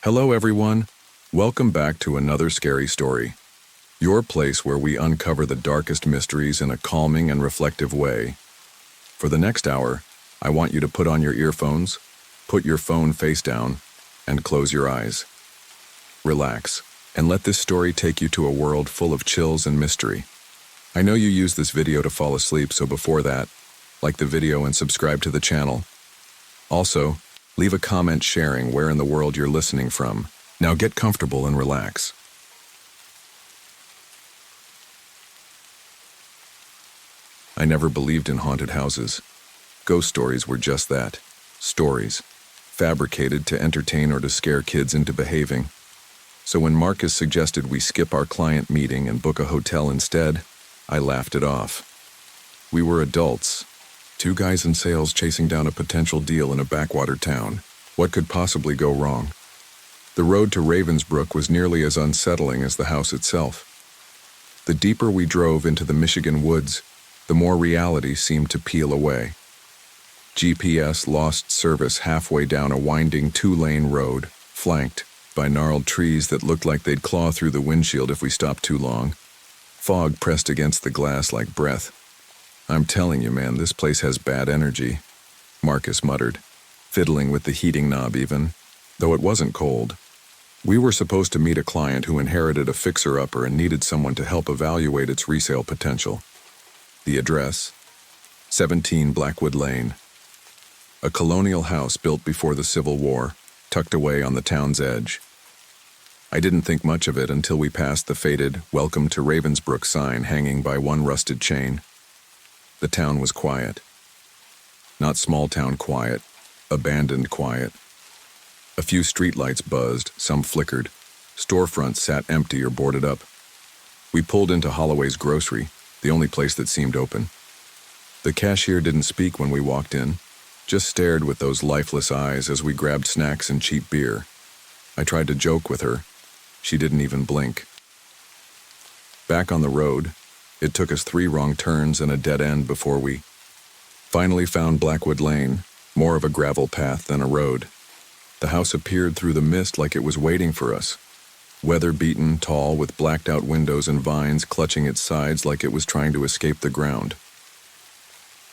Hello everyone, welcome back to another scary story. Your place where we uncover the darkest mysteries in a calming and reflective way. For the next hour, I want you to put on your earphones, put your phone face down, and close your eyes. Relax, and let this story take you to a world full of chills and mystery. I know you use this video to fall asleep, so before that, like the video and subscribe to the channel. Also, leave a comment sharing where in the world you're listening from. Now get comfortable and relax. I never believed in haunted houses. Ghost stories were just that, stories, fabricated to entertain or to scare kids into behaving. So when Marcus suggested we skip our client meeting and book a hotel instead, I laughed it off. We were adults, two guys in sales chasing down a potential deal in a backwater town. What could possibly go wrong? The road to Ravensbrück was nearly as unsettling as the house itself. The deeper we drove into the Michigan woods, the more reality seemed to peel away. GPS lost service halfway down a winding two-lane road, flanked by gnarled trees that looked like they'd claw through the windshield if we stopped too long. Fog pressed against the glass like breath. "I'm telling you, man, this place has bad energy," Marcus muttered, fiddling with the heating knob even, though it wasn't cold. We were supposed to meet a client who inherited a fixer-upper and needed someone to help evaluate its resale potential. The address? 17 Blackwood Lane. A colonial house built before the Civil War, tucked away on the town's edge. I didn't think much of it until we passed the faded "Welcome to Ravensbrück" sign hanging by one rusted chain. The town was quiet. Not small-town quiet, abandoned quiet. A few streetlights buzzed, some flickered. Storefronts sat empty or boarded up. We pulled into Holloway's grocery, the only place that seemed open. The cashier didn't speak when we walked in, just stared with those lifeless eyes as we grabbed snacks and cheap beer. I tried to joke with her. She didn't even blink. Back on the road, it took us 3 wrong turns and a dead end before we finally found Blackwood Lane, more of a gravel path than a road. The house appeared through the mist like it was waiting for us. Weather-beaten, tall, with blacked-out windows and vines clutching its sides like it was trying to escape the ground.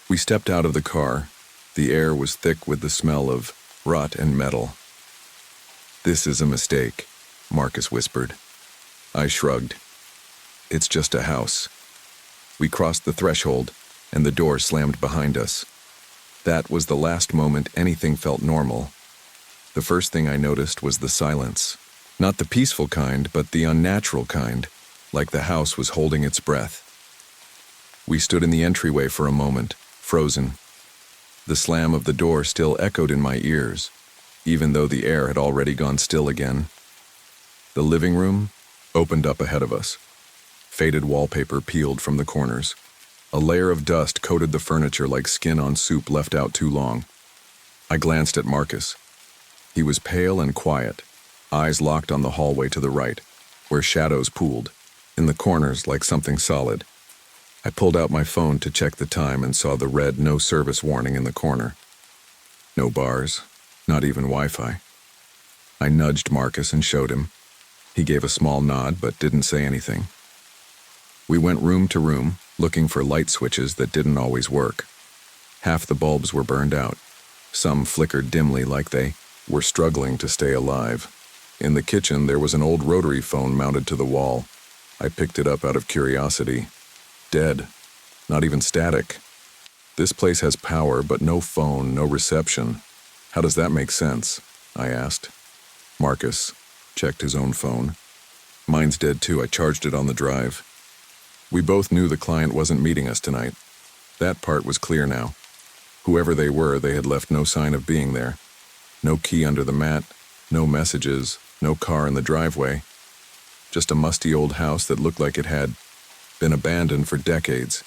We stepped out of the car. The air was thick with the smell of rot and metal. "This is a mistake," Marcus whispered. I shrugged. "It's just a house." We crossed the threshold, and the door slammed behind us. That was the last moment anything felt normal. The first thing I noticed was the silence. Not the peaceful kind, but the unnatural kind, like the house was holding its breath. We stood in the entryway for a moment, frozen. The slam of the door still echoed in my ears, even though the air had already gone still again. The living room opened up ahead of us. Faded wallpaper peeled from the corners. A layer of dust coated the furniture like skin on soup left out too long. I glanced at Marcus. He was pale and quiet, eyes locked on the hallway to the right, where shadows pooled, in the corners like something solid. I pulled out my phone to check the time and saw the red "no service" warning in the corner. No bars, not even Wi-Fi. I nudged Marcus and showed him. He gave a small nod but didn't say anything. We went room to room, looking for light switches that didn't always work. Half the bulbs were burned out. Some flickered dimly like they were struggling to stay alive. In the kitchen, there was an old rotary phone mounted to the wall. I picked it up out of curiosity. Dead. Not even static. This place has power, but no phone, no reception. How does that make sense? I asked. Marcus checked his own phone. Mine's dead too. I charged it on the drive. We both knew the client wasn't meeting us tonight. That part was clear now. Whoever they were, they had left no sign of being there. No key under the mat, no messages, no car in the driveway. Just a musty old house that looked like it had been abandoned for decades.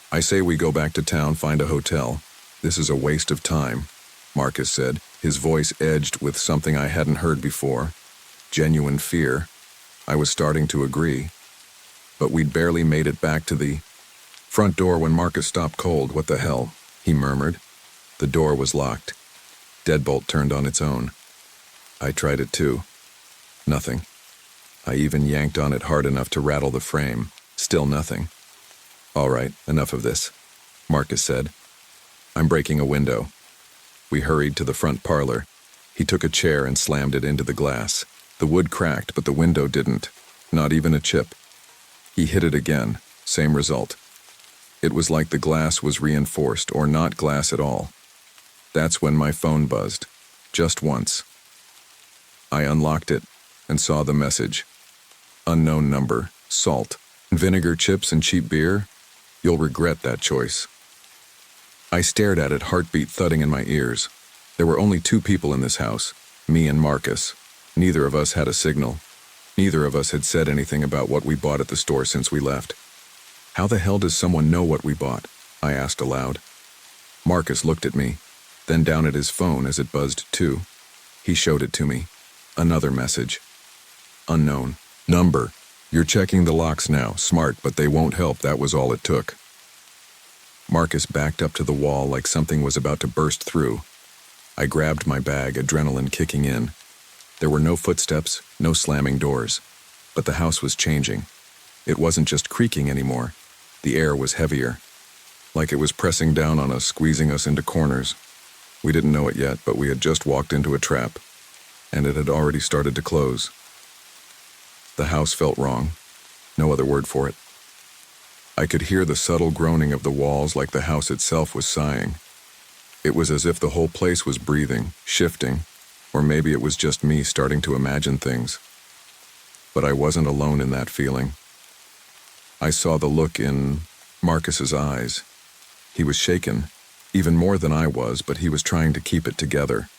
"I say we go back to town, find a hotel. This is a waste of time," Marcus said, his voice edged with something I hadn't heard before. Genuine fear. I was starting to agree. But we'd barely made it back to the front door when Marcus stopped cold. "What the hell?" he murmured. The door was locked. Deadbolt turned on its own. I tried it too. Nothing. I even yanked on it hard enough to rattle the frame. Still nothing. "All right, enough of this," Marcus said. "I'm breaking a window." We hurried to the front parlor. He took a chair and slammed it into the glass. The wood cracked, but the window didn't. Not even a chip. He hit it again. Same result. It was like the glass was reinforced, or not glass at all. That's when my phone buzzed. Just once. I unlocked it and saw the message. "Unknown number, salt, vinegar chips and cheap beer? You'll regret that choice." I stared at it, heartbeat thudding in my ears. There were only 2 people in this house, me and Marcus. Neither of us had a signal. Neither of us had said anything about what we bought at the store since we left. "How the hell does someone know what we bought?" I asked aloud. Marcus looked at me, then down at his phone as it buzzed too. He showed it to me. Another message. "Unknown number. You're checking the locks now. Smart, but they won't help. That was all it took." Marcus backed up to the wall like something was about to burst through. I grabbed my bag, adrenaline kicking in. There were no footsteps, no slamming doors. But the house was changing. It wasn't just creaking anymore. The air was heavier. Like it was pressing down on us, squeezing us into corners. We didn't know it yet, but we had just walked into a trap. And it had already started to close. The house felt wrong. No other word for it. I could hear the subtle groaning of the walls, like the house itself was sighing. It was as if the whole place was breathing, shifting, or maybe it was just me starting to imagine things. But I wasn't alone in that feeling. I saw the look in Marcus's eyes. He was shaken, even more than I was, but he was trying to keep it together.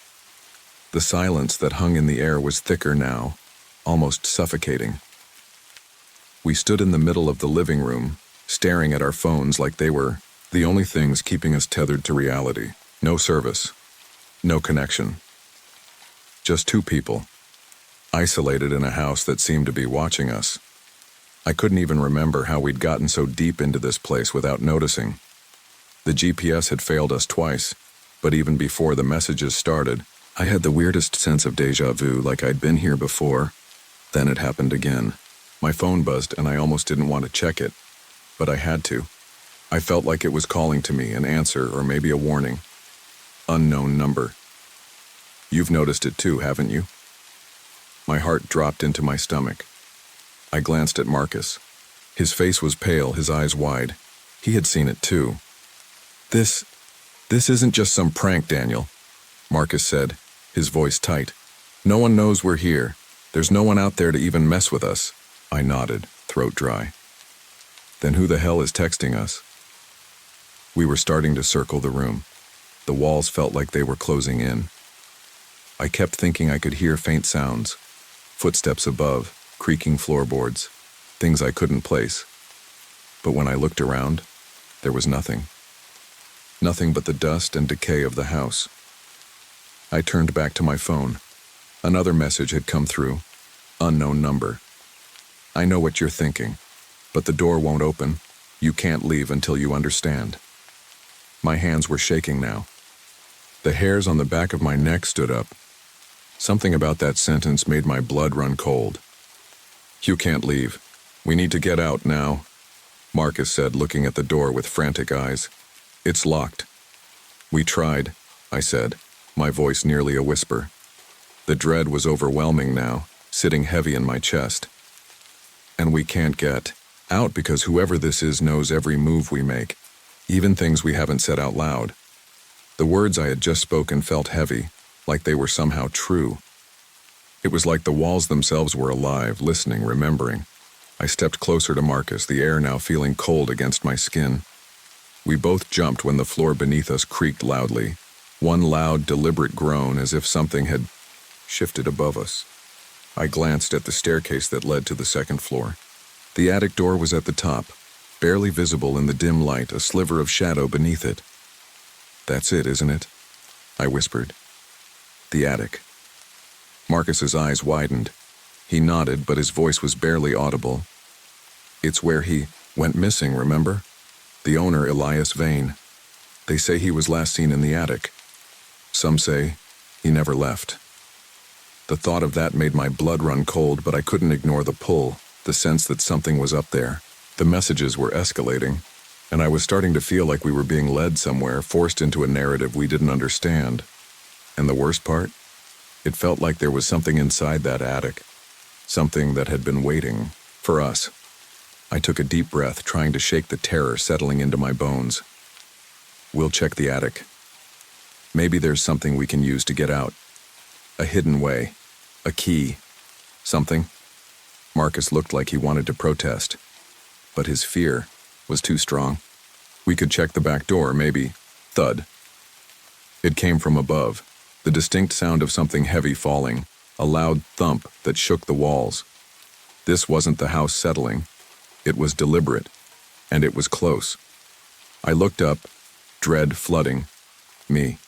The silence that hung in the air was thicker now, almost suffocating. We stood in the middle of the living room, staring at our phones like they were the only things keeping us tethered to reality. No service, no connection. Just 2 people, isolated in a house that seemed to be watching us. I couldn't even remember how we'd gotten so deep into this place without noticing. The GPS had failed us twice, but even before the messages started, I had the weirdest sense of déjà vu, like I'd been here before. Then it happened again. My phone buzzed and I almost didn't want to check it, but I had to. I felt like it was calling to me, an answer or maybe a warning. Unknown number. You've noticed it too, haven't you? My heart dropped into my stomach. I glanced at Marcus. His face was pale, his eyes wide. He had seen it too. This isn't just some prank, Daniel," Marcus said, his voice tight. "No one knows we're here. There's no one out there to even mess with us." I nodded, throat dry. "Then who the hell is texting us?" We were starting to circle the room. The walls felt like they were closing in. I kept thinking I could hear faint sounds. Footsteps above, creaking floorboards, things I couldn't place. But when I looked around, there was nothing. Nothing but the dust and decay of the house. I turned back to my phone. Another message had come through. Unknown number. "I know what you're thinking, but the door won't open. You can't leave until you understand." My hands were shaking now. The hairs on the back of my neck stood up. Something about that sentence made my blood run cold. "You can't leave. We need to get out now," Marcus said, looking at the door with frantic eyes. "It's locked." "We tried," I said, my voice nearly a whisper. The dread was overwhelming now, sitting heavy in my chest. "And we can't get out because whoever this is knows every move we make, even things we haven't said out loud." The words I had just spoken felt heavy, like they were somehow true. It was like the walls themselves were alive, listening, remembering. I stepped closer to Marcus, the air now feeling cold against my skin. We both jumped when the floor beneath us creaked loudly, one loud, deliberate groan as if something had shifted above us. I glanced at the staircase that led to the second floor. The attic door was at the top, barely visible in the dim light, a sliver of shadow beneath it. "That's it, isn't it?" I whispered. "The attic." Marcus's eyes widened. He nodded, but his voice was barely audible. "It's where he went missing, remember? The owner, Elias Vane. They say he was last seen in the attic. Some say he never left." The thought of that made my blood run cold, but I couldn't ignore the pull, the sense that something was up there. The messages were escalating, and I was starting to feel like we were being led somewhere, forced into a narrative we didn't understand. And the worst part? It felt like there was something inside that attic, something that had been waiting for us. I took a deep breath, trying to shake the terror settling into my bones. We'll check the attic. Maybe there's something we can use to get out. A hidden way. A key. Something. Marcus looked like he wanted to protest, but his fear was too strong. We could check the back door, maybe. Thud. It came from above, the distinct sound of something heavy falling, a loud thump that shook the walls. This wasn't the house settling. It was deliberate, and it was close. I looked up, dread flooding me.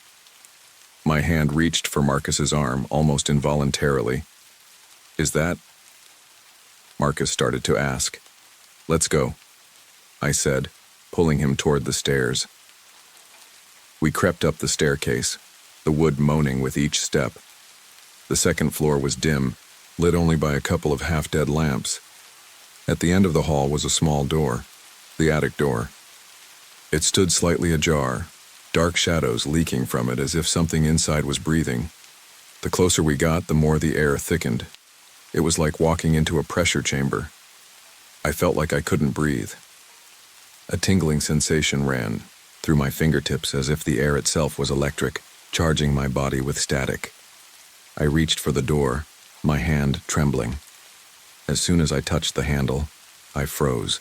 My hand reached for Marcus's arm, almost involuntarily. Is that? Marcus started to ask. Let's go, I said, pulling him toward the stairs. We crept up the staircase, the wood moaning with each step. The second floor was dim, lit only by a couple of half-dead lamps. At the end of the hall was a small door, the attic door. It stood slightly ajar, dark shadows leaking from it as if something inside was breathing. The closer we got, the more the air thickened. It was like walking into a pressure chamber. I felt like I couldn't breathe. A tingling sensation ran through my fingertips as if the air itself was electric, charging my body with static. I reached for the door, my hand trembling. As soon as I touched the handle, I froze.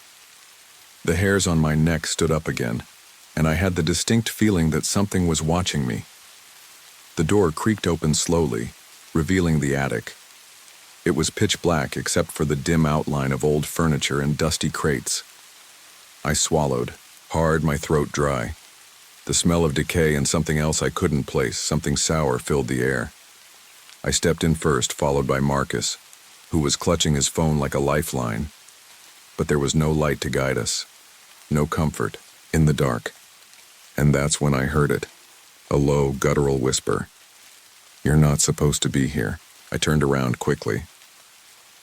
The hairs on my neck stood up again, and I had the distinct feeling that something was watching me. The door creaked open slowly, revealing the attic. It was pitch black except for the dim outline of old furniture and dusty crates. I swallowed, hard, my throat dry. The smell of decay and something else I couldn't place, something sour, filled the air. I stepped in first, followed by Marcus, who was clutching his phone like a lifeline. But there was no light to guide us, no comfort, in the dark. And that's when I heard it, a low, guttural whisper. You're not supposed to be here. I turned around quickly.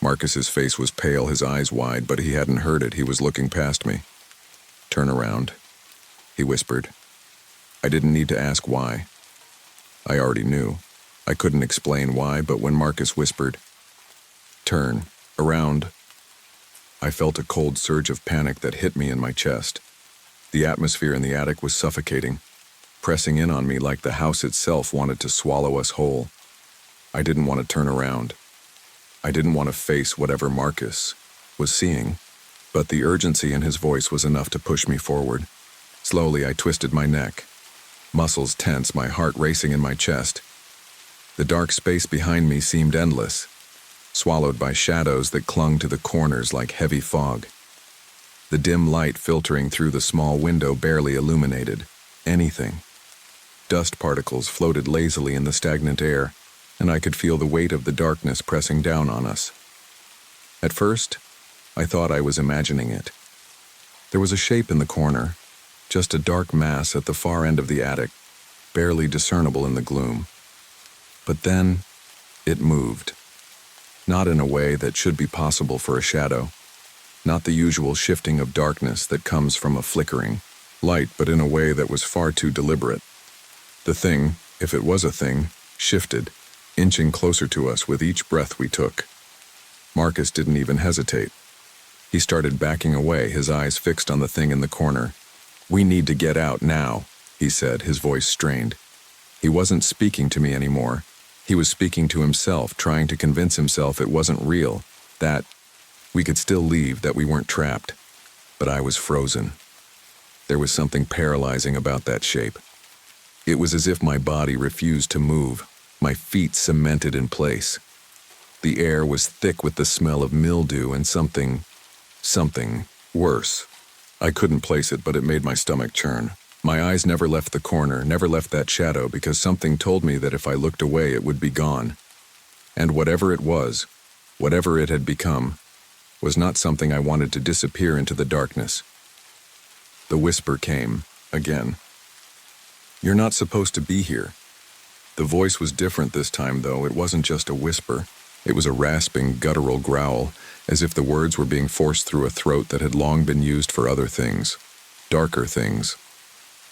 Marcus's face was pale, his eyes wide, but he hadn't heard it. He was looking past me. Turn around, he whispered. I didn't need to ask why. I already knew. I couldn't explain why, but when Marcus whispered, turn around, I felt a cold surge of panic that hit me in my chest. The atmosphere in the attic was suffocating, pressing in on me like the house itself wanted to swallow us whole. I didn't want to turn around. I didn't want to face whatever Marcus was seeing, but the urgency in his voice was enough to push me forward. Slowly, I twisted my neck, muscles tense, my heart racing in my chest. The dark space behind me seemed endless, swallowed by shadows that clung to the corners like heavy fog. The dim light filtering through the small window barely illuminated anything. Dust particles floated lazily in the stagnant air, and I could feel the weight of the darkness pressing down on us. At first, I thought I was imagining it. There was a shape in the corner, just a dark mass at the far end of the attic, barely discernible in the gloom. But then, it moved. Not in a way that should be possible for a shadow. Not the usual shifting of darkness that comes from a flickering light, but in a way that was far too deliberate. The thing, if it was a thing, shifted, inching closer to us with each breath we took. Marcus didn't even hesitate. He started backing away, his eyes fixed on the thing in the corner. We need to get out now, he said, his voice strained. He wasn't speaking to me anymore. He was speaking to himself, trying to convince himself it wasn't real, that we could still leave, that we weren't trapped. But I was frozen. There was something paralyzing about that shape. It was as if my body refused to move, my feet cemented in place. The air was thick with the smell of mildew and something worse. I couldn't place it, but it made my stomach churn. My eyes never left the corner, never left that shadow, because something told me that if I looked away, it would be gone. And whatever it was, whatever it had become, was not something I wanted to disappear into the darkness. The whisper came, again. You're not supposed to be here. The voice was different this time, though. It wasn't just a whisper. It was a rasping, guttural growl, as if the words were being forced through a throat that had long been used for other things, darker things.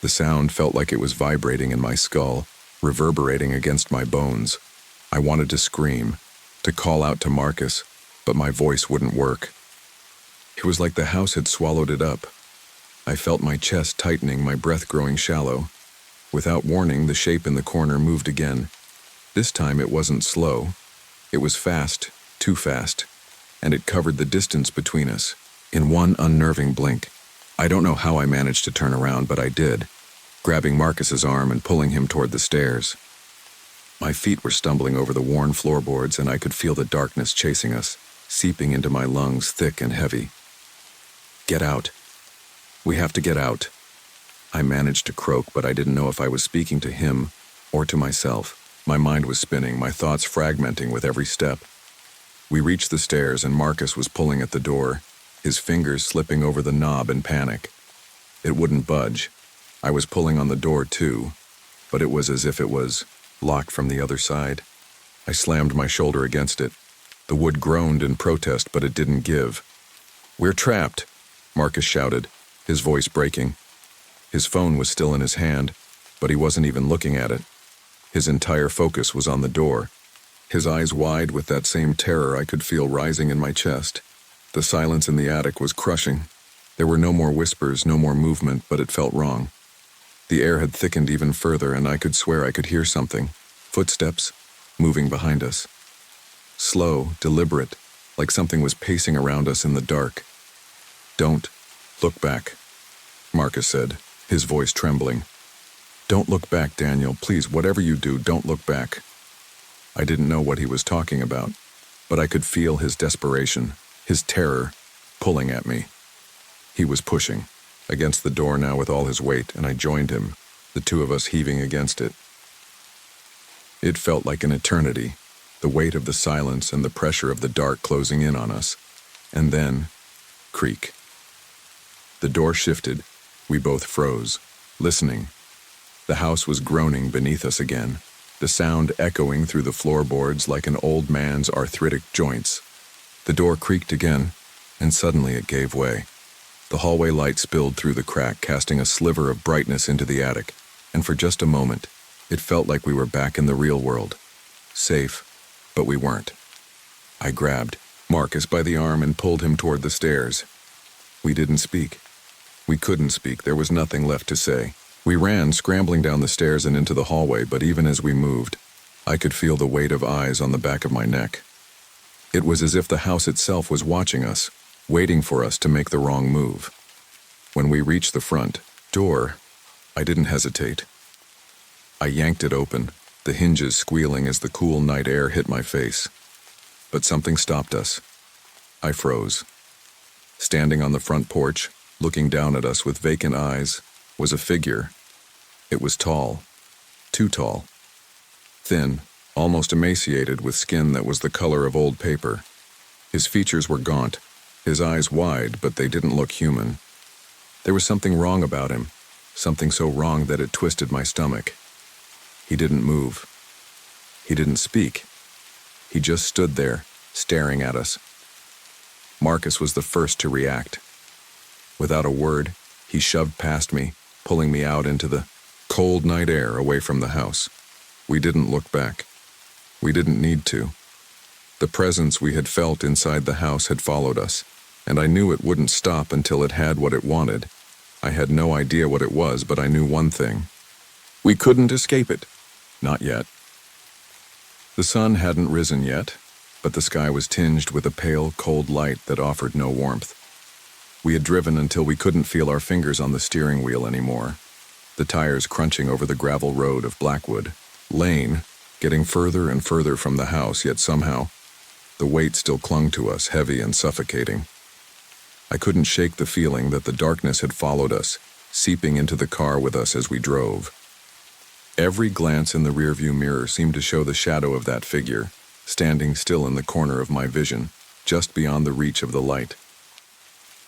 The sound felt like it was vibrating in my skull, reverberating against my bones. I wanted to scream, to call out to Marcus, but my voice wouldn't work. It was like the house had swallowed it up. I felt my chest tightening, my breath growing shallow. Without warning, the shape in the corner moved again. This time it wasn't slow. It was fast, too fast, and it covered the distance between us in one unnerving blink. I don't know how I managed to turn around, but I did, grabbing Marcus's arm and pulling him toward the stairs. My feet were stumbling over the worn floorboards, and I could feel the darkness chasing us, seeping into my lungs thick and heavy. "Get out. We have to get out." I managed to croak, but I didn't know if I was speaking to him or to myself. My mind was spinning, my thoughts fragmenting with every step. We reached the stairs, and Marcus was pulling at the door, his fingers slipping over the knob in panic. It wouldn't budge. I was pulling on the door too, but it was as if it was locked from the other side. I slammed my shoulder against it. The wood groaned in protest, but it didn't give. "We're trapped," Marcus shouted, his voice breaking. His phone was still in his hand, but he wasn't even looking at it. His entire focus was on the door, his eyes wide with that same terror I could feel rising in my chest. The silence in the attic was crushing. There were no more whispers, no more movement, but it felt wrong. The air had thickened even further, and I could swear I could hear something. Footsteps, moving behind us. Slow, deliberate, like something was pacing around us in the dark. "Don't look back," Marcus said, his voice trembling. "Don't look back, Daniel. Please, whatever you do, don't look back." I didn't know what he was talking about, but I could feel his desperation, his terror, pulling at me. He was pushing against the door now with all his weight, and I joined him, the two of us heaving against it. It felt like an eternity, the weight of the silence and the pressure of the dark closing in on us. And then, creak. The door shifted. We both froze, listening. The house was groaning beneath us again, the sound echoing through the floorboards like an old man's arthritic joints. The door creaked again, and suddenly it gave way. The hallway light spilled through the crack, casting a sliver of brightness into the attic, and for just a moment, it felt like we were back in the real world. Safe, but we weren't. I grabbed Marcus by the arm and pulled him toward the stairs. We didn't speak. We couldn't speak. There was nothing left to say. We ran, scrambling down the stairs and into the hallway, but even as we moved, I could feel the weight of eyes on the back of my neck. It was as if the house itself was watching us, waiting for us to make the wrong move. When we reached the front door, I didn't hesitate. I yanked it open, the hinges squealing as the cool night air hit my face. But something stopped us. I froze. Standing on the front porch, looking down at us with vacant eyes, was a figure. It was tall, too tall. Thin, almost emaciated, with skin that was the color of old paper. His features were gaunt, his eyes wide, but they didn't look human. There was something wrong about him, something so wrong that it twisted my stomach. He didn't move. He didn't speak. He just stood there, staring at us. Marcus was the first to react. Without a word, he shoved past me, pulling me out into the cold night air away from the house. We didn't look back. We didn't need to. The presence we had felt inside the house had followed us, and I knew it wouldn't stop until it had what it wanted. I had no idea what it was, but I knew one thing. We couldn't escape it. Not yet. The sun hadn't risen yet, but the sky was tinged with a pale, cold light that offered no warmth. We had driven until we couldn't feel our fingers on the steering wheel anymore, the tires crunching over the gravel road of Blackwood Lane, getting further and further from the house, yet somehow, the weight still clung to us, heavy and suffocating. I couldn't shake the feeling that the darkness had followed us, seeping into the car with us as we drove. Every glance in the rearview mirror seemed to show the shadow of that figure, standing still in the corner of my vision, just beyond the reach of the light.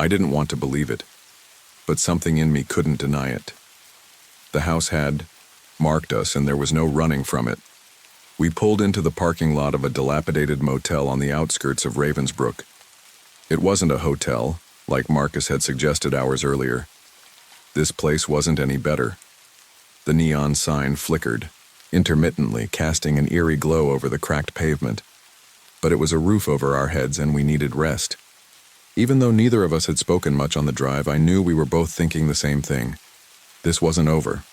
I didn't want to believe it, but something in me couldn't deny it. The house had marked us, and there was no running from it. We pulled into the parking lot of a dilapidated motel on the outskirts of Ravensbrook. It wasn't a hotel, like Marcus had suggested hours earlier. This place wasn't any better. The neon sign flickered, intermittently casting an eerie glow over the cracked pavement. But it was a roof over our heads and we needed rest. Even though neither of us had spoken much on the drive, I knew we were both thinking the same thing. This wasn't over.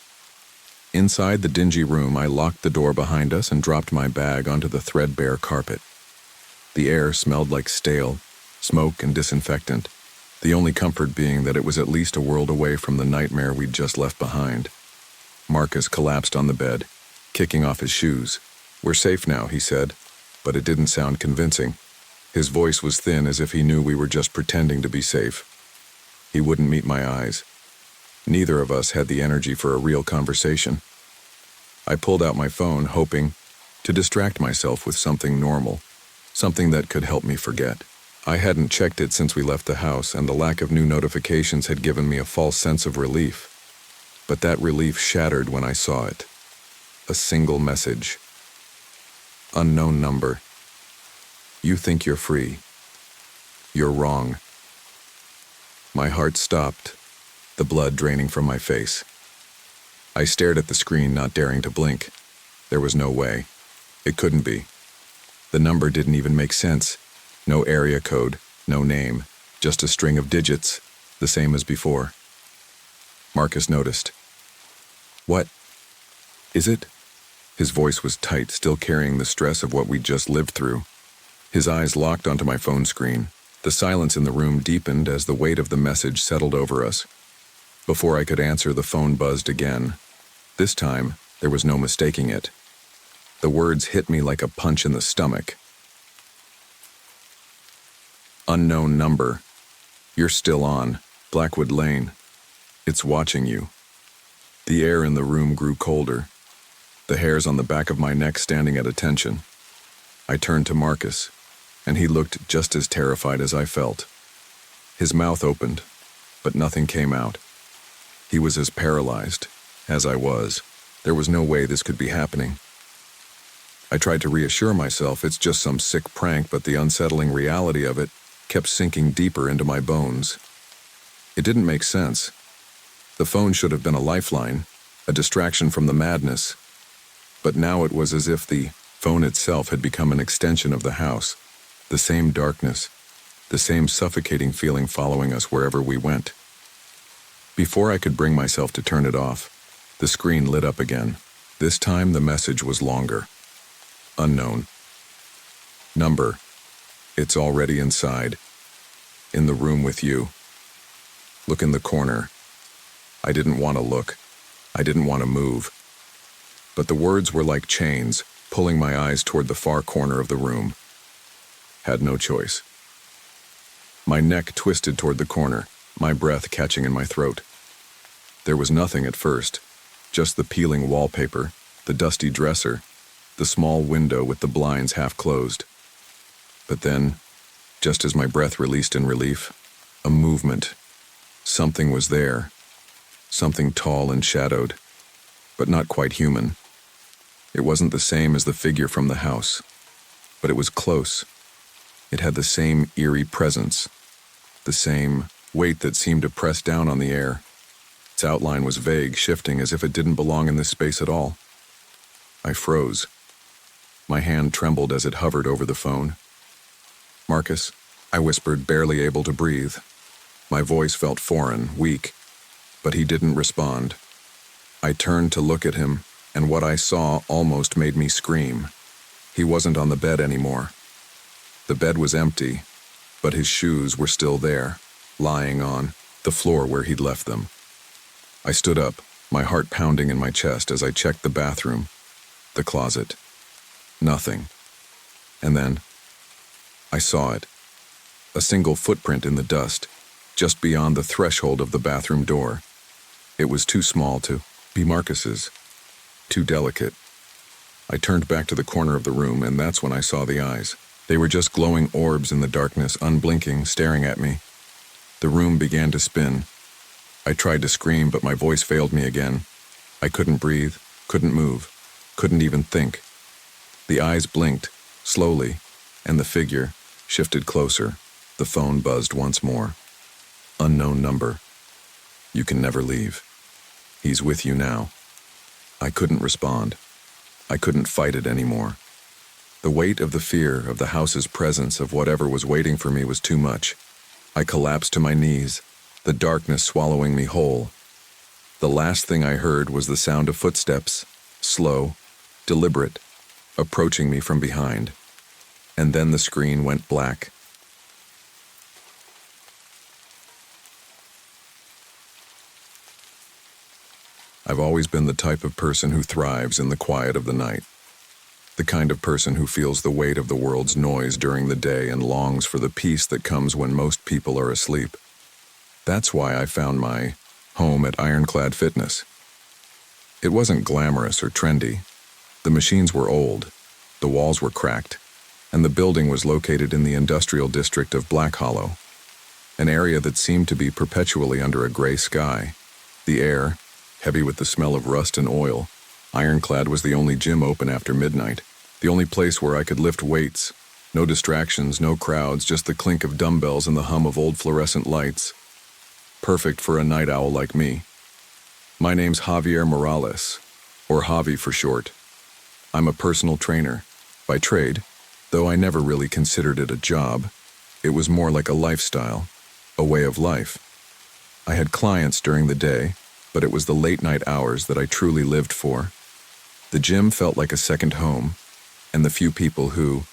Inside the dingy room, I locked the door behind us and dropped my bag onto the threadbare carpet. The air smelled like stale, smoke and disinfectant, the only comfort being that it was at least a world away from the nightmare we'd just left behind. Marcus collapsed on the bed, kicking off his shoes. "We're safe now," he said, but it didn't sound convincing. His voice was thin, as if he knew we were just pretending to be safe. He wouldn't meet my eyes. Neither of us had the energy for a real conversation. I pulled out my phone, hoping to distract myself with something normal, something that could help me forget. I hadn't checked it since we left the house, and the lack of new notifications had given me a false sense of relief. But that relief shattered when I saw it. A single message. Unknown number. "You think you're free. You're wrong." My heart stopped, the blood draining from my face. I stared at the screen, not daring to blink. There was no way. It couldn't be. The number didn't even make sense. No area code, no name, just a string of digits, the same as before. Marcus noticed. "What is it?" His voice was tight, still carrying the stress of what we'd just lived through. His eyes locked onto my phone screen. The silence in the room deepened as the weight of the message settled over us. Before I could answer, the phone buzzed again. This time, there was no mistaking it. The words hit me like a punch in the stomach. "Unknown number. You're still on. Blackwood Lane. It's watching you." The air in the room grew colder, the hairs on the back of my neck standing at attention. I turned to Marcus, and he looked just as terrified as I felt. His mouth opened, but nothing came out. He was as paralyzed as I was. There was no way this could be happening. I tried to reassure myself it's just some sick prank, but the unsettling reality of it kept sinking deeper into my bones. It didn't make sense. The phone should have been a lifeline, a distraction from the madness. But now it was as if the phone itself had become an extension of the house. The same darkness, the same suffocating feeling following us wherever we went. Before I could bring myself to turn it off, the screen lit up again. This time the message was longer. Unknown. Number. It's already inside. In the room with you. Look in the corner. I didn't want to look. I didn't want to move. But the words were like chains, pulling my eyes toward the far corner of the room. Had no choice. My neck twisted toward the corner, my breath catching in my throat. There was nothing at first, just the peeling wallpaper, the dusty dresser, the small window with the blinds half closed. But then, just as my breath released in relief, a movement. Something was there. Something tall and shadowed, but not quite human. It wasn't the same as the figure from the house, but it was close. It had the same eerie presence, the same weight that seemed to press down on the air. Its outline was vague, shifting as if it didn't belong in this space at all. I froze. My hand trembled as it hovered over the phone. "Marcus," I whispered, barely able to breathe. My voice felt foreign, weak, but he didn't respond. I turned to look at him, and what I saw almost made me scream. He wasn't on the bed anymore. The bed was empty, but his shoes were still there, lying on the floor where he'd left them. I stood up, my heart pounding in my chest as I checked the bathroom, the closet. Nothing. And then, I saw it. A single footprint in the dust, just beyond the threshold of the bathroom door. It was too small to be Marcus's, too delicate. I turned back to the corner of the room, and that's when I saw the eyes. They were just glowing orbs in the darkness, unblinking, staring at me. The room began to spin. I tried to scream, but my voice failed me again. I couldn't breathe, couldn't move, couldn't even think. The eyes blinked, slowly, and the figure shifted closer. The phone buzzed once more. Unknown number. You can never leave. He's with you now. I couldn't respond. I couldn't fight it anymore. The weight of the fear of the house's presence of whatever was waiting for me was too much. I collapsed to my knees, the darkness swallowing me whole. The last thing I heard was the sound of footsteps, slow, deliberate, approaching me from behind. And then the screen went black. I've always been the type of person who thrives in the quiet of the night. The kind of person who feels the weight of the world's noise during the day and longs for the peace that comes when most people are asleep. That's why I found my home at Ironclad Fitness. It wasn't glamorous or trendy. The machines were old, the walls were cracked, and the building was located in the industrial district of Black Hollow, an area that seemed to be perpetually under a gray sky. The air, heavy with the smell of rust and oil. Ironclad was the only gym open after midnight, the only place where I could lift weights. No distractions, no crowds, just the clink of dumbbells and the hum of old fluorescent lights. Perfect for a night owl like me. My name's Javier Morales, or Javi for short. I'm a personal trainer, by trade, though I never really considered it a job. It was more like a lifestyle, a way of life. I had clients during the day, but it was the late-night hours that I truly lived for. The gym felt like a second home, and the few people who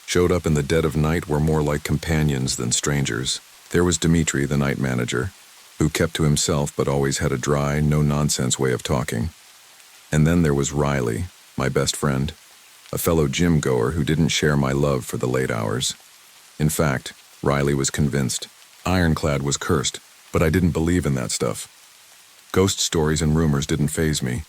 showed up in the dead of night were more like companions than strangers. There was Dimitri, the night manager, who kept to himself but always had a dry, no-nonsense way of talking. And then there was Riley, my best friend, a fellow gym-goer who didn't share my love for the late hours. In fact, Riley was convinced Ironclad was cursed, but I didn't believe in that stuff. Ghost stories and rumors didn't faze me.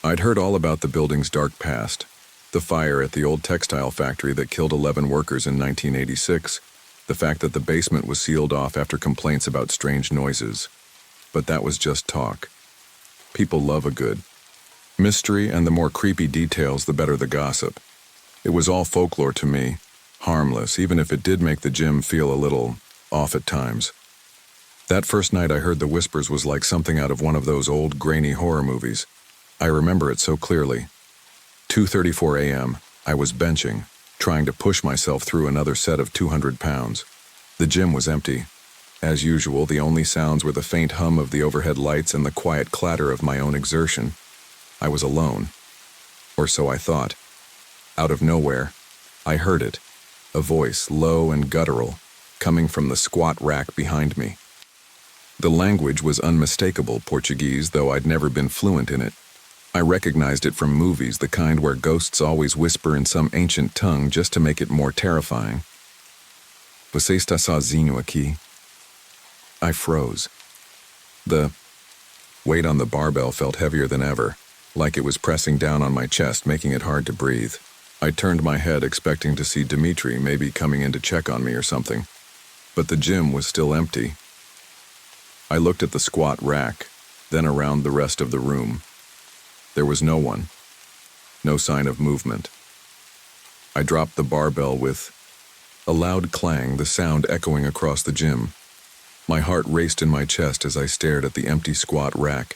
I'd heard all about the building's dark past, the fire at the old textile factory that killed 11 workers in 1986, the fact that the basement was sealed off after complaints about strange noises. But that was just talk. People love a good mystery, and the more creepy details, the better the gossip. It was all folklore to me, harmless, even if it did make the gym feel a little off at times. That first night I heard the whispers was like something out of one of those old grainy horror movies. I remember it so clearly. 2:34 a.m., I was benching, trying to push myself through another set of 200 pounds. The gym was empty. As usual, the only sounds were the faint hum of the overhead lights and the quiet clatter of my own exertion. I was alone. Or so I thought. Out of nowhere, I heard it, a voice, low and guttural, coming from the squat rack behind me. The language was unmistakable Portuguese, though I'd never been fluent in it. I recognized it from movies, the kind where ghosts always whisper in some ancient tongue just to make it more terrifying. Você está sozinho aqui? I froze. The weight on the barbell felt heavier than ever, like it was pressing down on my chest, making it hard to breathe. I turned my head expecting to see Dimitri maybe coming in to check on me or something, but the gym was still empty. I looked at the squat rack, then around the rest of the room. There was no one, no sign of movement. I dropped the barbell with a loud clang, the sound echoing across the gym. My heart raced in my chest as I stared at the empty squat rack.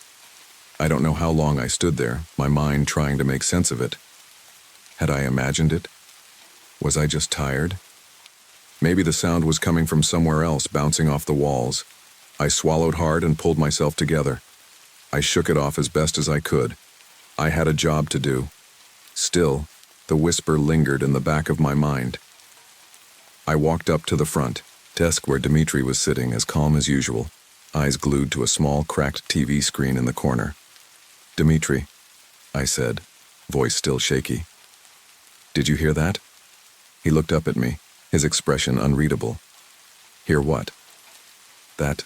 I don't know how long I stood there, my mind trying to make sense of it. Had I imagined it? Was I just tired? Maybe the sound was coming from somewhere else, bouncing off the walls. I swallowed hard and pulled myself together. I shook it off as best as I could. I had a job to do. Still, the whisper lingered in the back of my mind. I walked up to the front desk where Dimitri was sitting, as calm as usual, eyes glued to a small, cracked TV screen in the corner. "Dimitri," I said, voice still shaky. "Did you hear that?" He looked up at me, his expression unreadable. "Hear what?" "That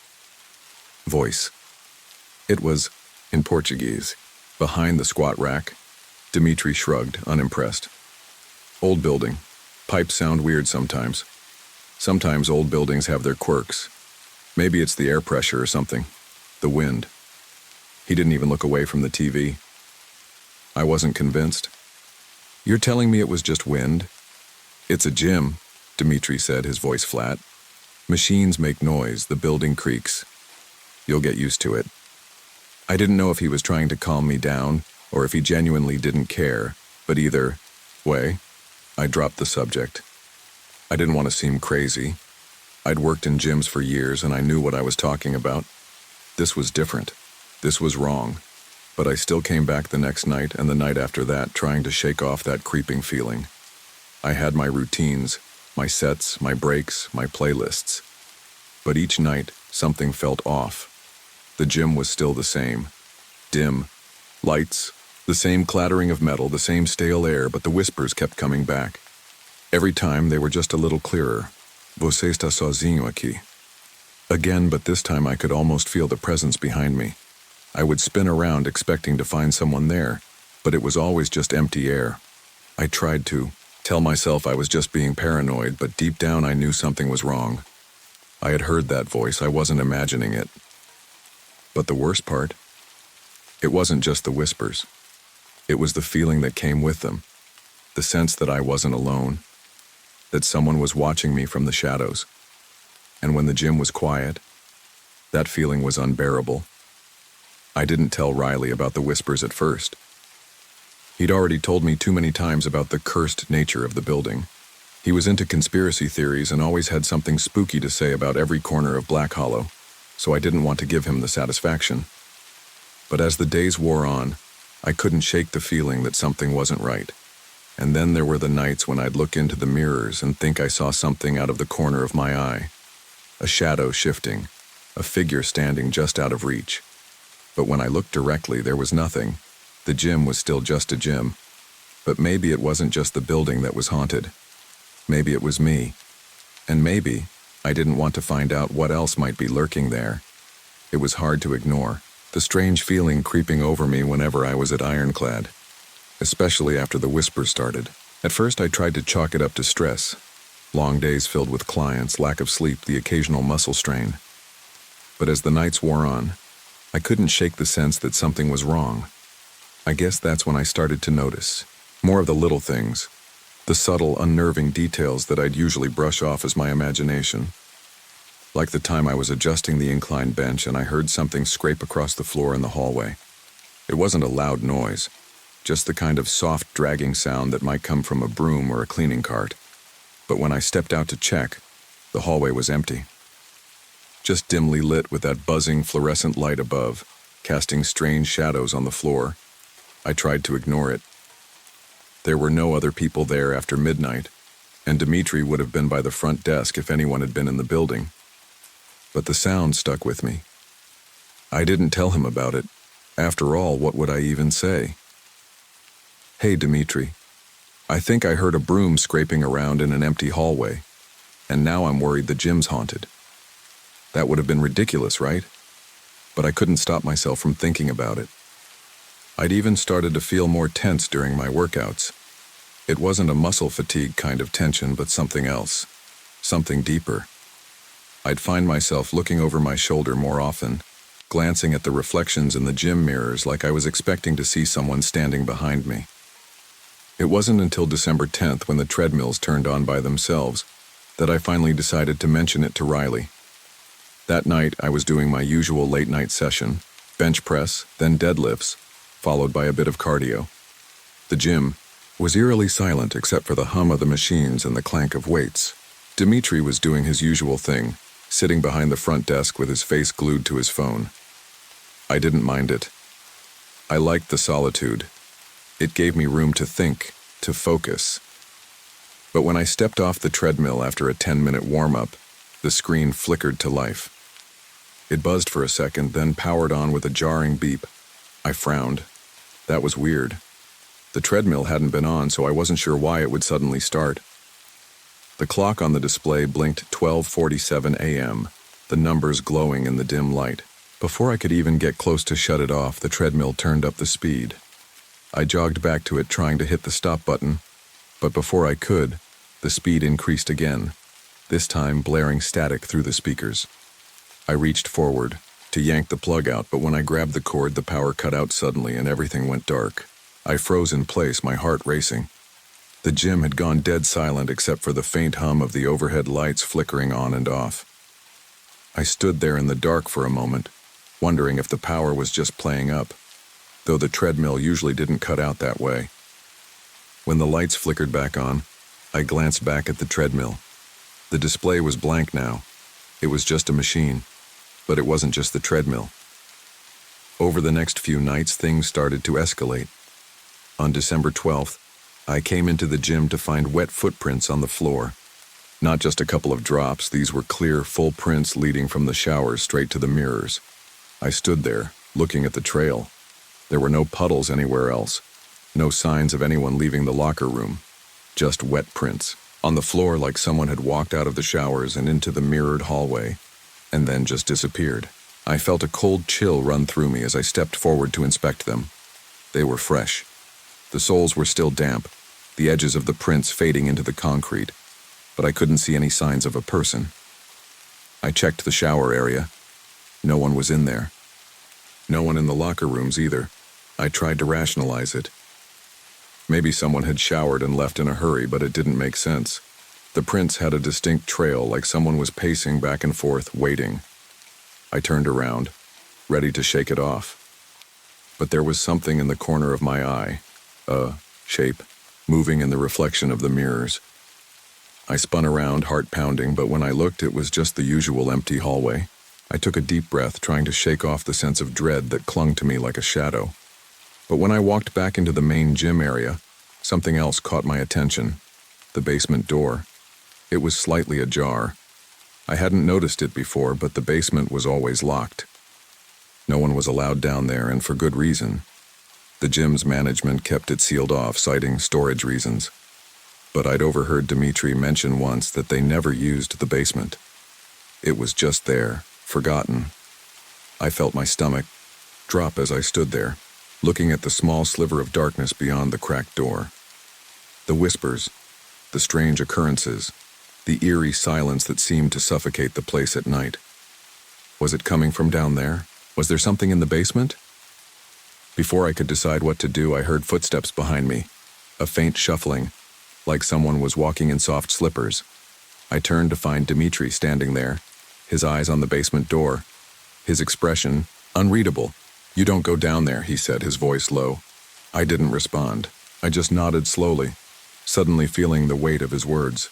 voice." It was, in Portuguese. Behind the squat rack, Dimitri shrugged, unimpressed. "Old building. Pipes sound weird sometimes. Sometimes old buildings have their quirks. Maybe it's the air pressure or something. The wind." He didn't even look away from the TV. I wasn't convinced. You're telling me it was just wind? It's a gym, Dmitri said, his voice flat. Machines make noise, the building creaks. You'll get used to it. I didn't know if he was trying to calm me down or if he genuinely didn't care, but either way, I dropped the subject. I didn't want to seem crazy. I'd worked in gyms for years and I knew what I was talking about. This was different. This was wrong. But I still came back the next night and the night after that, trying to shake off that creeping feeling. I had my routines, my sets, my breaks, my playlists. But each night, something felt off. The gym was still the same. Dim. Lights. The same clattering of metal, the same stale air, but the whispers kept coming back. Every time, they were just a little clearer. Você está sozinho aqui. Again, but this time I could almost feel the presence behind me. I would spin around expecting to find someone there, but it was always just empty air. I tried to tell myself I was just being paranoid, but deep down I knew something was wrong. I had heard that voice, I wasn't imagining it. But the worst part? It wasn't just the whispers. It was the feeling that came with them. The sense that I wasn't alone. That someone was watching me from the shadows. And when the gym was quiet, that feeling was unbearable. I didn't tell Riley about the whispers at first. He'd already told me too many times about the cursed nature of the building. He was into conspiracy theories and always had something spooky to say about every corner of Black Hollow, so I didn't want to give him the satisfaction. But as the days wore on, I couldn't shake the feeling that something wasn't right. And then there were the nights when I'd look into the mirrors and think I saw something out of the corner of my eye. A shadow shifting, a figure standing just out of reach. But when I looked directly, there was nothing. The gym was still just a gym. But maybe it wasn't just the building that was haunted. Maybe it was me. And maybe I didn't want to find out what else might be lurking there. It was hard to ignore, the strange feeling creeping over me whenever I was at Ironclad, especially after the whispers started. At first I tried to chalk it up to stress. Long days filled with clients, lack of sleep, the occasional muscle strain. But as the nights wore on, I couldn't shake the sense that something was wrong. I guess that's when I started to notice more of the little things, the subtle, unnerving details that I'd usually brush off as my imagination. Like the time I was adjusting the inclined bench and I heard something scrape across the floor in the hallway. It wasn't a loud noise, just the kind of soft, dragging sound that might come from a broom or a cleaning cart. But when I stepped out to check, the hallway was empty. Just dimly lit with that buzzing fluorescent light above, casting strange shadows on the floor. I tried to ignore it. There were no other people there after midnight, and Dmitri would have been by the front desk if anyone had been in the building. But the sound stuck with me. I didn't tell him about it. After all, what would I even say? Hey, Dmitri. I think I heard a broom scraping around in an empty hallway, and now I'm worried the gym's haunted. That would have been ridiculous, right? But I couldn't stop myself from thinking about it. I'd even started to feel more tense during my workouts. It wasn't a muscle fatigue kind of tension, but something else. Something deeper. I'd find myself looking over my shoulder more often, glancing at the reflections in the gym mirrors like I was expecting to see someone standing behind me. It wasn't until December 10th, when the treadmills turned on by themselves, that I finally decided to mention it to Riley. That night, I was doing my usual late-night session, bench press, then deadlifts, followed by a bit of cardio. The gym was eerily silent except for the hum of the machines and the clank of weights. Dmitri was doing his usual thing, sitting behind the front desk with his face glued to his phone. I didn't mind it. I liked the solitude. It gave me room to think, to focus. But when I stepped off the treadmill after a 10-minute warm-up, the screen flickered to life. It buzzed for a second, then powered on with a jarring beep. I frowned. That was weird. The treadmill hadn't been on, so I wasn't sure why it would suddenly start. The clock on the display blinked 12:47 a.m., the numbers glowing in the dim light. Before I could even get close to shut it off, the treadmill turned up the speed. I jogged back to it, trying to hit the stop button, but before I could, the speed increased again, this time blaring static through the speakers. I reached forward to yank the plug out, but when I grabbed the cord, the power cut out suddenly and everything went dark. I froze in place, my heart racing. The gym had gone dead silent except for the faint hum of the overhead lights flickering on and off. I stood there in the dark for a moment, wondering if the power was just playing up, though the treadmill usually didn't cut out that way. When the lights flickered back on, I glanced back at the treadmill. The display was blank now. It was just a machine, but it wasn't just the treadmill. Over the next few nights, things started to escalate. On December 12th, I came into the gym to find wet footprints on the floor. Not just a couple of drops, these were clear, full prints leading from the showers straight to the mirrors. I stood there, looking at the trail. There were no puddles anywhere else, no signs of anyone leaving the locker room, just wet prints, on the floor like someone had walked out of the showers and into the mirrored hallway, and then just disappeared. I felt a cold chill run through me as I stepped forward to inspect them. They were fresh. The soles were still damp, the edges of the prints fading into the concrete, but I couldn't see any signs of a person. I checked the shower area. No one was in there. No one in the locker rooms either. I tried to rationalize it. Maybe someone had showered and left in a hurry, but it didn't make sense. The prints had a distinct trail, like someone was pacing back and forth, waiting. I turned around, ready to shake it off. But there was something in the corner of my eye, a shape, moving in the reflection of the mirrors. I spun around, heart pounding, but when I looked, it was just the usual empty hallway. I took a deep breath, trying to shake off the sense of dread that clung to me like a shadow. But when I walked back into the main gym area, something else caught my attention. The basement door. It was slightly ajar. I hadn't noticed it before, but the basement was always locked. No one was allowed down there, and for good reason. The gym's management kept it sealed off, citing storage reasons. But I'd overheard Dimitri mention once that they never used the basement. It was just there, forgotten. I felt my stomach drop as I stood there, looking at the small sliver of darkness beyond the cracked door. The whispers, the strange occurrences, the eerie silence that seemed to suffocate the place at night. Was it coming from down there? Was there something in the basement? Before I could decide what to do, I heard footsteps behind me, a faint shuffling, like someone was walking in soft slippers. I turned to find Dimitri standing there, his eyes on the basement door, his expression unreadable. "You don't go down there," he said, his voice low. I didn't respond. I just nodded slowly, suddenly feeling the weight of his words.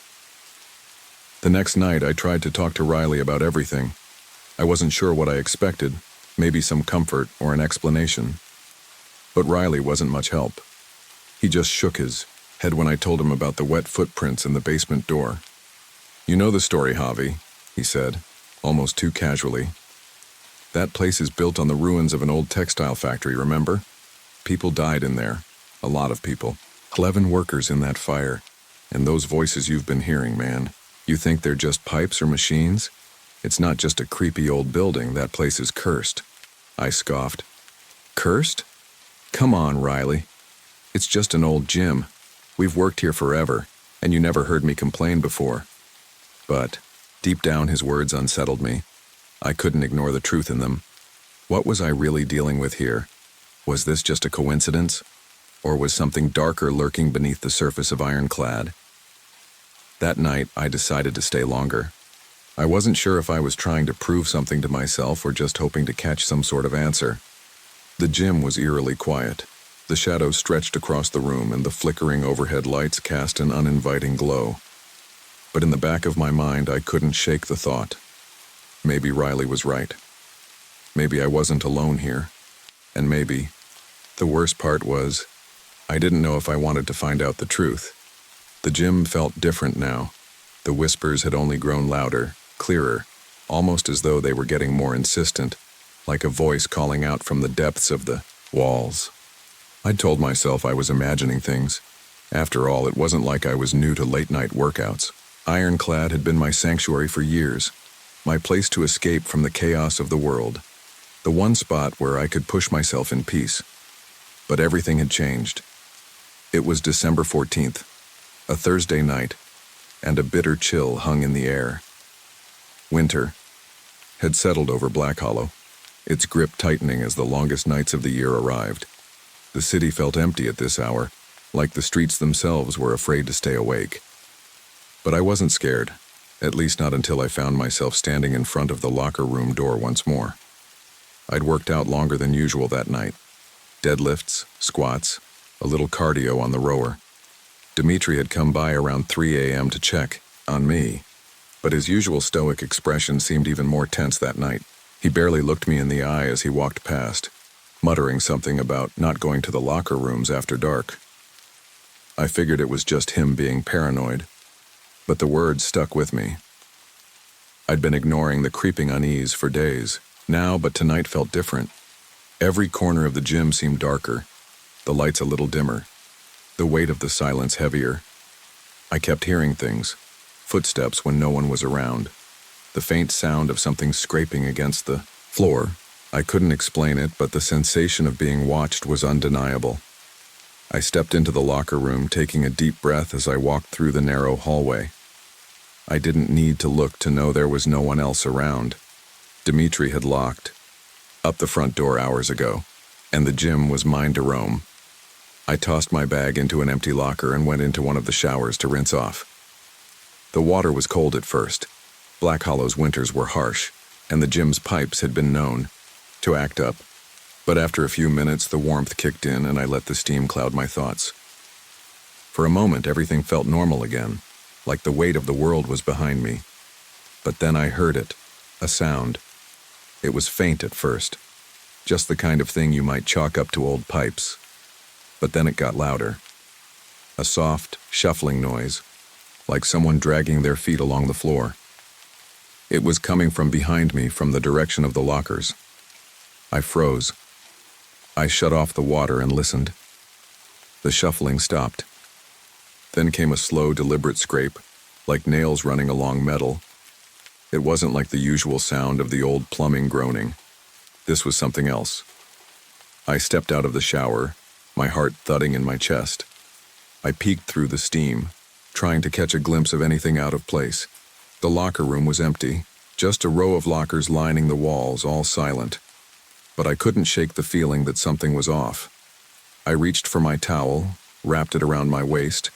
The next night, I tried to talk to Riley about everything. I wasn't sure what I expected, maybe some comfort or an explanation. But Riley wasn't much help. He just shook his head when I told him about the wet footprints in the basement door. "You know the story, Javi," he said, almost too casually. "That place is built on the ruins of an old textile factory, remember? People died in there, a lot of people. 11 workers in that fire. And those voices you've been hearing, man. You think they're just pipes or machines? It's not just a creepy old building, that place is cursed." I scoffed. "Cursed? Come on, Riley. It's just an old gym. We've worked here forever, and you never heard me complain before." But deep down, his words unsettled me. I couldn't ignore the truth in them. What was I really dealing with here? Was this just a coincidence? Or was something darker lurking beneath the surface of Ironclad? That night, I decided to stay longer. I wasn't sure if I was trying to prove something to myself or just hoping to catch some sort of answer. The gym was eerily quiet. The shadows stretched across the room, and the flickering overhead lights cast an uninviting glow. But in the back of my mind, I couldn't shake the thought. Maybe Riley was right. Maybe I wasn't alone here. And maybe, the worst part was, I didn't know if I wanted to find out the truth. The gym felt different now. The whispers had only grown louder, clearer, almost as though they were getting more insistent, like a voice calling out from the depths of the walls. I'd told myself I was imagining things. After all, it wasn't like I was new to late-night workouts. Ironclad had been my sanctuary for years, my place to escape from the chaos of the world, the one spot where I could push myself in peace. But everything had changed. It was December 14th, a Thursday night, and a bitter chill hung in the air. Winter had settled over Black Hollow, its grip tightening as the longest nights of the year arrived. The city felt empty at this hour, like the streets themselves were afraid to stay awake. But I wasn't scared, at least not until I found myself standing in front of the locker room door once more. I'd worked out longer than usual that night. Deadlifts, squats, a little cardio on the rower. Dimitri had come by around 3 a.m. to check on me, but his usual stoic expression seemed even more tense that night. He barely looked me in the eye as he walked past, muttering something about not going to the locker rooms after dark. I figured it was just him being paranoid, but the words stuck with me. I'd been ignoring the creeping unease for days, now, but tonight felt different. Every corner of the gym seemed darker, the lights a little dimmer, the weight of the silence heavier. I kept hearing things, footsteps when no one was around, the faint sound of something scraping against the floor. I couldn't explain it, but the sensation of being watched was undeniable. I stepped into the locker room, taking a deep breath as I walked through the narrow hallway. I didn't need to look to know there was no one else around. Dimitri had locked up the front door hours ago, and the gym was mine to roam. I tossed my bag into an empty locker and went into one of the showers to rinse off. The water was cold at first. Black Hollow's winters were harsh, and the gym's pipes had been known to act up. But after a few minutes, the warmth kicked in and I let the steam cloud my thoughts. For a moment, everything felt normal again, like the weight of the world was behind me. But then I heard it, a sound. It was faint at first, just the kind of thing you might chalk up to old pipes. But then it got louder. A soft, shuffling noise, like someone dragging their feet along the floor. It was coming from behind me, from the direction of the lockers. I froze. I shut off the water and listened. The shuffling stopped. Then came a slow, deliberate scrape, like nails running along metal. It wasn't like the usual sound of the old plumbing groaning. This was something else. I stepped out of the shower, my heart thudding in my chest. I peeked through the steam, trying to catch a glimpse of anything out of place. The locker room was empty, just a row of lockers lining the walls, all silent. But I couldn't shake the feeling that something was off. I reached for my towel, wrapped it around my waist,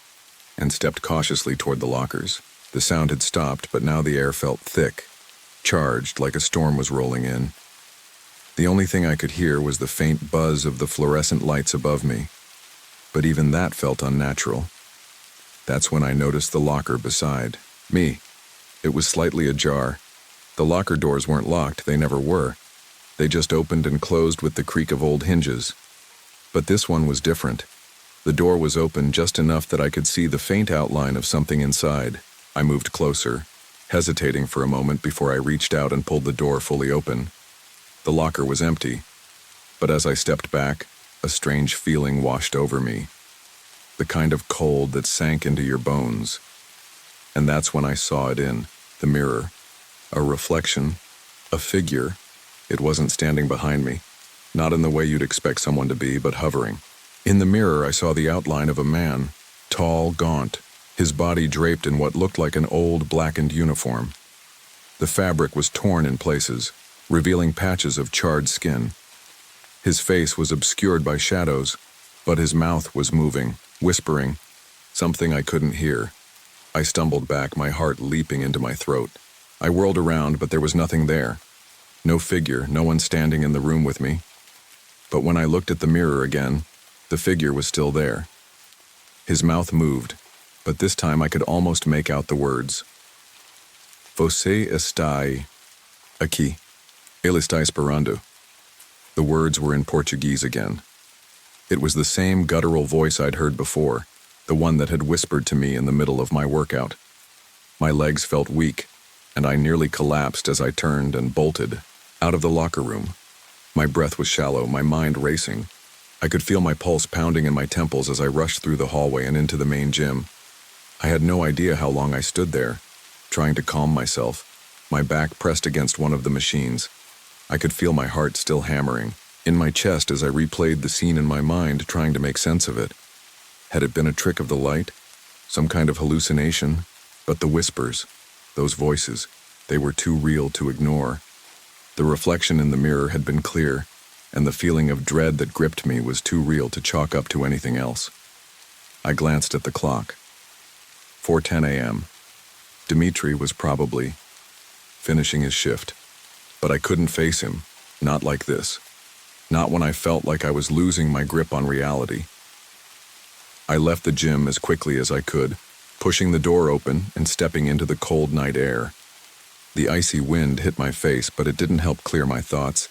and stepped cautiously toward the lockers. The sound had stopped, but now the air felt thick, charged, like a storm was rolling in. The only thing I could hear was the faint buzz of the fluorescent lights above me, but even that felt unnatural. That's when I noticed the locker beside me. It was slightly ajar. The locker doors weren't locked, they never were. They just opened and closed with the creak of old hinges. But this one was different. The door was open just enough that I could see the faint outline of something inside. I moved closer, hesitating for a moment before I reached out and pulled the door fully open. The locker was empty, but as I stepped back, a strange feeling washed over me. The kind of cold that sank into your bones. And that's when I saw it in the mirror. A reflection, a figure. It wasn't standing behind me, not in the way you'd expect someone to be, but hovering. In the mirror, I saw the outline of a man, tall, gaunt, his body draped in what looked like an old blackened uniform. The fabric was torn in places, revealing patches of charred skin. His face was obscured by shadows, but his mouth was moving, whispering, something I couldn't hear. I stumbled back, my heart leaping into my throat. I whirled around, but there was nothing there. No figure, no one standing in the room with me. But when I looked at the mirror again, the figure was still there. His mouth moved, but this time I could almost make out the words. Você está aqui. Ele está esperando. The words were in Portuguese again. It was the same guttural voice I'd heard before, the one that had whispered to me in the middle of my workout. My legs felt weak, and I nearly collapsed as I turned and bolted out of the locker room. My breath was shallow, my mind racing. I could feel my pulse pounding in my temples as I rushed through the hallway and into the main gym. I had no idea how long I stood there, trying to calm myself, my back pressed against one of the machines. I could feel my heart still hammering in my chest as I replayed the scene in my mind, trying to make sense of it. Had it been a trick of the light? Some kind of hallucination? But the whispers, those voices, they were too real to ignore. The reflection in the mirror had been clear, and the feeling of dread that gripped me was too real to chalk up to anything else. I glanced at the clock. 4:10 a.m. Dmitri was probably finishing his shift, but I couldn't face him, not like this. Not when I felt like I was losing my grip on reality. I left the gym as quickly as I could, pushing the door open and stepping into the cold night air. The icy wind hit my face, but it didn't help clear my thoughts.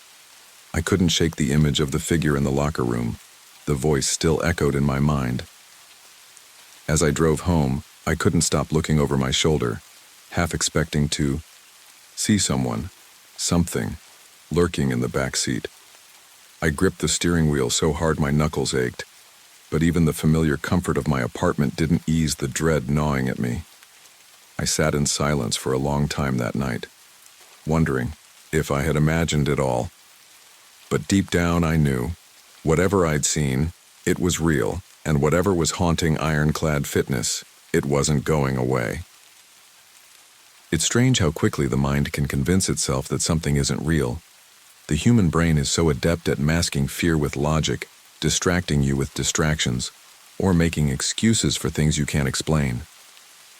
I couldn't shake the image of the figure in the locker room. The voice still echoed in my mind. As I drove home, I couldn't stop looking over my shoulder, half expecting to see something, lurking in the back seat. I gripped the steering wheel so hard my knuckles ached, but even the familiar comfort of my apartment didn't ease the dread gnawing at me. I sat in silence for a long time that night, wondering if I had imagined it all. But deep down I knew, whatever I'd seen, it was real, and whatever was haunting Ironclad Fitness, it wasn't going away. It's strange how quickly the mind can convince itself that something isn't real. The human brain is so adept at masking fear with logic, distracting you with distractions, or making excuses for things you can't explain.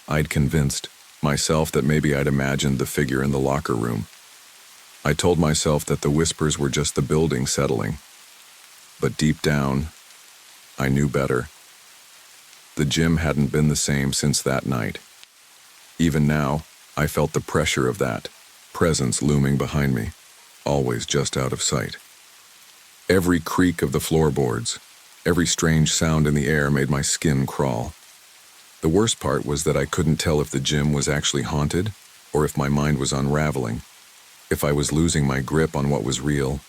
I'd convinced myself that maybe I'd imagined the figure in the locker room. I told myself that the whispers were just the building settling. But deep down, I knew better. The gym hadn't been the same since that night. Even now, I felt the pressure of that presence looming behind me, always just out of sight. Every creak of the floorboards, every strange sound in the air made my skin crawl. The worst part was that I couldn't tell if the gym was actually haunted or if my mind was unraveling, if I was losing my grip on what was real.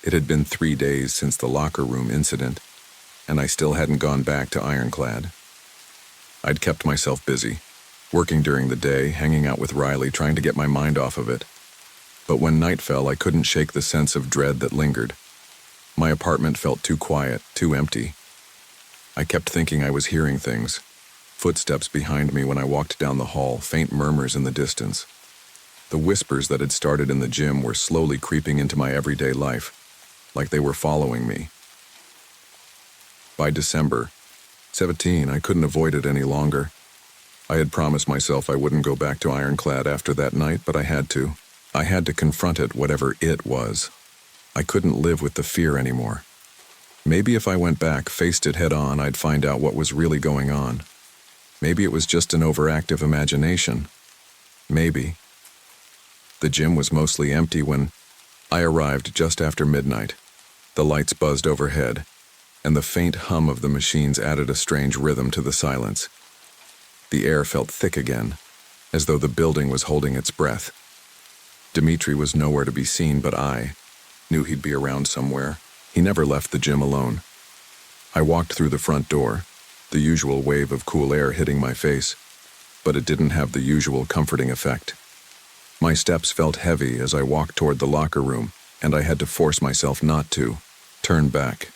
It had been 3 days since the locker room incident, and I still hadn't gone back to Ironclad. I'd kept myself busy, working during the day, hanging out with Riley, trying to get my mind off of it. But when night fell, I couldn't shake the sense of dread that lingered. My apartment felt too quiet, too empty. I kept thinking I was hearing things. Footsteps behind me when I walked down the hall, faint murmurs in the distance. The whispers that had started in the gym were slowly creeping into my everyday life, like they were following me. By December 17, I couldn't avoid it any longer. I had promised myself I wouldn't go back to Ironclad after that night, but I had to. I had to confront it, whatever it was. I couldn't live with the fear anymore. Maybe if I went back, faced it head on, I'd find out what was really going on. Maybe it was just an overactive imagination. Maybe. The gym was mostly empty when I arrived just after midnight. The lights buzzed overhead, and the faint hum of the machines added a strange rhythm to the silence. The air felt thick again, as though the building was holding its breath. Dmitri was nowhere to be seen, but I knew he'd be around somewhere. He never left the gym alone. I walked through the front door, the usual wave of cool air hitting my face, but it didn't have the usual comforting effect. My steps felt heavy as I walked toward the locker room, and I had to force myself not to turn back.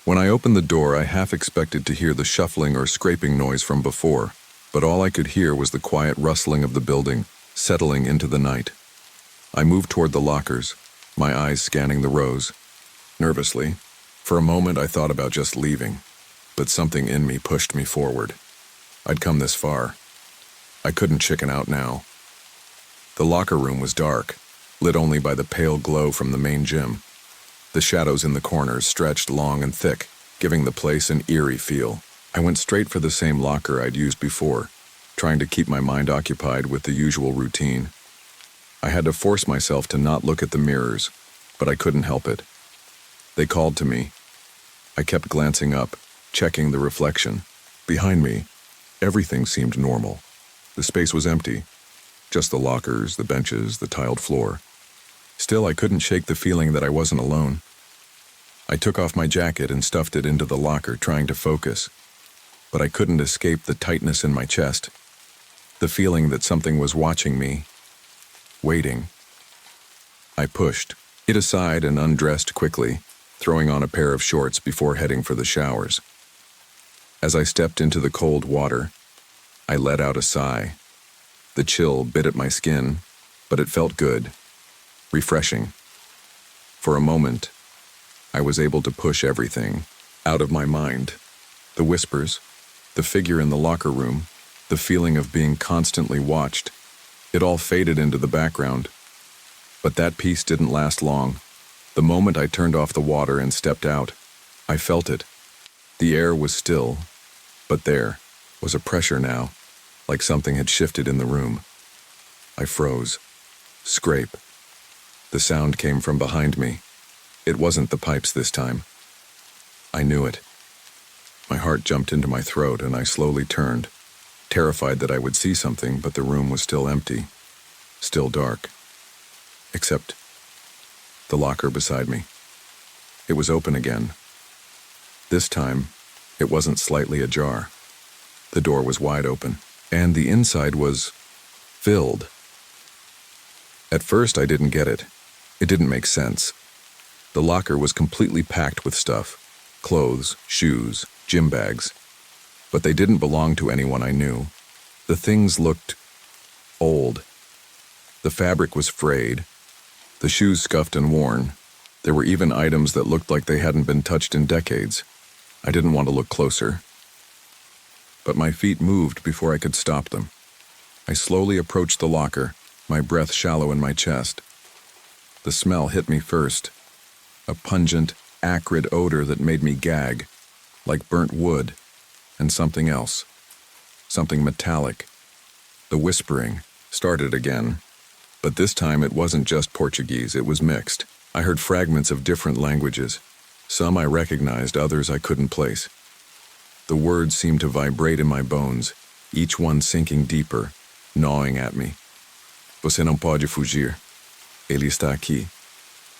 When I opened the door, I half expected to hear the shuffling or scraping noise from before, but all I could hear was the quiet rustling of the building, settling into the night. I moved toward the lockers, my eyes scanning the rows. Nervously, for a moment I thought about just leaving, but something in me pushed me forward. I'd come this far. I couldn't chicken out now. The locker room was dark, lit only by the pale glow from the main gym. The shadows in the corners stretched long and thick, giving the place an eerie feel. I went straight for the same locker I'd used before, trying to keep my mind occupied with the usual routine. I had to force myself to not look at the mirrors, but I couldn't help it. They called to me. I kept glancing up, checking the reflection. Behind me, everything seemed normal. The space was empty. Just the lockers, the benches, the tiled floor. Still, I couldn't shake the feeling that I wasn't alone. I took off my jacket and stuffed it into the locker, trying to focus. But I couldn't escape the tightness in my chest. The feeling that something was watching me, waiting. I pushed it aside and undressed quickly, throwing on a pair of shorts before heading for the showers. As I stepped into the cold water, I let out a sigh. The chill bit at my skin, but it felt good, refreshing. For a moment, I was able to push everything out of my mind. The whispers, the figure in the locker room, the feeling of being constantly watched, it all faded into the background. But that peace didn't last long. The moment I turned off the water and stepped out, I felt it. The air was still, but there was a pressure now, like something had shifted in the room. I froze. Scrape. The sound came from behind me. It wasn't the pipes this time. I knew it. My heart jumped into my throat and I slowly turned, terrified that I would see something, but the room was still empty, still dark. Except the locker beside me. It was open again. This time, it wasn't slightly ajar. The door was wide open, and the inside was filled. At first, I didn't get it. It didn't make sense. The locker was completely packed with stuff, clothes, shoes, gym bags. But they didn't belong to anyone I knew. The things looked old. The fabric was frayed, the shoes scuffed and worn. There were even items that looked like they hadn't been touched in decades. I didn't want to look closer. But my feet moved before I could stop them. I slowly approached the locker, my breath shallow in my chest. The smell hit me first, a pungent, acrid odor that made me gag, like burnt wood, and something else, something metallic. The whispering started again, but this time it wasn't just Portuguese, it was mixed. I heard fragments of different languages. Some I recognized, others I couldn't place. The words seemed to vibrate in my bones, each one sinking deeper, gnawing at me. Você não pode fugir. Ele está aqui.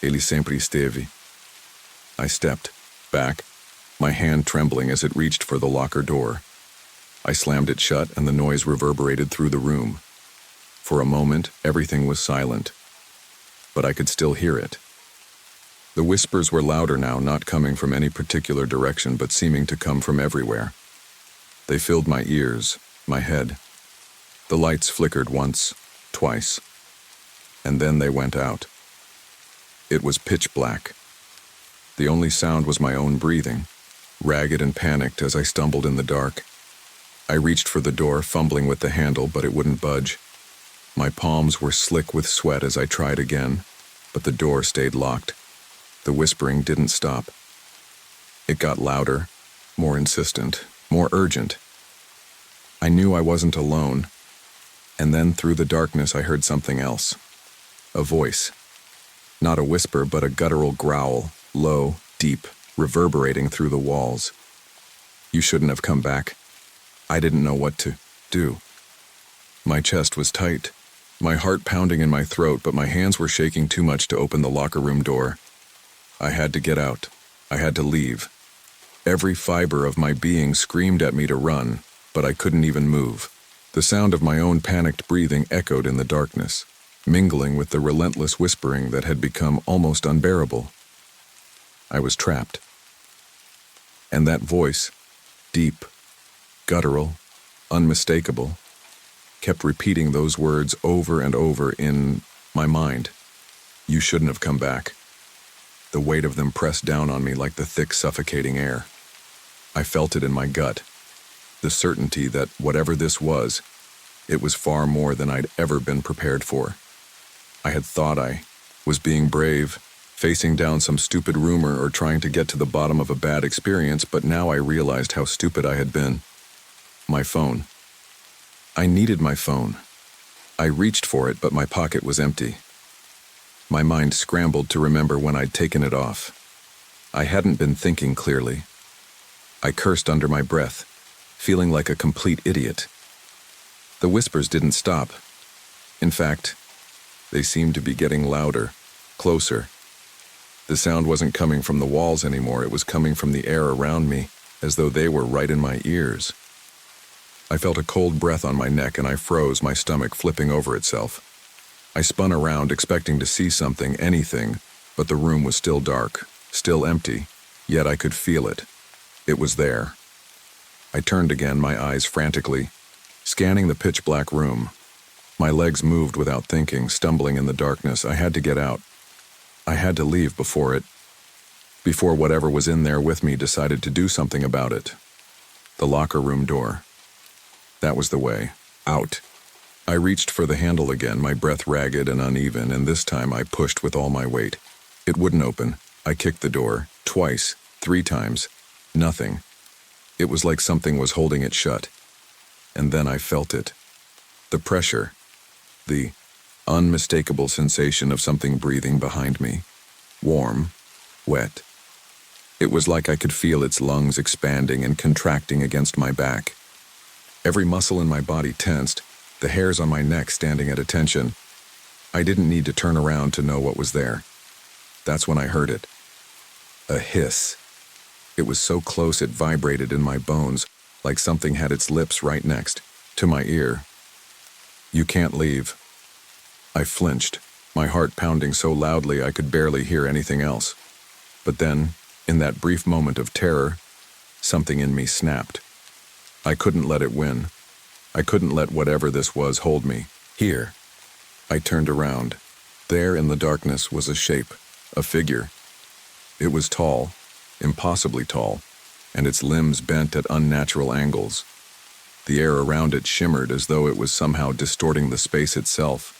Ele sempre esteve. I stepped back, my hand trembling as it reached for the locker door. I slammed it shut and the noise reverberated through the room. For a moment, everything was silent, but I could still hear it. The whispers were louder now, not coming from any particular direction, but seeming to come from everywhere. They filled my ears, my head. The lights flickered once, twice, and then they went out. It was pitch black. The only sound was my own breathing, ragged and panicked as I stumbled in the dark. I reached for the door, fumbling with the handle, but it wouldn't budge. My palms were slick with sweat as I tried again, but the door stayed locked. The whispering didn't stop. It got louder, more insistent, more urgent. I knew I wasn't alone, and then through the darkness I heard something else. A voice. Not a whisper, but a guttural growl, low, deep, reverberating through the walls. You shouldn't have come back. I didn't know what to do. My chest was tight, my heart pounding in my throat, but my hands were shaking too much to open the locker room door. I had to get out. I had to leave. Every fiber of my being screamed at me to run, but I couldn't even move. The sound of my own panicked breathing echoed in the darkness, mingling with the relentless whispering that had become almost unbearable. I was trapped. And that voice, deep, guttural, unmistakable, kept repeating those words over and over in my mind. You shouldn't have come back. The weight of them pressed down on me like the thick, suffocating air. I felt it in my gut, the certainty that whatever this was, it was far more than I'd ever been prepared for. I had thought I was being brave, facing down some stupid rumor or trying to get to the bottom of a bad experience, but now I realized how stupid I had been. My phone. I needed my phone. I reached for it, but my pocket was empty. My mind scrambled to remember when I'd taken it off. I hadn't been thinking clearly. I cursed under my breath, feeling like a complete idiot. The whispers didn't stop. In fact, they seemed to be getting louder, closer. The sound wasn't coming from the walls anymore, it was coming from the air around me, as though they were right in my ears. I felt a cold breath on my neck and I froze, my stomach flipping over itself. I spun around, expecting to see something, anything, but the room was still dark, still empty, yet I could feel it. It was there. I turned again, my eyes frantically, scanning the pitch-black room. My legs moved without thinking, stumbling in the darkness. I had to get out. I had to leave before whatever was in there with me decided to do something about it. The locker room door. That was the way. Out. I reached for the handle again, my breath ragged and uneven, and this time I pushed with all my weight. It wouldn't open. I kicked the door, twice, 3 times. Nothing. It was like something was holding it shut. And then I felt it. The pressure. The unmistakable sensation of something breathing behind me. Warm. Wet. It was like I could feel its lungs expanding and contracting against my back. Every muscle in my body tensed, the hairs on my neck standing at attention. I didn't need to turn around to know what was there. That's when I heard it. A hiss. It was so close it vibrated in my bones, like something had its lips right next to my ear. "You can't leave." I flinched, my heart pounding so loudly I could barely hear anything else. But then, in that brief moment of terror, something in me snapped. I couldn't let it win. I couldn't let whatever this was hold me. Here. I turned around. There in the darkness was a shape, a figure. It was tall, impossibly tall, and its limbs bent at unnatural angles. The air around it shimmered as though it was somehow distorting the space itself.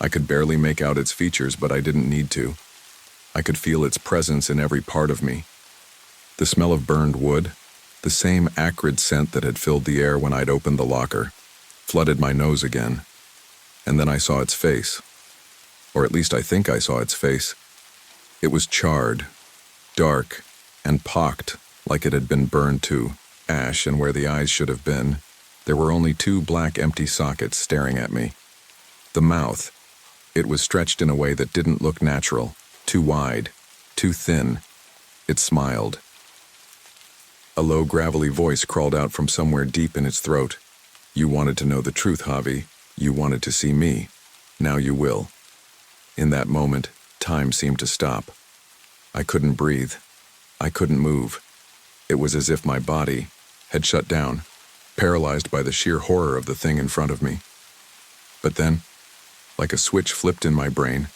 I could barely make out its features, but I didn't need to. I could feel its presence in every part of me. The smell of burned wood, the same acrid scent that had filled the air when I'd opened the locker, flooded my nose again. And then I saw its face. Or at least I think I saw its face. It was charred, dark, and pocked like it had been burned to ash, and where the eyes should have been, there were only 2 black empty sockets staring at me. The mouth, it was stretched in a way that didn't look natural, too wide, too thin. It smiled. A low, gravelly voice crawled out from somewhere deep in its throat. "You wanted to know the truth, Javi. You wanted to see me. Now you will." In that moment, time seemed to stop. I couldn't breathe. I couldn't move. It was as if my body had shut down, paralyzed by the sheer horror of the thing in front of me. But then, like a switch flipped in my brain,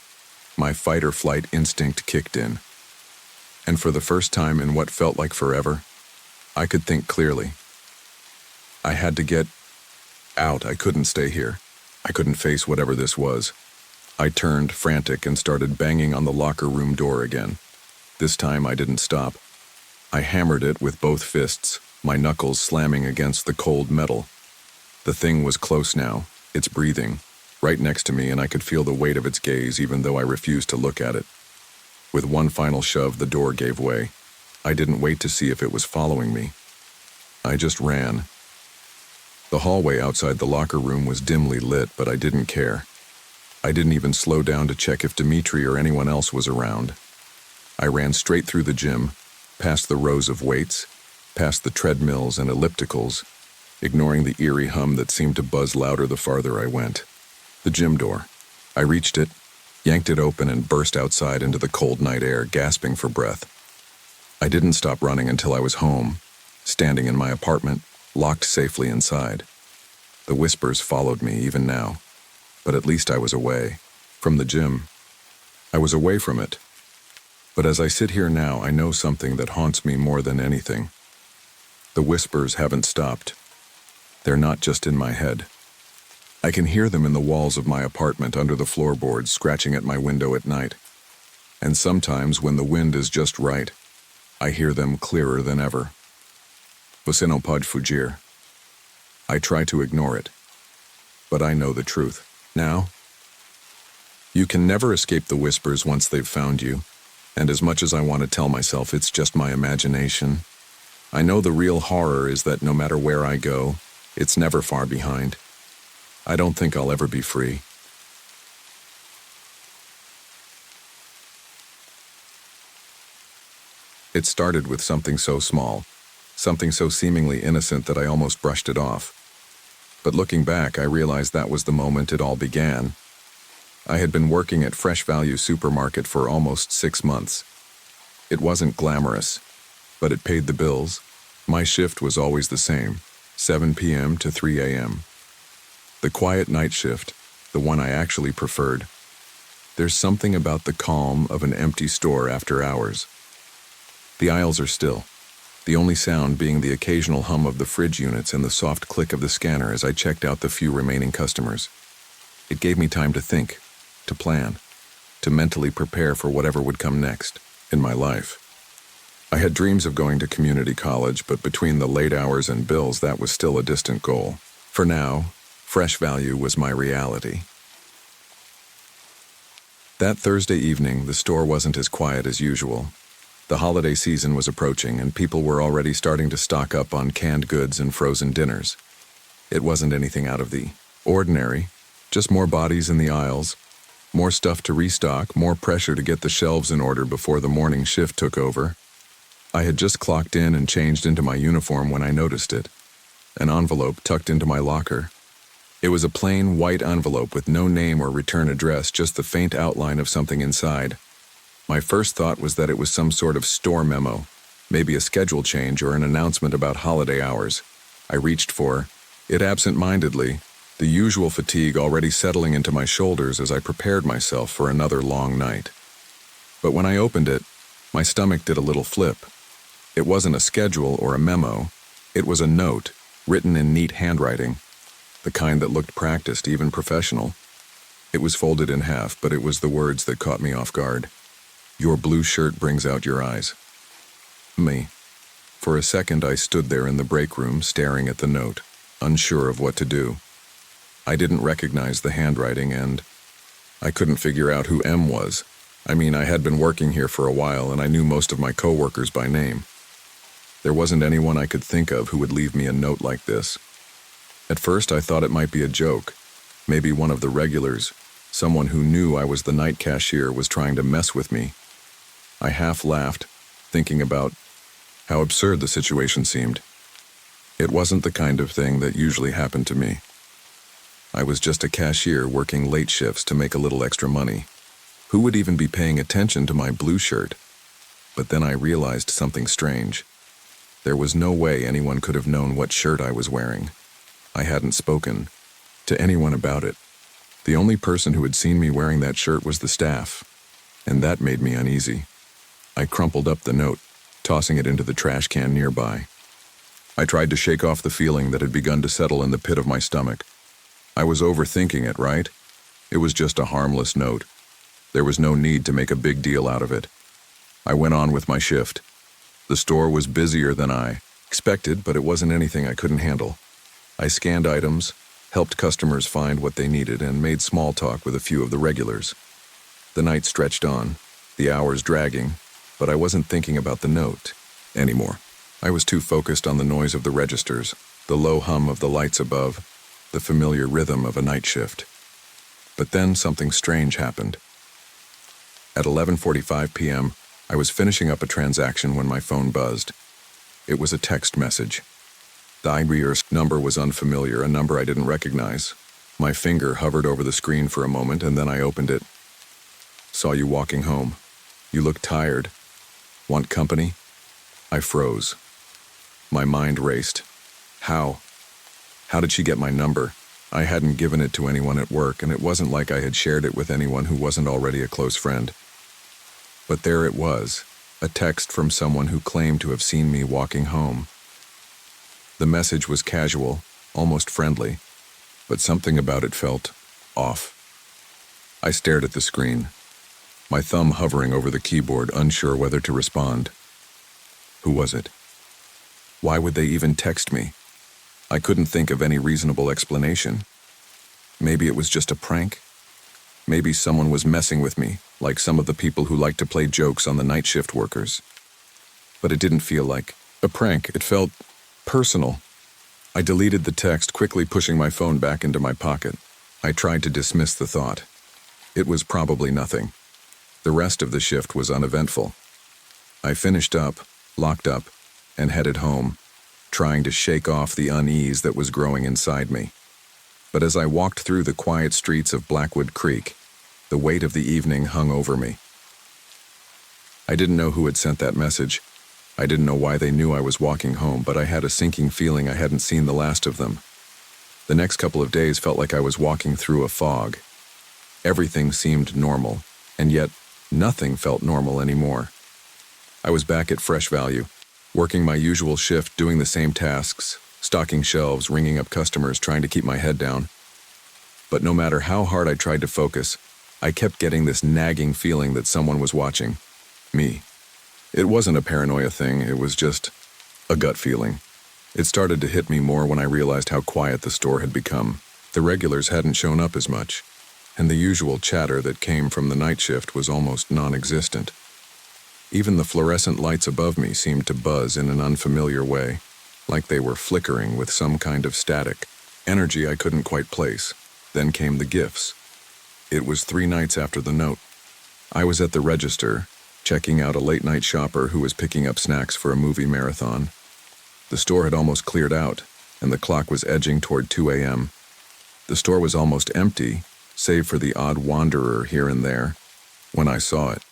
my fight-or-flight instinct kicked in. And for the first time in what felt like forever, I could think clearly. I had to get out. I couldn't stay here. I couldn't face whatever this was. I turned, frantic, and started banging on the locker room door again. This time I didn't stop. I hammered it with both fists, my knuckles slamming against the cold metal. The thing was close now, its breathing, right next to me, and I could feel the weight of its gaze even though I refused to look at it. With one final shove, the door gave way. I didn't wait to see if it was following me. I just ran. The hallway outside the locker room was dimly lit, but I didn't care. I didn't even slow down to check if Dimitri or anyone else was around. I ran straight through the gym, past the rows of weights, past the treadmills and ellipticals, ignoring the eerie hum that seemed to buzz louder the farther I went. The gym door. I reached it, yanked it open, and burst outside into the cold night air, gasping for breath. I didn't stop running until I was home, standing in my apartment, locked safely inside. The whispers followed me even now, but at least I was away. From the gym. I was away from it. But as I sit here now, I know something that haunts me more than anything. The whispers haven't stopped. They're not just in my head. I can hear them in the walls of my apartment, under the floorboards, scratching at my window at night. And sometimes, when the wind is just right, I hear them clearer than ever. Você não pode fugir. I try to ignore it, but I know the truth. Now, you can never escape the whispers once they've found you, and as much as I want to tell myself it's just my imagination, I know the real horror is that no matter where I go, it's never far behind. I don't think I'll ever be free. It started with something so small, something so seemingly innocent that I almost brushed it off. But looking back, I realized that was the moment it all began. I had been working at Fresh Value Supermarket for almost 6 months. It wasn't glamorous, but it paid the bills. My shift was always the same, 7 p.m. to 3 a.m. The quiet night shift, the one I actually preferred. There's something about the calm of an empty store after hours. The aisles are still. the only sound being the occasional hum of the fridge units and the soft click of the scanner as I checked out the few remaining customers. It gave me time to think, to plan, to mentally prepare for whatever would come next in my life. I had dreams of going to community college, but between the late hours and bills, that was still a distant goal. For now, Fresh Value was my reality. That Thursday evening, the store wasn't as quiet as usual. The holiday season was approaching, and people were already starting to stock up on canned goods and frozen dinners. It wasn't anything out of the ordinary, just more bodies in the aisles, more stuff to restock, more pressure to get the shelves in order before the morning shift took over. I had just clocked in and changed into my uniform when I noticed it. An envelope tucked into my locker. It was a plain white envelope with no name or return address, just the faint outline of something inside. My first thought was that it was some sort of store memo, maybe a schedule change or an announcement about holiday hours. I reached for it absent-mindedly, the usual fatigue already settling into my shoulders as I prepared myself for another long night. But when I opened it, my stomach did a little flip. It wasn't a schedule or a memo. It was a note, written in neat handwriting, the kind that looked practiced, even professional. It was folded in half, but it was the words that caught me off guard. "Your blue shirt brings out your eyes." Me. For a second, I stood there in the break room, staring at the note, unsure of what to do. I didn't recognize the handwriting, and I couldn't figure out who M was. I mean, I had been working here for a while, and I knew most of my coworkers by name. There wasn't anyone I could think of who would leave me a note like this. At first, I thought it might be a joke. Maybe one of the regulars, someone who knew I was the night cashier, was trying to mess with me. I half laughed, thinking about how absurd the situation seemed. It wasn't the kind of thing that usually happened to me. I was just a cashier working late shifts to make a little extra money. Who would even be paying attention to my blue shirt? But then I realized something strange. There was no way anyone could have known what shirt I was wearing. I hadn't spoken to anyone about it. The only person who had seen me wearing that shirt was the staff, and that made me uneasy. I crumpled up the note, tossing it into the trash can nearby. I tried to shake off the feeling that had begun to settle in the pit of my stomach. I was overthinking it, right? It was just a harmless note. There was no need to make a big deal out of it. I went on with my shift. The store was busier than I expected, but it wasn't anything I couldn't handle. I scanned items, helped customers find what they needed, and made small talk with a few of the regulars. The night stretched on, the hours dragging, but I wasn't thinking about the note anymore. I was too focused on the noise of the registers, the low hum of the lights above, the familiar rhythm of a night shift. But then something strange happened. At 11:45 p.m., I was finishing up a transaction when my phone buzzed. It was a text message. The librarian's number was unfamiliar, a number I didn't recognize. My finger hovered over the screen for a moment, and then I opened it. "Saw you walking home. You look tired. Want company?" I froze. My mind raced. How? How did she get my number? I hadn't given it to anyone at work, and it wasn't like I had shared it with anyone who wasn't already a close friend. But there it was, a text from someone who claimed to have seen me walking home. The message was casual, almost friendly, but something about it felt off. I stared at the screen, my thumb hovering over the keyboard, unsure whether to respond. Who was it? Why would they even text me? I couldn't think of any reasonable explanation. Maybe it was just a prank? Maybe someone was messing with me, like some of the people who like to play jokes on the night shift workers. But it didn't feel like a prank. It felt personal. I deleted the text, quickly pushing my phone back into my pocket. I tried to dismiss the thought. It was probably nothing. The rest of the shift was uneventful. I finished up, locked up, and headed home, trying to shake off the unease that was growing inside me. But as I walked through the quiet streets of Blackwood Creek, the weight of the evening hung over me. I didn't know who had sent that message. I didn't know why they knew I was walking home, but I had a sinking feeling I hadn't seen the last of them. The next couple of days felt like I was walking through a fog. Everything seemed normal, and yet nothing felt normal anymore. I was back at Fresh Value, working my usual shift, doing the same tasks, stocking shelves, ringing up customers, trying to keep my head down. But no matter how hard I tried to focus, I kept getting this nagging feeling that someone was watching me. It wasn't a paranoia thing, it was just a gut feeling. It started to hit me more when I realized how quiet the store had become. The regulars hadn't shown up as much, and the usual chatter that came from the night shift was almost non-existent. Even the fluorescent lights above me seemed to buzz in an unfamiliar way, like they were flickering with some kind of static, energy I couldn't quite place. Then came the gifts. It was 3 nights after the note. I was at the register, checking out a late-night shopper who was picking up snacks for a movie marathon. The store had almost cleared out, and the clock was edging toward 2 a.m. The store was almost empty, save for the odd wanderer here and there, when I saw it.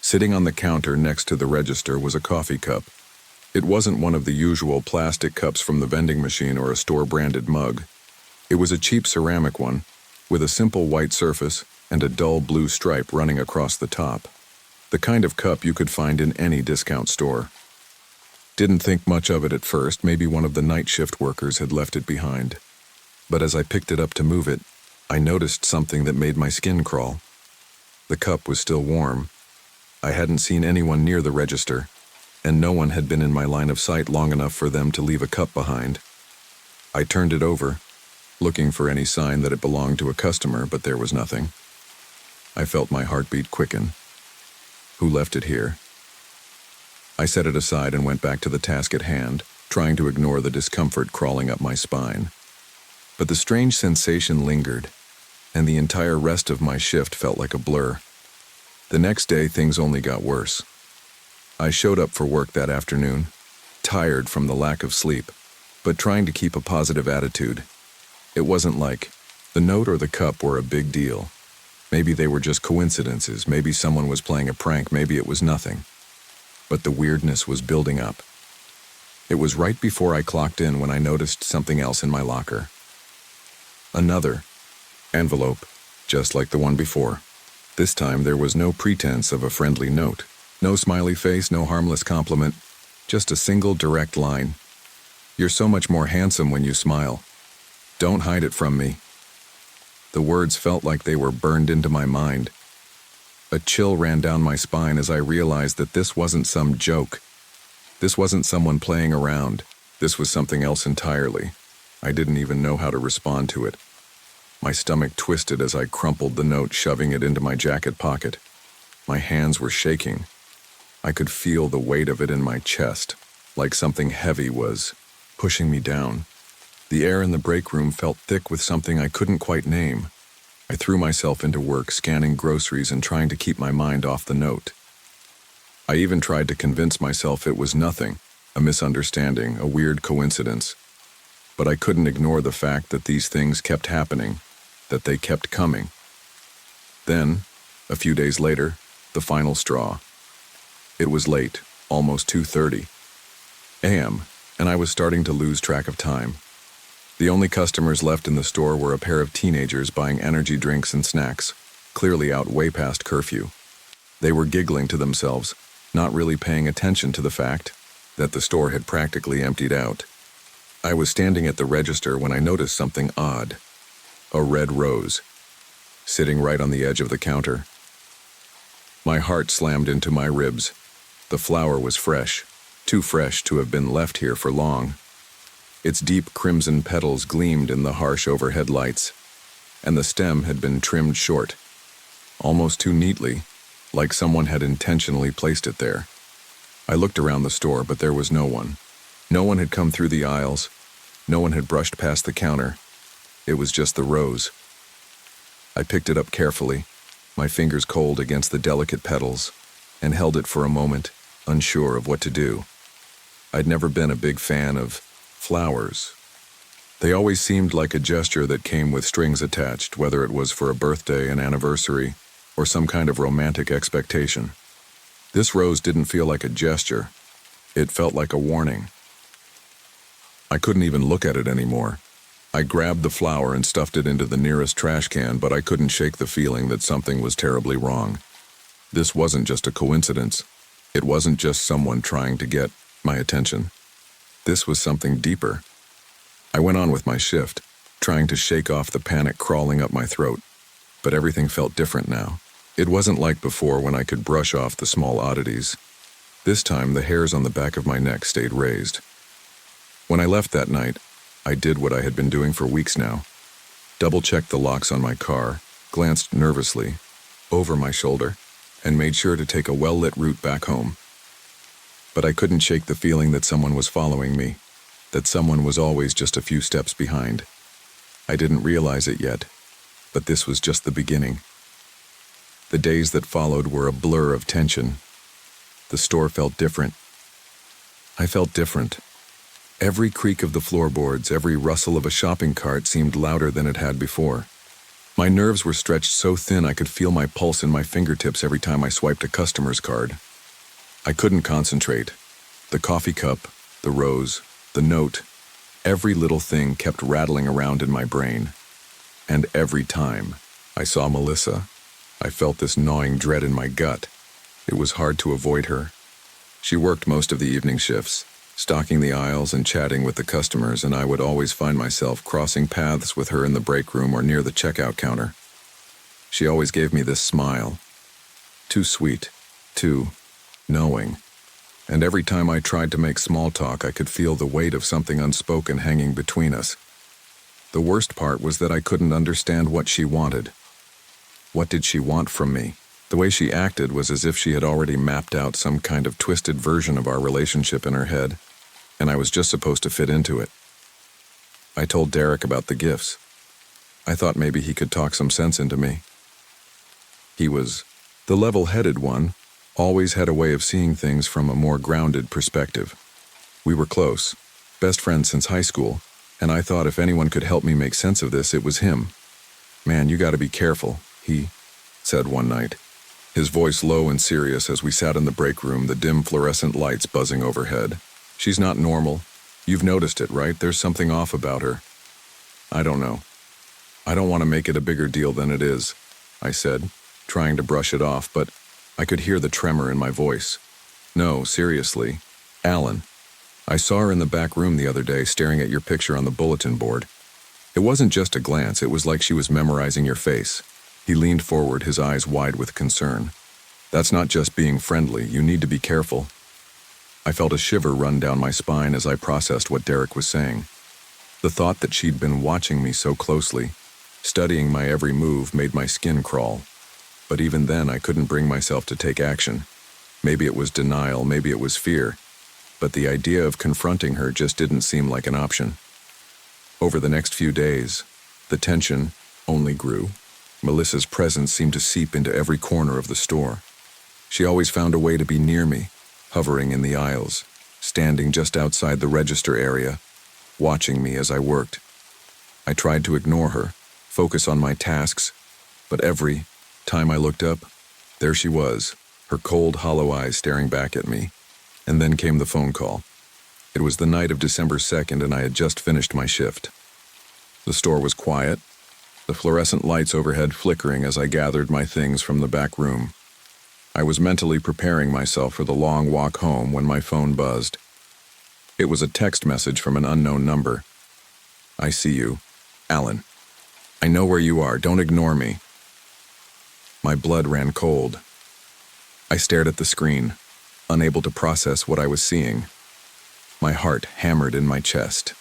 Sitting on the counter next to the register was a coffee cup. It wasn't one of the usual plastic cups from the vending machine or a store-branded mug. It was a cheap ceramic one, with a simple white surface and a dull blue stripe running across the top. The kind of cup you could find in any discount store. Didn't think much of it at first, maybe one of the night shift workers had left it behind. But as I picked it up to move it, I noticed something that made my skin crawl. The cup was still warm. I hadn't seen anyone near the register, and no one had been in my line of sight long enough for them to leave a cup behind. I turned it over, looking for any sign that it belonged to a customer, but there was nothing. I felt my heartbeat quicken. Who left it here? I set it aside and went back to the task at hand, trying to ignore the discomfort crawling up my spine. But the strange sensation lingered, and the entire rest of my shift felt like a blur. The next day, things only got worse. I showed up for work that afternoon, tired from the lack of sleep, but trying to keep a positive attitude. It wasn't like the note or the cup were a big deal. Maybe they were just coincidences, maybe someone was playing a prank, maybe it was nothing. But the weirdness was building up. It was right before I clocked in when I noticed something else in my locker. Another envelope, just like the one before. This time there was no pretense of a friendly note. No smiley face, no harmless compliment, just a single direct line. "You're so much more handsome when you smile. Don't hide it from me." The words felt like they were burned into my mind. A chill ran down my spine as I realized that this wasn't some joke. This wasn't someone playing around. This was something else entirely. I didn't even know how to respond to it. My stomach twisted as I crumpled the note, shoving it into my jacket pocket. My hands were shaking. I could feel the weight of it in my chest, like something heavy was pushing me down. The air in the break room felt thick with something I couldn't quite name. I threw myself into work, scanning groceries and trying to keep my mind off the note. I even tried to convince myself it was nothing, a misunderstanding, a weird coincidence. But I couldn't ignore the fact that these things kept happening, that they kept coming. Then, a few days later, the final straw. It was late, almost 2:30 a.m., and I was starting to lose track of time. The only customers left in the store were a pair of teenagers buying energy drinks and snacks, clearly out way past curfew. They were giggling to themselves, not really paying attention to the fact that the store had practically emptied out. I was standing at the register when I noticed something odd. A red rose, sitting right on the edge of the counter. My heart slammed into my ribs. The flower was fresh, too fresh to have been left here for long. Its deep crimson petals gleamed in the harsh overhead lights, and the stem had been trimmed short, almost too neatly, like someone had intentionally placed it there. I looked around the store, but there was no one. No one had come through the aisles. No one had brushed past the counter. It was just the rose. I picked it up carefully, my fingers cold against the delicate petals, and held it for a moment, unsure of what to do. I'd never been a big fan of flowers. They always seemed like a gesture that came with strings attached, whether it was for a birthday, an anniversary, or some kind of romantic expectation. This rose didn't feel like a gesture. It felt like a warning. I couldn't even look at it anymore. I grabbed the flower and stuffed it into the nearest trash can, but I couldn't shake the feeling that something was terribly wrong. This wasn't just a coincidence. It wasn't just someone trying to get my attention. This was something deeper. I went on with my shift, trying to shake off the panic crawling up my throat, but everything felt different now. It wasn't like before when I could brush off the small oddities. This time, the hairs on the back of my neck stayed raised. When I left that night, I did what I had been doing for weeks now. Double-checked the locks on my car, glanced nervously, over my shoulder, and made sure to take a well-lit route back home. But I couldn't shake the feeling that someone was following me, that someone was always just a few steps behind. I didn't realize it yet, but this was just the beginning. The days that followed were a blur of tension. The store felt different. I felt different. Every creak of the floorboards, every rustle of a shopping cart seemed louder than it had before. My nerves were stretched so thin I could feel my pulse in my fingertips every time I swiped a customer's card. I couldn't concentrate. The coffee cup, the rose, the note, every little thing kept rattling around in my brain. And every time I saw Melissa, I felt this gnawing dread in my gut. It was hard to avoid her. She worked most of the evening shifts, stocking the aisles and chatting with the customers, and I would always find myself crossing paths with her in the break room or near the checkout counter. She always gave me this smile. Too sweet, too knowing. And every time I tried to make small talk, I could feel the weight of something unspoken hanging between us. The worst part was that I couldn't understand what she wanted. What did she want from me? The way she acted was as if she had already mapped out some kind of twisted version of our relationship in her head, and I was just supposed to fit into it. I told Derek about the gifts. I thought maybe he could talk some sense into me. He was the level-headed one, always had a way of seeing things from a more grounded perspective. We were close, best friends since high school, and I thought if anyone could help me make sense of this, it was him. "Man, you gotta be careful," he said one night, his voice low and serious as we sat in the break room, the dim fluorescent lights buzzing overhead. "She's not normal. You've noticed it, right? There's something off about her." "I don't know. I don't want to make it a bigger deal than it is," I said, trying to brush it off, but I could hear the tremor in my voice. "No, seriously. Alan, I saw her in the back room the other day staring at your picture on the bulletin board. It wasn't just a glance, it was like she was memorizing your face." He leaned forward, his eyes wide with concern. "That's not just being friendly, you need to be careful." I felt a shiver run down my spine as I processed what Derek was saying. The thought that she'd been watching me so closely, studying my every move, made my skin crawl. But even then, I couldn't bring myself to take action. Maybe it was denial, maybe it was fear, but the idea of confronting her just didn't seem like an option. Over the next few days, the tension only grew. Melissa's presence seemed to seep into every corner of the store. She always found a way to be near me, hovering in the aisles, standing just outside the register area, watching me as I worked. I tried to ignore her, focus on my tasks, but every time I looked up, there she was, her cold, hollow eyes staring back at me. And then came the phone call. It was the night of December 2nd, and I had just finished my shift. The store was quiet, the fluorescent lights overhead flickering as I gathered my things from the back room. I was mentally preparing myself for the long walk home when my phone buzzed. It was a text message from an unknown number. "I see you, Alan. I know where you are, don't ignore me." My blood ran cold. I stared at the screen, unable to process what I was seeing. My heart hammered in my chest.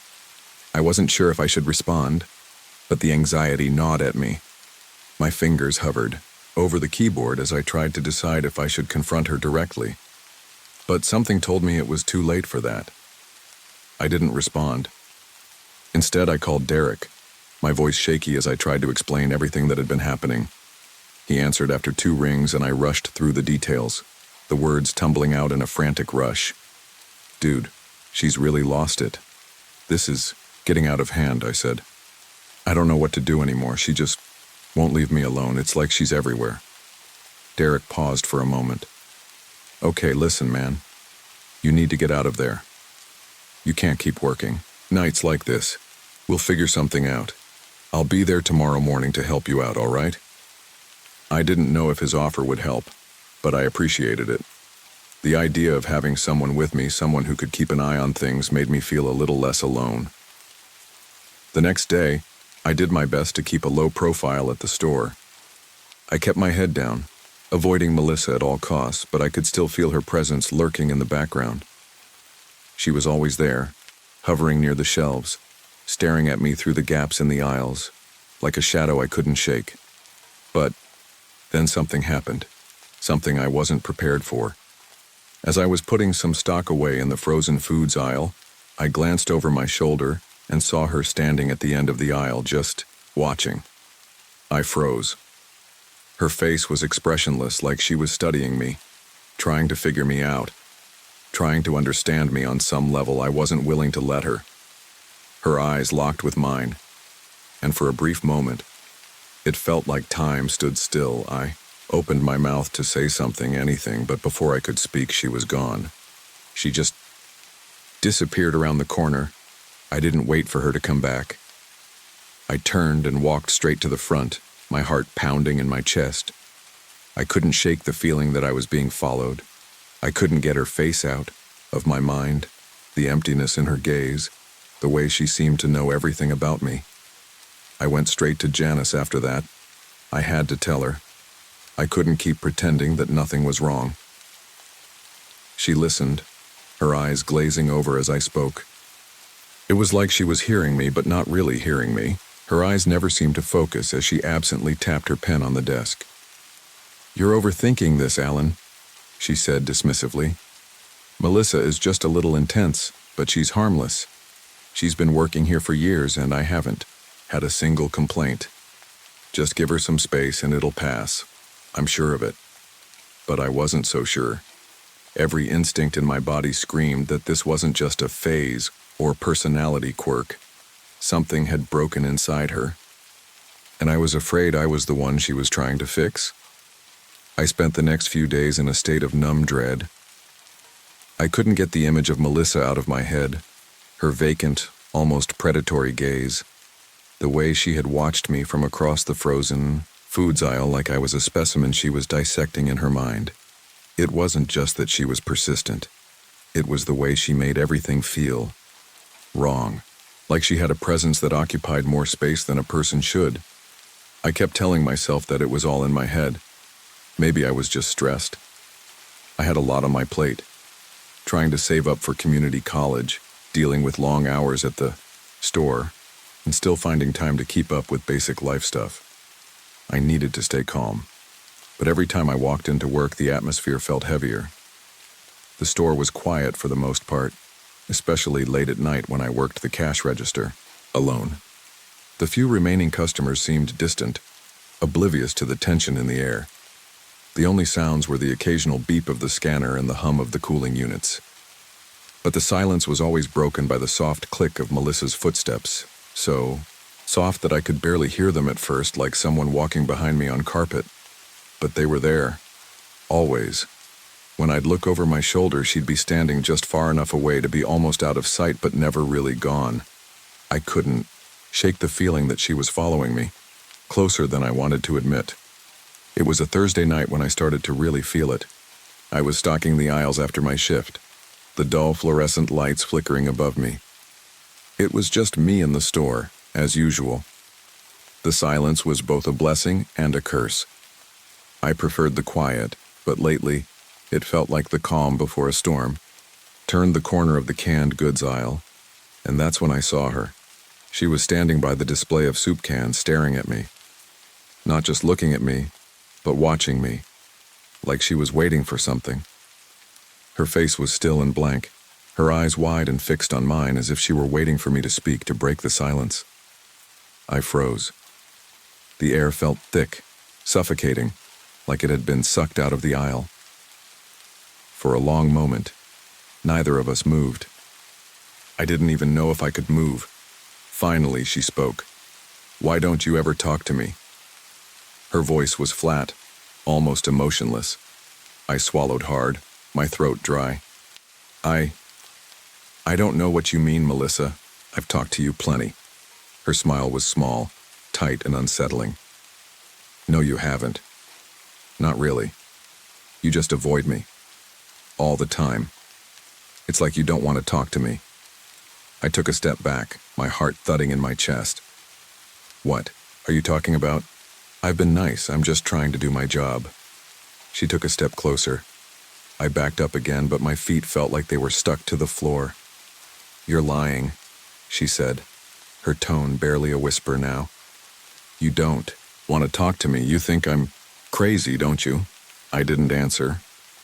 I wasn't sure if I should respond, but the anxiety gnawed at me. My fingers hovered over the keyboard as I tried to decide if I should confront her directly. But something told me it was too late for that. I didn't respond. Instead, I called Derek, my voice shaky as I tried to explain everything that had been happening. He answered after 2 rings, and I rushed through the details, the words tumbling out in a frantic rush. "Dude, she's really lost it. This is getting out of hand," I said. "I don't know what to do anymore. She just won't leave me alone. It's like she's everywhere." Derek paused for a moment. "Okay, listen, man. You need to get out of there. You can't keep working nights like this. We'll figure something out. I'll be there tomorrow morning to help you out, all right?" I didn't know if his offer would help, but I appreciated it. The idea of having someone with me, someone who could keep an eye on things, made me feel a little less alone. The next day, I did my best to keep a low profile at the store. I kept my head down, avoiding Melissa at all costs, but I could still feel her presence lurking in the background. She was always there, hovering near the shelves, staring at me through the gaps in the aisles, like a shadow I couldn't shake. But then something happened, something I wasn't prepared for. As I was putting some stock away in the frozen foods aisle, I glanced over my shoulder and saw her standing at the end of the aisle, just watching. I froze. Her face was expressionless, like she was studying me, trying to figure me out, trying to understand me on some level I wasn't willing to let her. Her eyes locked with mine, and for a brief moment, it felt like time stood still. I opened my mouth to say something, anything, but before I could speak, she was gone. She just disappeared around the corner. I didn't wait for her to come back. I turned and walked straight to the front, my heart pounding in my chest. I couldn't shake the feeling that I was being followed. I couldn't get her face out of my mind, the emptiness in her gaze, the way she seemed to know everything about me. I went straight to Janice after that. I had to tell her. I couldn't keep pretending that nothing was wrong. She listened, her eyes glazing over as I spoke. It was like she was hearing me, but not really hearing me. Her eyes never seemed to focus as she absently tapped her pen on the desk. "You're overthinking this, Alan," she said dismissively. "Melissa is just a little intense, but she's harmless. She's been working here for years, and I haven't had a single complaint. Just give her some space and it'll pass. I'm sure of it." But I wasn't so sure. Every instinct in my body screamed that this wasn't just a phase or personality quirk. Something had broken inside her, and I was afraid I was the one she was trying to fix. I spent the next few days in a state of numb dread. I couldn't get the image of Melissa out of my head, her vacant, almost predatory gaze, the way she had watched me from across the frozen foods aisle like I was a specimen she was dissecting in her mind. It wasn't just that she was persistent. It was the way she made everything feel wrong, like she had a presence that occupied more space than a person should. I kept telling myself that it was all in my head. Maybe I was just stressed. I had a lot on my plate, trying to save up for community college, dealing with long hours at the store, and still finding time to keep up with basic life stuff. I needed to stay calm, but every time I walked into work, the atmosphere felt heavier. The store was quiet for the most part, especially late at night when I worked the cash register, alone. The few remaining customers seemed distant, oblivious to the tension in the air. The only sounds were the occasional beep of the scanner and the hum of the cooling units. But the silence was always broken by the soft click of Melissa's footsteps, so soft that I could barely hear them at first, like someone walking behind me on carpet. But they were there, always. When I'd look over my shoulder, she'd be standing just far enough away to be almost out of sight, but never really gone. I couldn't shake the feeling that she was following me, closer than I wanted to admit. It was a Thursday night when I started to really feel it. I was stalking the aisles after my shift, the dull fluorescent lights flickering above me. It was just me in the store, as usual. The silence was both a blessing and a curse. I preferred the quiet, but lately, it felt like the calm before a storm. Turned the corner of the canned goods aisle, and that's when I saw her. She was standing by the display of soup cans, staring at me. Not just looking at me, but watching me, like she was waiting for something. Her face was still and blank, her eyes wide and fixed on mine, as if she were waiting for me to speak, to break the silence. I froze. The air felt thick, suffocating, like it had been sucked out of the aisle. For a long moment, neither of us moved. I didn't even know if I could move. Finally, she spoke. "Why don't you ever talk to me?" Her voice was flat, almost emotionless. I swallowed hard, my throat dry. I don't know what you mean, Melissa. I've talked to you plenty." Her smile was small, tight and unsettling. "No, you haven't. Not really. You just avoid me." all the time. It's like you don't want to talk to me. I took a step back, my heart thudding in my chest. What are you talking about? I've been nice, I'm just trying to do my job. She took a step closer. I backed up again, but my feet felt like they were stuck to the floor. You're lying, she said, her tone barely a whisper now. You don't want to talk to me. You think I'm crazy, don't you? I didn't answer.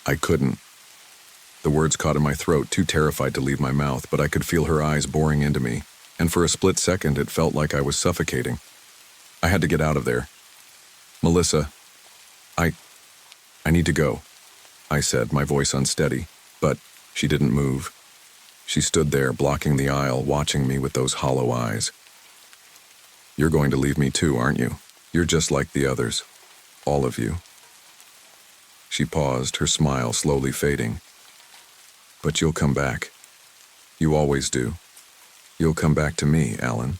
I couldn't. The words caught in my throat, too terrified to leave my mouth, but I could feel her eyes boring into me, and for a split second it felt like I was suffocating. I had to get out of there. Melissa, I need to go, I said, my voice unsteady, but she didn't move. She stood there, blocking the aisle, watching me with those hollow eyes. You're going to leave me too, aren't you? You're just like the others. All of you. She paused, her smile slowly fading. But you'll come back. You always do. You'll come back to me, Alan.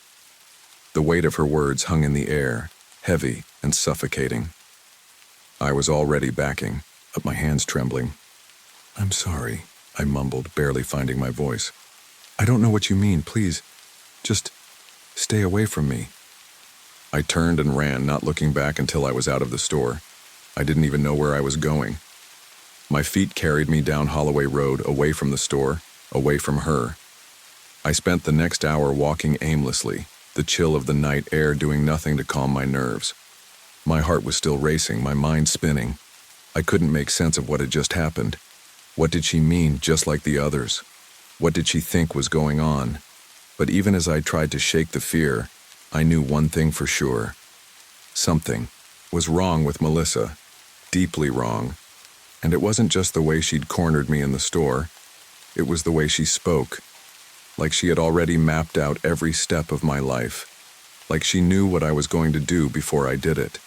The weight of her words hung in the air, heavy and suffocating. I was already backing, but my hands trembling. I'm sorry, I mumbled, barely finding my voice. I don't know what you mean, please. Just stay away from me. I turned and ran, not looking back until I was out of the store. I didn't even know where I was going. My feet carried me down Holloway Road, away from the store, away from her. I spent the next hour walking aimlessly, the chill of the night air doing nothing to calm my nerves. My heart was still racing, my mind spinning. I couldn't make sense of what had just happened. What did she mean, just like the others? What did she think was going on? But even as I tried to shake the fear, I knew one thing for sure. Something was wrong with Melissa, deeply wrong. And it wasn't just the way she'd cornered me in the store. It was the way she spoke, like she had already mapped out every step of my life, like she knew what I was going to do before I did it.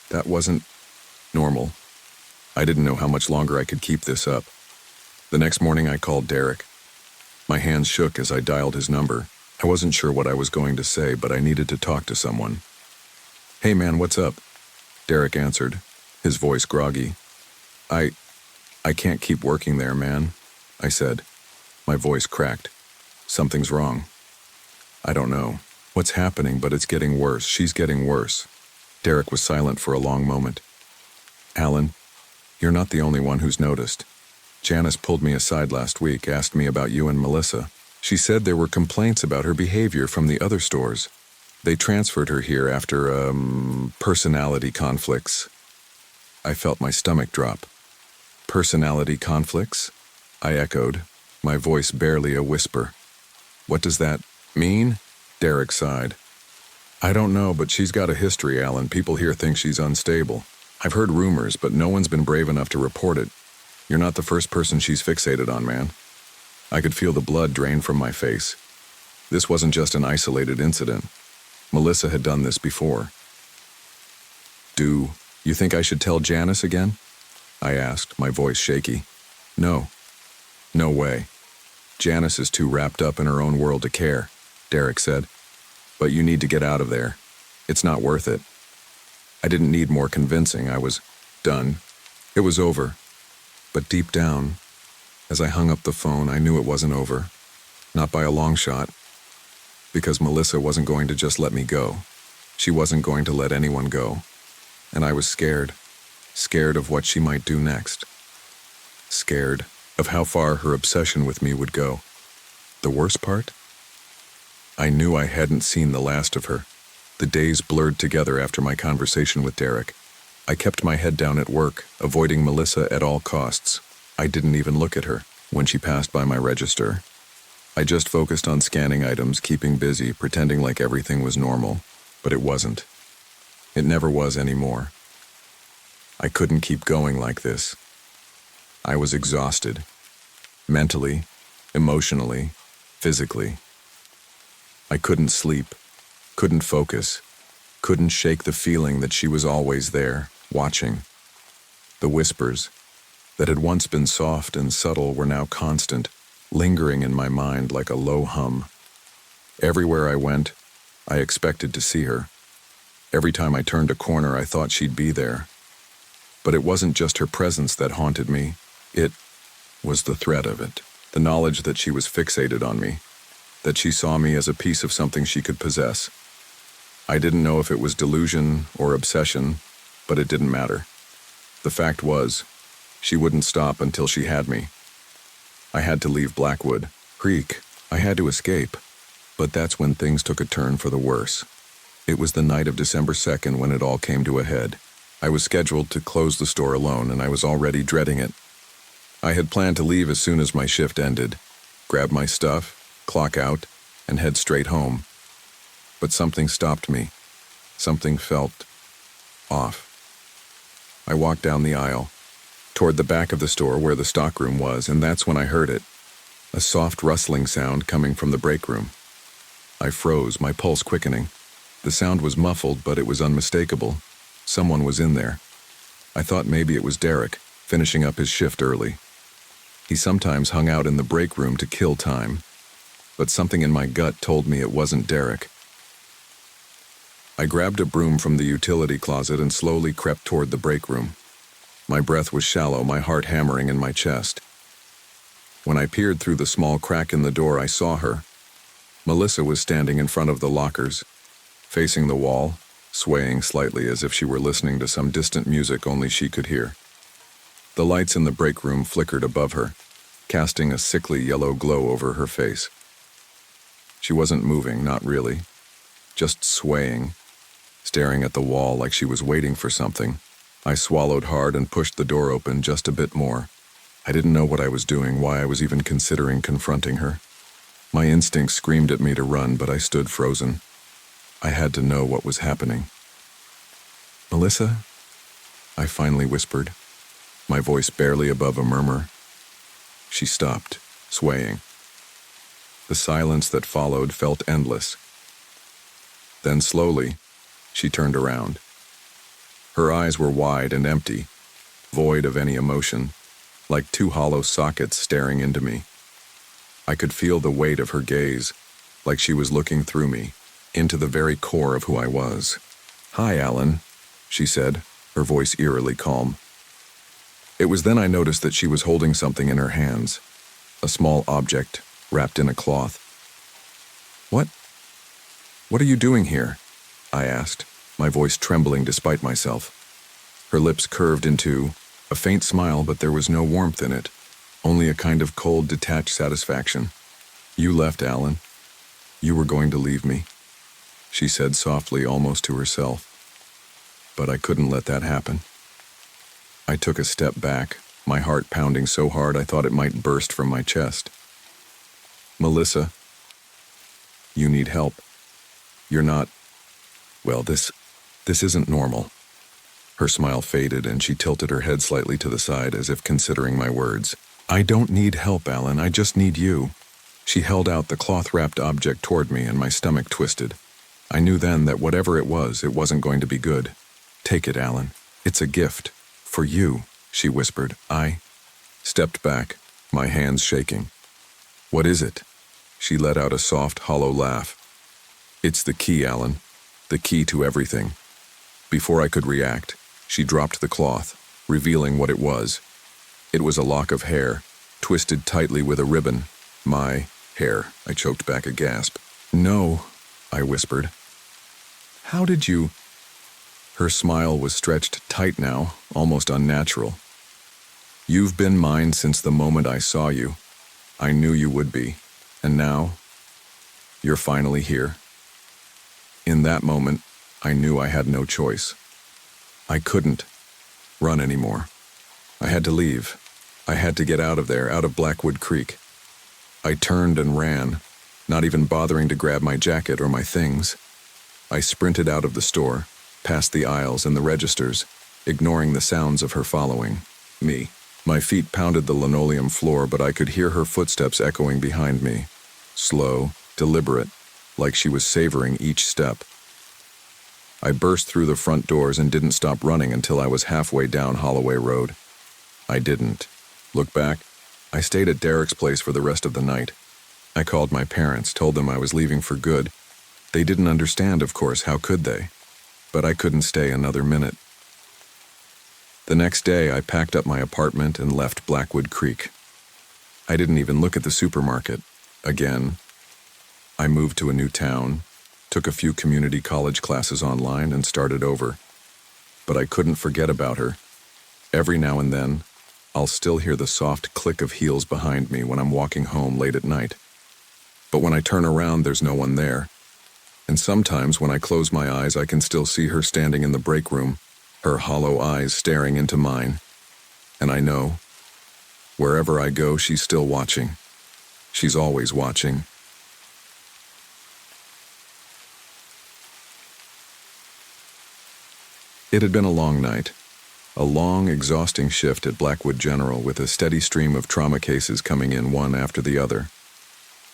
That wasn't normal. I didn't know how much longer I could keep this up. The next morning I called Derek. My hands shook as I dialed his number. I wasn't sure what I was going to say, but I needed to talk to someone. Hey man, what's up? Derek answered, his voice groggy. I can't keep working there, man, I said. My voice cracked. Something's wrong. I don't know what's happening, but it's getting worse. She's getting worse. Derek was silent for a long moment. Alan, you're not the only one who's noticed. Janice pulled me aside last week, asked me about you and Melissa. She said there were complaints about her behavior from the other stores. They transferred her here after, personality conflicts. I felt my stomach drop. Personality conflicts? I echoed, my voice barely a whisper. What does that mean? Derek sighed. I don't know, but she's got a history, Alan. People here think she's unstable. I've heard rumors, but no one's been brave enough to report it. You're not the first person she's fixated on, man. I could feel the blood drain from my face. This wasn't just an isolated incident. Melissa had done this before. Do you think I should tell Janice again? I asked, my voice shaky. No. No way. Janice is too wrapped up in her own world to care, Derek said. But you need to get out of there. It's not worth it. I didn't need more convincing. I was done. It was over. But deep down, as I hung up the phone, I knew it wasn't over. Not by a long shot. Because Melissa wasn't going to just let me go. She wasn't going to let anyone go. And I was scared. Scared of what she might do next. Scared of how far her obsession with me would go. The worst part? I knew I hadn't seen the last of her. The days blurred together after my conversation with Derek. I kept my head down at work, avoiding Melissa at all costs. I didn't even look at her when she passed by my register. I just focused on scanning items, keeping busy, pretending like everything was normal. But it wasn't. It never was anymore. I couldn't keep going like this. I was exhausted. Mentally, emotionally, physically. I couldn't sleep, couldn't focus, couldn't shake the feeling that she was always there, watching. The whispers that had once been soft and subtle were now constant, lingering in my mind like a low hum. Everywhere I went, I expected to see her. Every time I turned a corner, I thought she'd be there. But it wasn't just her presence that haunted me. It was the threat of it, the knowledge that she was fixated on me, that she saw me as a piece of something she could possess. I didn't know if it was delusion or obsession, but it didn't matter. The fact was, she wouldn't stop until she had me. I had to leave Blackwood Creek. I had to escape. But that's when things took a turn for the worse. It was the night of December 2nd when it all came to a head. I was scheduled to close the store alone, and I was already dreading it. I had planned to leave as soon as my shift ended, grab my stuff, clock out, and head straight home. But something stopped me. Something felt off. I walked down the aisle, toward the back of the store where the stockroom was, and that's when I heard it. A soft rustling sound coming from the break room. I froze, my pulse quickening. The sound was muffled, but it was unmistakable. Someone was in there. I thought maybe it was Derek, finishing up his shift early. He sometimes hung out in the break room to kill time, but something in my gut told me it wasn't Derek. I grabbed a broom from the utility closet and slowly crept toward the break room. My breath was shallow, my heart hammering in my chest. When I peered through the small crack in the door, I saw her. Melissa was standing in front of the lockers, facing the wall, swaying slightly as if she were listening to some distant music only she could hear. The lights in the break room flickered above her, casting a sickly yellow glow over her face. She wasn't moving, not really, just swaying, staring at the wall like she was waiting for something. I swallowed hard and pushed the door open just a bit more. I didn't know what I was doing, why I was even considering confronting her. My instincts screamed at me to run, but I stood frozen. I had to know what was happening. "Melissa?" I finally whispered, my voice barely above a murmur. She stopped, swaying. The silence that followed felt endless. Then slowly, she turned around. Her eyes were wide and empty, void of any emotion, like two hollow sockets staring into me. I could feel the weight of her gaze, like she was looking through me, into the very core of who I was. "Hi, Alan," she said, her voice eerily calm. It was then I noticed that she was holding something in her hands, a small object wrapped in a cloth. What are you doing here?" I asked, my voice trembling despite myself. Her lips curved into a faint smile, but there was no warmth in it, only a kind of cold, detached satisfaction. "You left, Alan. You were going to leave me," she said softly, almost to herself. But I couldn't let that happen. I took a step back, my heart pounding so hard I thought it might burst from my chest. "Melissa, you need help. You're not... Well, this isn't normal." Her smile faded and she tilted her head slightly to the side as if considering my words. "I don't need help, Alan. I just need you." She held out the cloth-wrapped object toward me and my stomach twisted. I knew then that whatever it wasn't going to be good. "Take it, Alan. It's a gift. For you," she whispered. I stepped back, my hands shaking. "What is it?" She let out a soft, hollow laugh. "It's the key, Alan. The key to everything." Before I could react, she dropped the cloth, revealing what it was. It was a lock of hair, twisted tightly with a ribbon. "My hair," I choked back a gasp. "No," I whispered. "How did you..." Her smile was stretched tight now, almost unnatural. "You've been mine since the moment I saw you. I knew you would be. And now, you're finally here." In that moment, I knew I had no choice. I couldn't run anymore. I had to leave. I had to get out of there, out of Blackwood Creek. I turned and ran, not even bothering to grab my jacket or my things. I sprinted out of the store, past the aisles and the registers, ignoring the sounds of her following me. My feet pounded the linoleum floor, but I could hear her footsteps echoing behind me. Slow, deliberate, like she was savoring each step. I burst through the front doors and didn't stop running until I was halfway down Holloway Road. I didn't look back. I stayed at Derek's place for the rest of the night. I called my parents, told them I was leaving for good. They didn't understand, of course, how could they? But I couldn't stay another minute. The next day, I packed up my apartment and left Blackwood Creek. I didn't even look at the supermarket. Again, I moved to a new town, took a few community college classes online, and started over. But I couldn't forget about her. Every now and then, I'll still hear the soft click of heels behind me when I'm walking home late at night. But when I turn around, there's no one there. And sometimes when I close my eyes, I can still see her standing in the break room, her hollow eyes staring into mine. And I know, wherever I go, she's still watching. She's always watching. It had been a long night. A long, exhausting shift at Blackwood General with a steady stream of trauma cases coming in one after the other.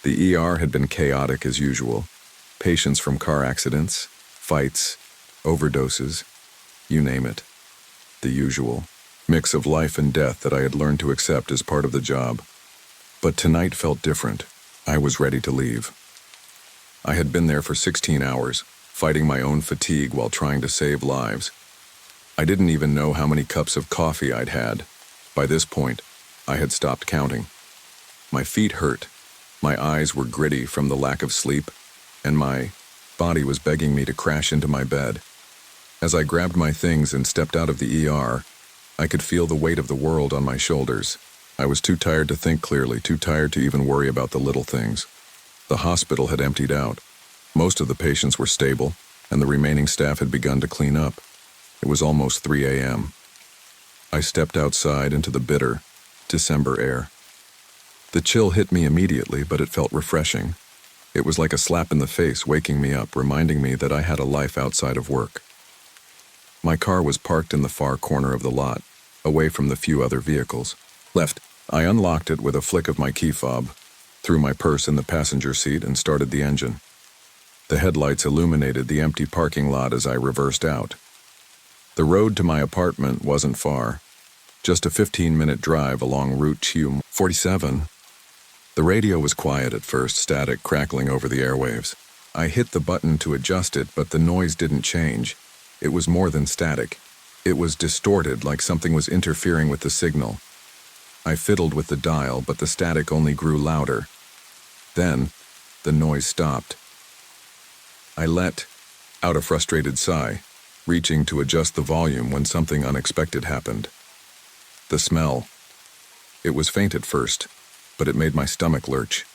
The ER had been chaotic as usual. Patients from car accidents, fights, overdoses, you name it. The usual mix of life and death that I had learned to accept as part of the job. But tonight felt different. I was ready to leave. I had been there for 16 hours, fighting my own fatigue while trying to save lives. I didn't even know how many cups of coffee I'd had. By this point, I had stopped counting. My feet hurt, my eyes were gritty from the lack of sleep, and my body was begging me to crash into my bed. As I grabbed my things and stepped out of the ER, I could feel the weight of the world on my shoulders. I was too tired to think clearly, too tired to even worry about the little things. The hospital had emptied out. Most of the patients were stable, and the remaining staff had begun to clean up. It was almost 3 a.m. I stepped outside into the bitter December air. The chill hit me immediately, but it felt refreshing. It was like a slap in the face, waking me up, reminding me that I had a life outside of work. My car was parked in the far corner of the lot, away from the few other vehicles. I unlocked it with a flick of my key fob, threw my purse in the passenger seat, and started the engine. The headlights illuminated the empty parking lot as I reversed out. The road to my apartment wasn't far, just a 15-minute drive along Route 47. The radio was quiet at first, static crackling over the airwaves. I hit the button to adjust it, but the noise didn't change. It was more than static. It was distorted, like something was interfering with the signal. I fiddled with the dial, but the static only grew louder. Then, the noise stopped. I let out a frustrated sigh, reaching to adjust the volume when something unexpected happened. The smell. It was faint at first, but it made my stomach lurch.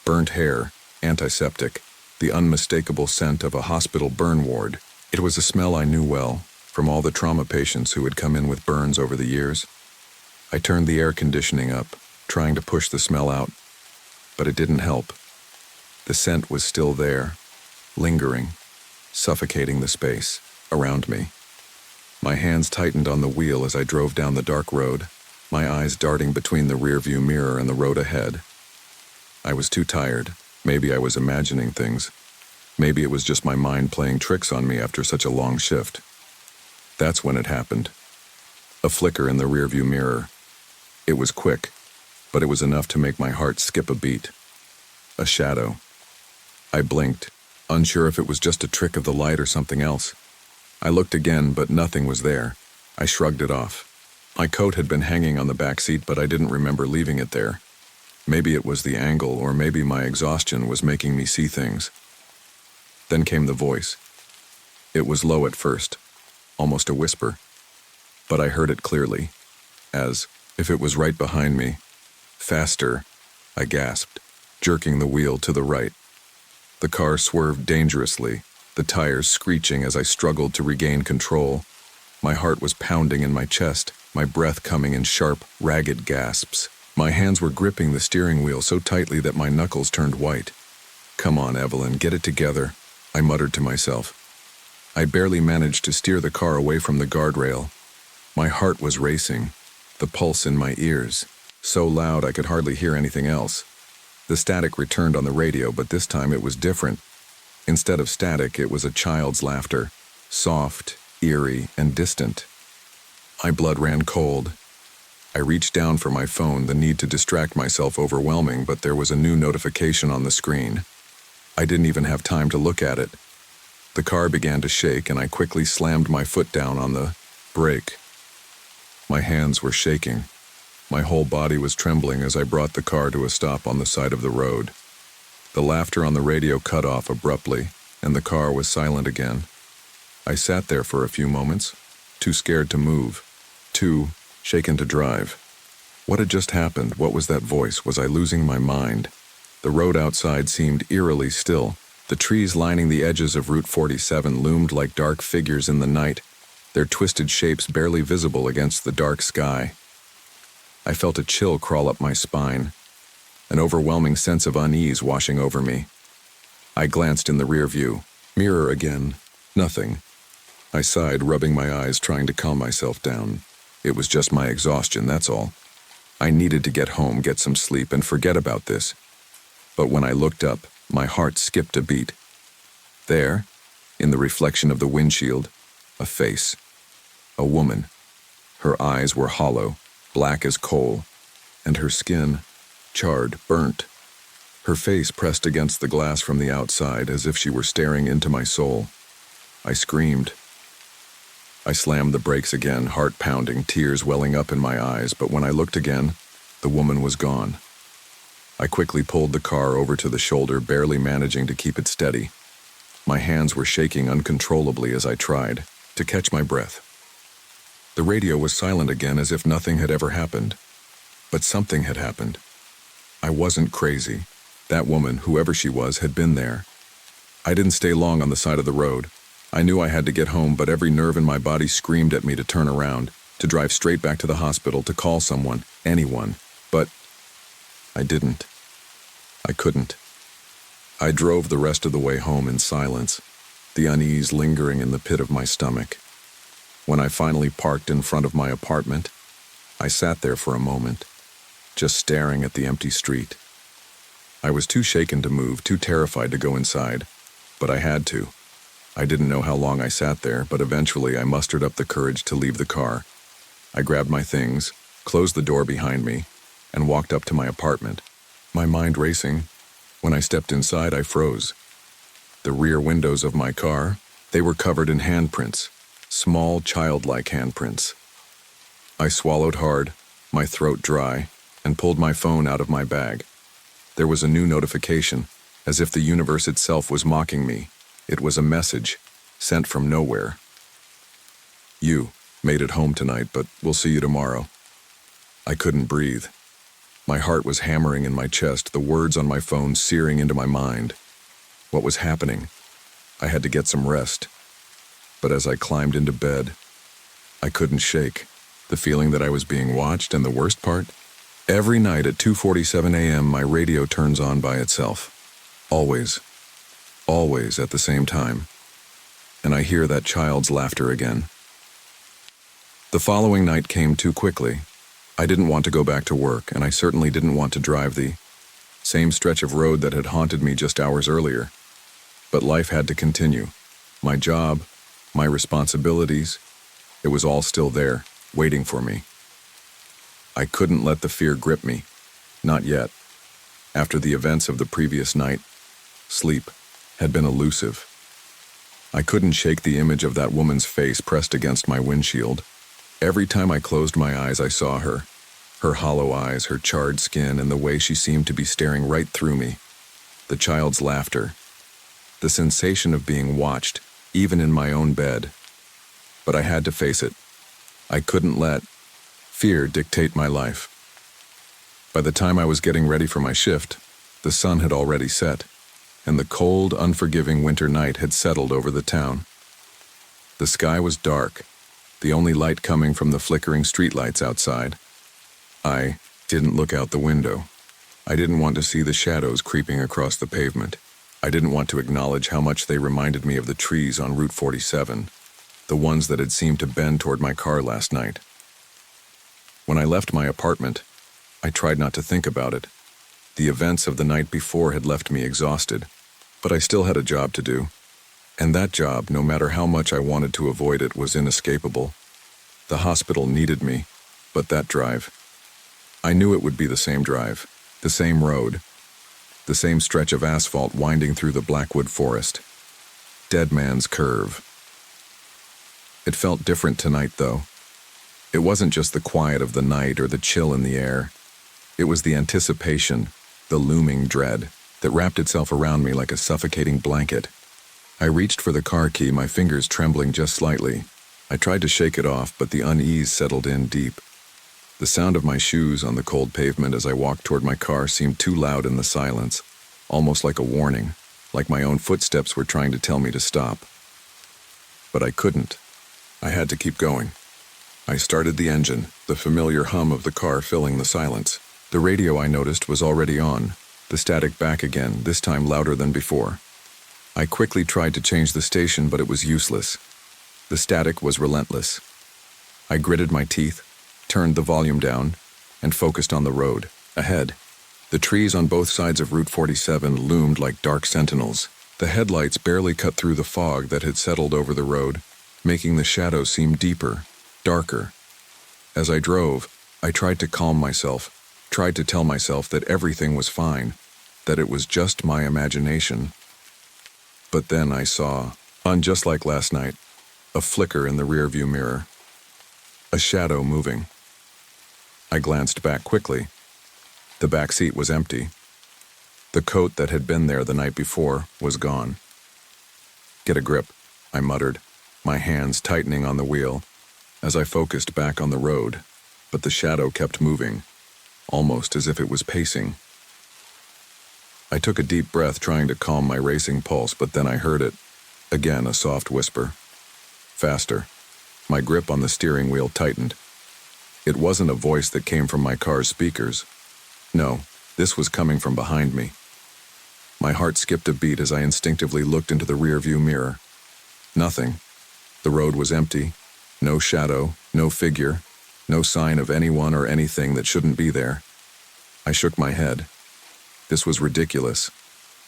Burnt hair, antiseptic, the unmistakable scent of a hospital burn ward. It was a smell I knew well, from all the trauma patients who had come in with burns over the years. I turned the air conditioning up, trying to push the smell out, but it didn't help. The scent was still there, lingering, suffocating the space around me. My hands tightened on the wheel as I drove down the dark road, my eyes darting between the rearview mirror and the road ahead. I was too tired. Maybe I was imagining things. Maybe it was just my mind playing tricks on me after such a long shift. That's when it happened. A flicker in the rearview mirror. It was quick, but it was enough to make my heart skip a beat. A shadow. I blinked, unsure if it was just a trick of the light or something else. I looked again, but nothing was there. I shrugged it off. My coat had been hanging on the back seat, but I didn't remember leaving it there. Maybe it was the angle, or maybe my exhaustion was making me see things. Then came the voice. It was low at first, almost a whisper, but I heard it clearly, as if it was right behind me. Faster, I gasped, jerking the wheel to the right. The car swerved dangerously, the tires screeching as I struggled to regain control. My heart was pounding in my chest, my breath coming in sharp, ragged gasps. My hands were gripping the steering wheel so tightly that my knuckles turned white. "Come on, Evelyn, get it together," I muttered to myself. I barely managed to steer the car away from the guardrail. My heart was racing, the pulse in my ears, so loud I could hardly hear anything else. The static returned on the radio, but this time it was different. Instead of static, it was a child's laughter, soft, eerie, and distant. My blood ran cold. I reached down for my phone, the need to distract myself overwhelming, but there was a new notification on the screen. I didn't even have time to look at it. The car began to shake, and I quickly slammed my foot down on the brake. My hands were shaking. My whole body was trembling as I brought the car to a stop on the side of the road. The laughter on the radio cut off abruptly, and the car was silent again. I sat there for a few moments, too scared to move, too shaken to drive. What had just happened? What was that voice? Was I losing my mind? The road outside seemed eerily still. The trees lining the edges of Route 47 loomed like dark figures in the night, their twisted shapes barely visible against the dark sky. I felt a chill crawl up my spine, an overwhelming sense of unease washing over me. I glanced in the rear view. Mirror again. Nothing. I sighed, rubbing my eyes, trying to calm myself down. It was just my exhaustion, that's all. I needed to get home, get some sleep, and forget about this. But when I looked up, my heart skipped a beat. There, in the reflection of the windshield, a face. A woman. Her eyes were hollow, black as coal, and her skin, charred, burnt. Her face pressed against the glass from the outside as if she were staring into my soul. I screamed. I slammed the brakes again, heart pounding, tears welling up in my eyes, but when I looked again, the woman was gone. I quickly pulled the car over to the shoulder, barely managing to keep it steady. My hands were shaking uncontrollably as I tried to catch my breath. The radio was silent again, as if nothing had ever happened. But something had happened. I wasn't crazy. That woman, whoever she was, had been there. I didn't stay long on the side of the road. I knew I had to get home, but every nerve in my body screamed at me to turn around, to drive straight back to the hospital, to call someone, anyone. But I didn't. I couldn't. I drove the rest of the way home in silence, the unease lingering in the pit of my stomach. When I finally parked in front of my apartment, I sat there for a moment, just staring at the empty street. I was too shaken to move, too terrified to go inside, but I had to. I didn't know how long I sat there, but eventually I mustered up the courage to leave the car. I grabbed my things, closed the door behind me, and walked up to my apartment, my mind racing. When I stepped inside, I froze. The rear windows of my car, they were covered in handprints, small, childlike handprints. I swallowed hard, my throat dry, and pulled my phone out of my bag. There was a new notification, as if the universe itself was mocking me. It was a message, sent from nowhere. You made it home tonight, but we'll see you tomorrow. I couldn't breathe. My heart was hammering in my chest, the words on my phone searing into my mind. What was happening? I had to get some rest. But as I climbed into bed, I couldn't shake the feeling that I was being watched, and the worst part? Every night at 2:47 a.m. my radio turns on by itself. Always. Always at the same time. And I hear that child's laughter again. The following night came too quickly. I didn't want to go back to work, and I certainly didn't want to drive the same stretch of road that had haunted me just hours earlier. But life had to continue. My job, my responsibilities, it was all still there, waiting for me. I couldn't let the fear grip me. Not yet. After the events of the previous night, sleep had been elusive. I couldn't shake the image of that woman's face pressed against my windshield. Every time I closed my eyes, I saw her hollow eyes, her charred skin, and the way she seemed to be staring right through me. The child's laughter. The sensation of being watched, even in my own bed. But I had to face it. I couldn't let fear dictate my life. By the time I was getting ready for my shift, the sun had already set, and the cold, unforgiving winter night had settled over the town. The sky was dark, the only light coming from the flickering streetlights outside. I didn't look out the window. I didn't want to see the shadows creeping across the pavement. I didn't want to acknowledge how much they reminded me of the trees on Route 47, the ones that had seemed to bend toward my car last night. When I left my apartment, I tried not to think about it. The events of the night before had left me exhausted, but I still had a job to do. And that job, no matter how much I wanted to avoid it, was inescapable. The hospital needed me, but that drive, I knew it would be the same drive, the same road, the same stretch of asphalt winding through the Blackwood forest. Dead Man's Curve. It felt different tonight, though. It wasn't just the quiet of the night or the chill in the air. It was the anticipation, the looming dread, that wrapped itself around me like a suffocating blanket. I reached for the car key, my fingers trembling just slightly. I tried to shake it off, but the unease settled in deep. The sound of my shoes on the cold pavement as I walked toward my car seemed too loud in the silence, almost like a warning, like my own footsteps were trying to tell me to stop. But I couldn't. I had to keep going. I started the engine, the familiar hum of the car filling the silence. The radio, I noticed, was already on, the static back again, this time louder than before. I quickly tried to change the station, but it was useless. The static was relentless. I gritted my teeth, turned the volume down, and focused on the road, ahead. The trees on both sides of Route 47 loomed like dark sentinels. The headlights barely cut through the fog that had settled over the road, making the shadows seem deeper, darker. As I drove, I tried to calm myself, tried to tell myself that everything was fine, that it was just my imagination. But then I saw, just like last night, a flicker in the rearview mirror. A shadow moving. I glanced back quickly. The back seat was empty. The coat that had been there the night before was gone. "Get a grip," I muttered, my hands tightening on the wheel, as I focused back on the road, but the shadow kept moving, almost as if it was pacing. I took a deep breath, trying to calm my racing pulse, but then I heard it. Again, a soft whisper. Faster. My grip on the steering wheel tightened. It wasn't a voice that came from my car's speakers. No, this was coming from behind me. My heart skipped a beat as I instinctively looked into the rearview mirror. Nothing. The road was empty. No shadow, no figure, no sign of anyone or anything that shouldn't be there. I shook my head. This was ridiculous.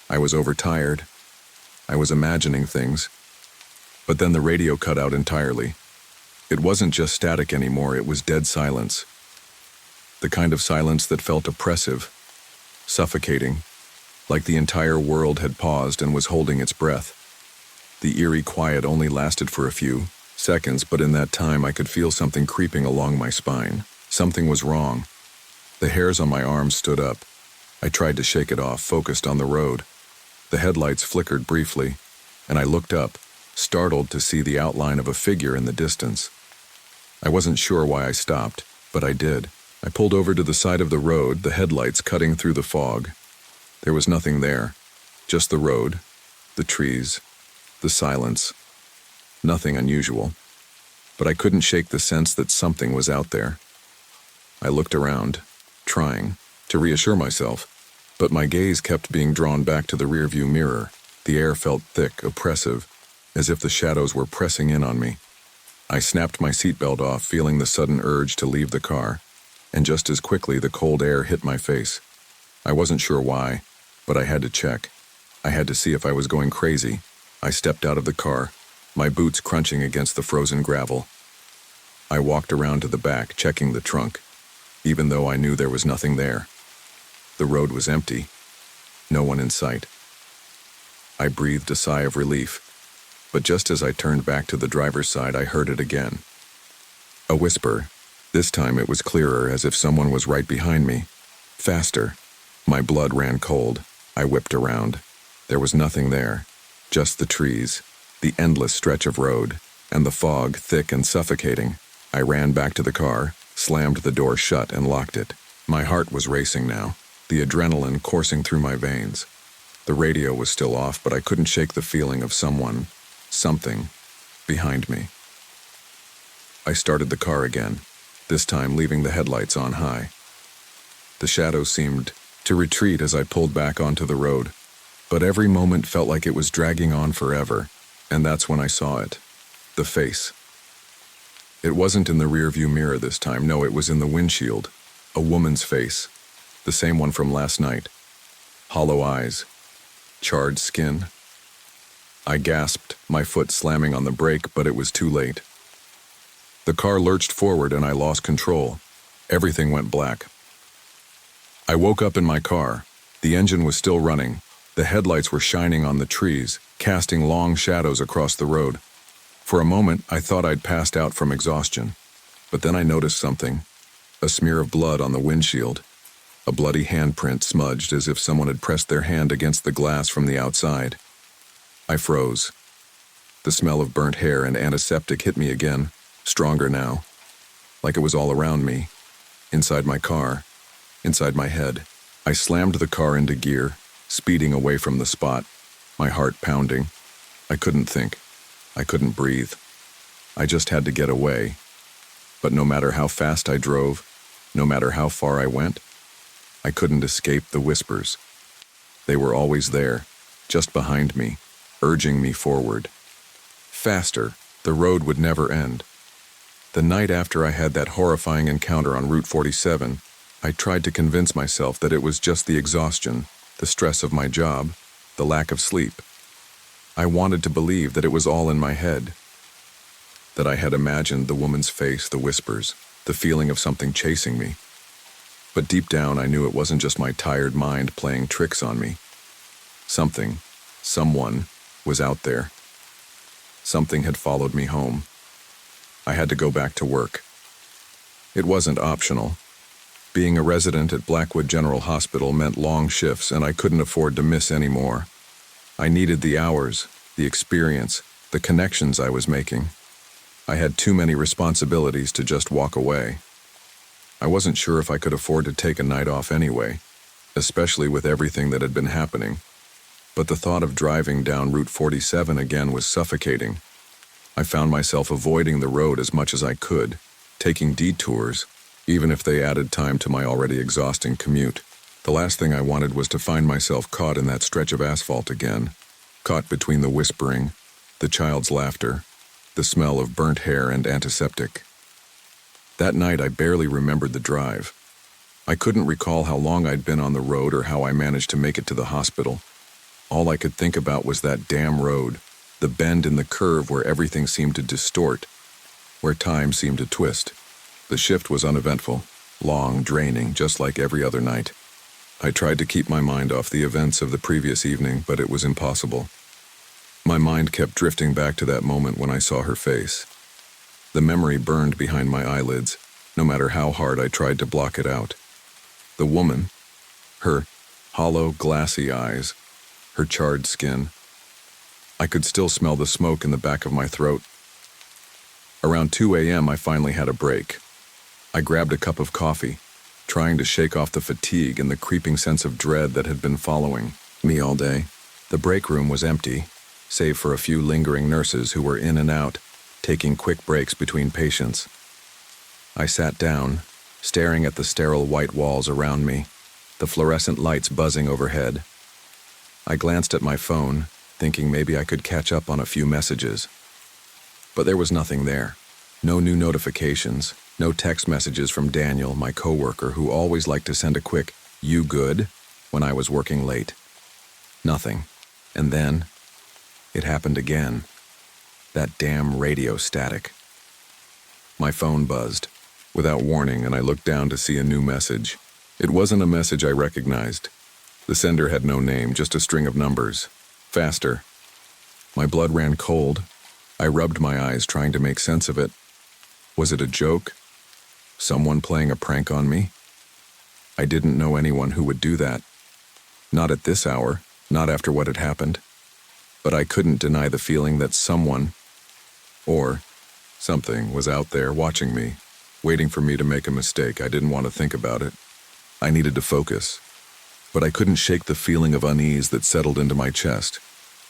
I was overtired. I was imagining things. But then the radio cut out entirely. It wasn't just static anymore, it was dead silence. The kind of silence that felt oppressive, suffocating, like the entire world had paused and was holding its breath. The eerie quiet only lasted for a few seconds, but in that time I could feel something creeping along my spine. Something was wrong. The hairs on my arms stood up. I tried to shake it off, focused on the road. The headlights flickered briefly, and I looked up, startled to see the outline of a figure in the distance. I wasn't sure why I stopped, but I did. I pulled over to the side of the road, the headlights cutting through the fog. There was nothing there, just the road, the trees, the silence. Nothing unusual, but I couldn't shake the sense that something was out there. I looked around, trying to reassure myself, but my gaze kept being drawn back to the rearview mirror. The air felt thick, oppressive, as if the shadows were pressing in on me. I snapped my seatbelt off, feeling the sudden urge to leave the car, and just as quickly the cold air hit my face. I wasn't sure why, but I had to check. I had to see if I was going crazy. I stepped out of the car, my boots crunching against the frozen gravel. I walked around to the back, checking the trunk, even though I knew there was nothing there. The road was empty, no one in sight. I breathed a sigh of relief, but just as I turned back to the driver's side, I heard it again. A whisper. This time it was clearer, as if someone was right behind me. Faster. My blood ran cold. I whipped around. There was nothing there, just the trees, the endless stretch of road, and the fog, thick and suffocating. I ran back to the car, slammed the door shut, and locked it. My heart was racing now, the adrenaline coursing through my veins. The radio was still off, but I couldn't shake the feeling of something, behind me. I started the car again, this time leaving the headlights on high. The shadow seemed to retreat as I pulled back onto the road, but every moment felt like it was dragging on forever, and that's when I saw it. The face. It wasn't in the rearview mirror this time, no, it was in the windshield. A woman's face, the same one from last night. Hollow eyes, charred skin. I gasped, my foot slamming on the brake, but it was too late. The car lurched forward and I lost control. Everything went black. I woke up in my car. The engine was still running. The headlights were shining on the trees, casting long shadows across the road. For a moment, I thought I'd passed out from exhaustion. But then I noticed something, a smear of blood on the windshield, a bloody handprint smudged as if someone had pressed their hand against the glass from the outside. I froze. The smell of burnt hair and antiseptic hit me again, stronger now, like it was all around me, inside my car, inside my head. I slammed the car into gear, speeding away from the spot, my heart pounding. I couldn't think. I couldn't breathe. I just had to get away. But no matter how fast I drove, no matter how far I went, I couldn't escape the whispers. They were always there, just behind me, urging me forward. Faster, the road would never end. The night after I had that horrifying encounter on Route 47, I tried to convince myself that it was just the exhaustion, the stress of my job, the lack of sleep. I wanted to believe that it was all in my head, that I had imagined the woman's face, the whispers, the feeling of something chasing me. But deep down, I knew it wasn't just my tired mind playing tricks on me. Something, someone, was out there. Something had followed me home. I had to go back to work. It wasn't optional. Being a resident at Blackwood General Hospital meant long shifts, and I couldn't afford to miss any more. I needed the hours, the experience, the connections I was making. I had too many responsibilities to just walk away. I wasn't sure if I could afford to take a night off anyway, especially with everything that had been happening. But the thought of driving down Route 47 again was suffocating. I found myself avoiding the road as much as I could, taking detours, even if they added time to my already exhausting commute. The last thing I wanted was to find myself caught in that stretch of asphalt again, caught between the whispering, the child's laughter, the smell of burnt hair and antiseptic. That night I barely remembered the drive. I couldn't recall how long I'd been on the road or how I managed to make it to the hospital. All I could think about was that damn road, the bend in the curve where everything seemed to distort, where time seemed to twist. The shift was uneventful, long, draining, just like every other night. I tried to keep my mind off the events of the previous evening, but it was impossible. My mind kept drifting back to that moment when I saw her face. The memory burned behind my eyelids, no matter how hard I tried to block it out. The woman, her hollow, glassy eyes, her charred skin. I could still smell the smoke in the back of my throat. Around 2 a.m. I finally had a break. I grabbed a cup of coffee, trying to shake off the fatigue and the creeping sense of dread that had been following me all day. The break room was empty, save for a few lingering nurses who were in and out, taking quick breaks between patients. I sat down, staring at the sterile white walls around me, the fluorescent lights buzzing overhead. I glanced at my phone, thinking maybe I could catch up on a few messages. But there was nothing there. No new notifications, no text messages from Daniel, my coworker, who always liked to send a quick, "You good?" when I was working late. Nothing. And then, it happened again. That damn radio static. My phone buzzed, without warning, and I looked down to see a new message. It wasn't a message I recognized. The sender had no name, just a string of numbers. Faster. My blood ran cold. I rubbed my eyes, trying to make sense of it. Was it a joke? Someone playing a prank on me? I didn't know anyone who would do that. Not at this hour, not after what had happened. But I couldn't deny the feeling that someone, or something, was out there watching me, waiting for me to make a mistake. I didn't want to think about it. I needed to focus. But I couldn't shake the feeling of unease that settled into my chest.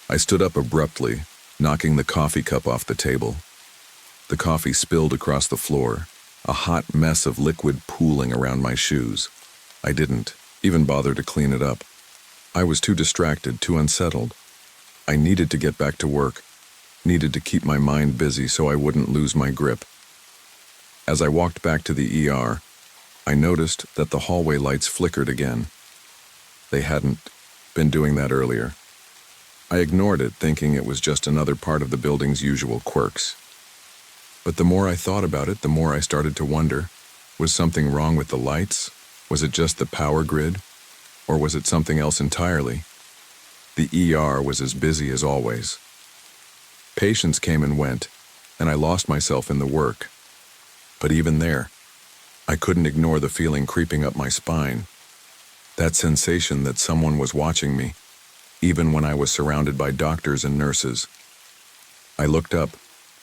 I stood up abruptly, knocking the coffee cup off the table. The coffee spilled across the floor, a hot mess of liquid pooling around my shoes. I didn't even bother to clean it up. I was too distracted, too unsettled. I needed to get back to work, needed to keep my mind busy so I wouldn't lose my grip. As I walked back to the ER, I noticed that the hallway lights flickered again. They hadn't been doing that earlier. I ignored it, thinking it was just another part of the building's usual quirks. But the more I thought about it, the more I started to wonder, was something wrong with the lights? Was it just the power grid? Or was it something else entirely? The ER was as busy as always. Patients came and went, and I lost myself in the work. But even there, I couldn't ignore the feeling creeping up my spine. That sensation that someone was watching me, even when I was surrounded by doctors and nurses. I looked up,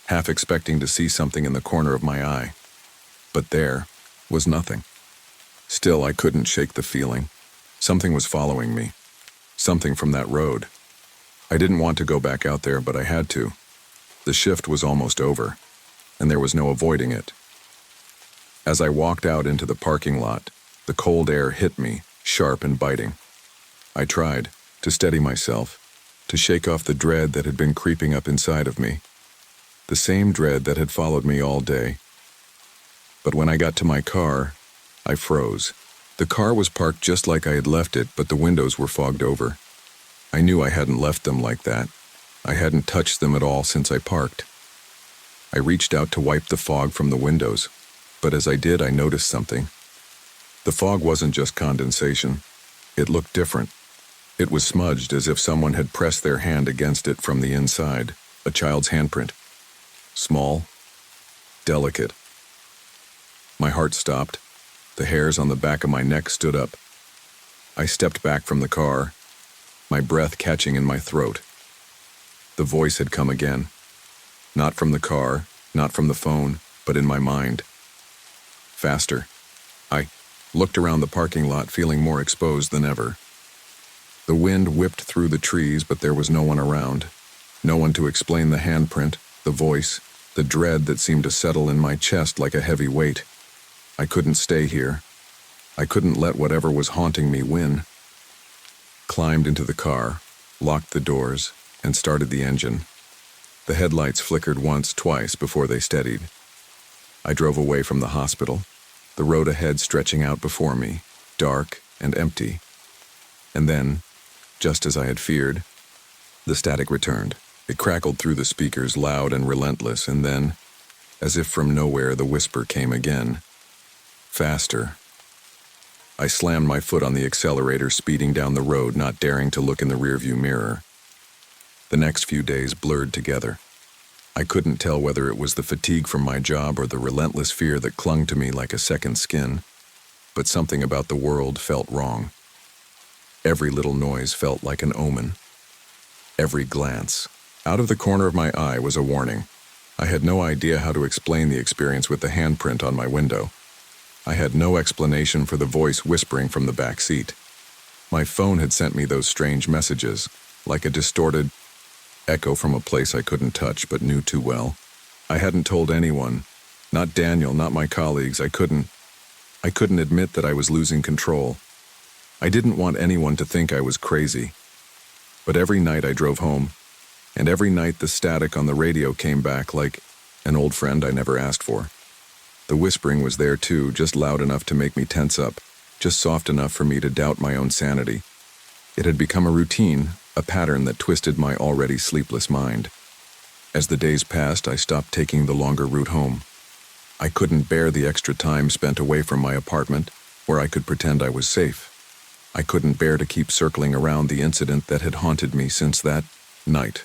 half expecting to see something in the corner of my eye. But there was nothing. Still, I couldn't shake the feeling. Something was following me. Something from that road. I didn't want to go back out there, but I had to. The shift was almost over, and there was no avoiding it. As I walked out into the parking lot, the cold air hit me, sharp and biting. I tried to steady myself, to shake off the dread that had been creeping up inside of me. The same dread that had followed me all day. But when I got to my car, I froze. The car was parked just like I had left it, but the windows were fogged over. I knew I hadn't left them like that. I hadn't touched them at all since I parked. I reached out to wipe the fog from the windows, but as I did, I noticed something. The fog wasn't just condensation. It looked different. It was smudged as if someone had pressed their hand against it from the inside, a child's handprint. Small, delicate. My heart stopped. The hairs on the back of my neck stood up. I stepped back from the car, my breath catching in my throat. The voice had come again. Not from the car, not from the phone, but in my mind. Faster. I looked around the parking lot, feeling more exposed than ever. The wind whipped through the trees, but there was no one around. No one to explain the handprint, the voice, the dread that seemed to settle in my chest like a heavy weight. I couldn't stay here. I couldn't let whatever was haunting me win. Climbed into the car, locked the doors, and started the engine. The headlights flickered once, twice before they steadied. I drove away from the hospital, the road ahead stretching out before me, dark and empty. And then, just as I had feared, the static returned. It crackled through the speakers, loud and relentless, and then, as if from nowhere, the whisper came again. Faster. I slammed my foot on the accelerator, speeding down the road, not daring to look in the rearview mirror. The next few days blurred together. I couldn't tell whether it was the fatigue from my job or the relentless fear that clung to me like a second skin, but something about the world felt wrong. Every little noise felt like an omen. Every glance. Out of the corner of my eye was a warning. I had no idea how to explain the experience with the handprint on my window. I had no explanation for the voice whispering from the back seat. My phone had sent me those strange messages, like a distorted echo from a place I couldn't touch but knew too well. I hadn't told anyone, not Daniel, not my colleagues. I couldn't admit that I was losing control. I didn't want anyone to think I was crazy. But every night I drove home, and every night the static on the radio came back like an old friend I never asked for. The whispering was there too, just loud enough to make me tense up, just soft enough for me to doubt my own sanity. It had become a routine, a pattern that twisted my already sleepless mind. As the days passed, I stopped taking the longer route home. I couldn't bear the extra time spent away from my apartment, where I could pretend I was safe. I couldn't bear to keep circling around the incident that had haunted me since that night.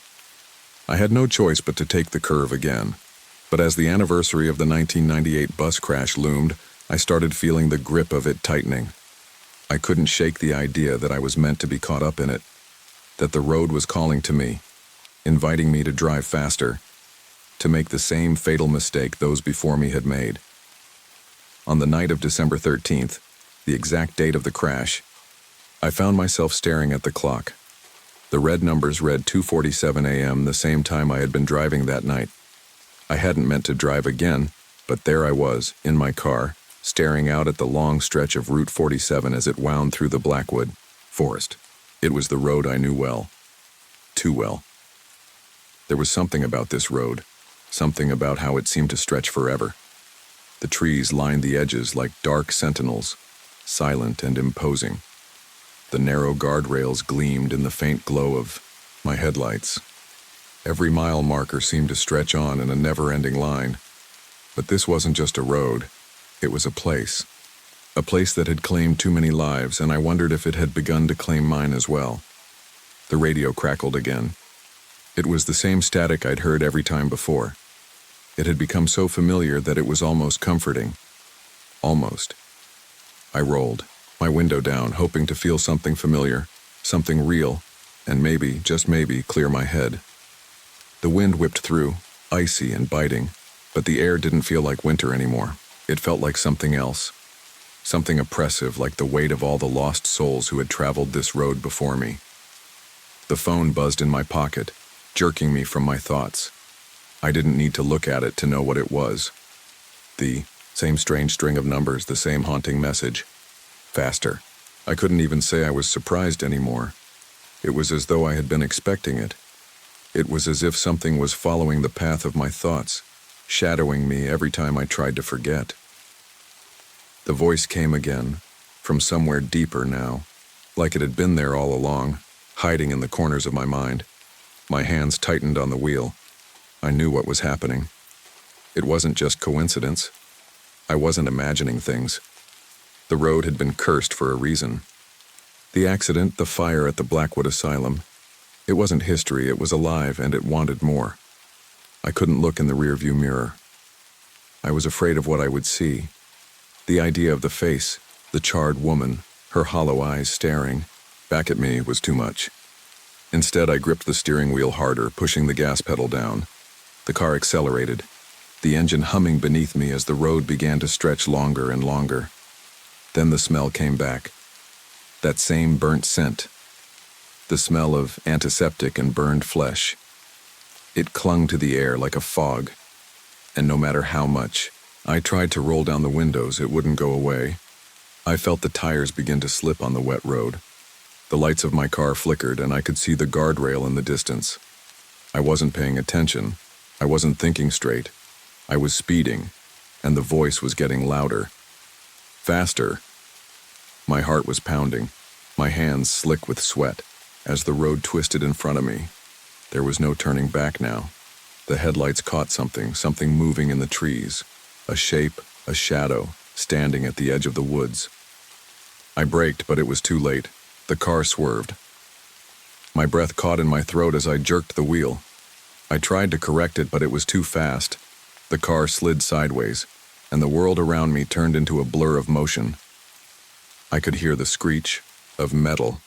I had no choice but to take the curve again. But as the anniversary of the 1998 bus crash loomed, I started feeling the grip of it tightening. I couldn't shake the idea that I was meant to be caught up in it, that the road was calling to me, inviting me to drive faster, to make the same fatal mistake those before me had made. On the night of December 13th, the exact date of the crash, I found myself staring at the clock. The red numbers read 2:47 a.m., the same time I had been driving that night. I hadn't meant to drive again, but there I was, in my car, staring out at the long stretch of Route 47 as it wound through the Blackwood forest. It was the road I knew well. Too well. There was something about this road, something about how it seemed to stretch forever. The trees lined the edges like dark sentinels, silent and imposing. The narrow guardrails gleamed in the faint glow of my headlights. Every mile marker seemed to stretch on in a never-ending line. But this wasn't just a road. It was a place that had claimed too many lives, and I wondered if it had begun to claim mine as well. The radio crackled again. It was the same static I'd heard every time before. It had become so familiar that it was almost comforting. Almost. I rolled, my window down, hoping to feel something familiar, something real, and maybe, just maybe, clear my head. The wind whipped through, icy and biting, but the air didn't feel like winter anymore. It felt like something else. Something oppressive, like the weight of all the lost souls who had traveled this road before me. The phone buzzed in my pocket, jerking me from my thoughts. I didn't need to look at it to know what it was. The same strange string of numbers, the same haunting message. Faster. I couldn't even say I was surprised anymore. It was as though I had been expecting it. It was as if something was following the path of my thoughts, shadowing me every time I tried to forget. The voice came again, from somewhere deeper now, like it had been there all along, hiding in the corners of my mind. My hands tightened on the wheel. I knew what was happening. It wasn't just coincidence. I wasn't imagining things. The road had been cursed for a reason. The accident, the fire at the Blackwood Asylum, it wasn't history, it was alive and it wanted more. I couldn't look in the rearview mirror. I was afraid of what I would see. The idea of the face, the charred woman, her hollow eyes staring back at me was too much. Instead, I gripped the steering wheel harder, pushing the gas pedal down. The car accelerated, the engine humming beneath me as the road began to stretch longer and longer. Then the smell came back. That same burnt scent. The smell of antiseptic and burned flesh. It clung to the air like a fog, and no matter how much I tried to roll down the windows, it wouldn't go away. I felt the tires begin to slip on the wet road. The lights of my car flickered, and I could see the guardrail in the distance. I wasn't paying attention. I wasn't thinking straight. I was speeding, and the voice was getting louder. Faster. My heart was pounding, my hands slick with sweat, as the road twisted in front of me. There was no turning back now. The headlights caught something moving in the trees. A shape, a shadow, standing at the edge of the woods. I braked, but it was too late. The car swerved. My breath caught in my throat as I jerked the wheel. I tried to correct it, but it was too fast. The car slid sideways, and the world around me turned into a blur of motion. I could hear the screech of metal,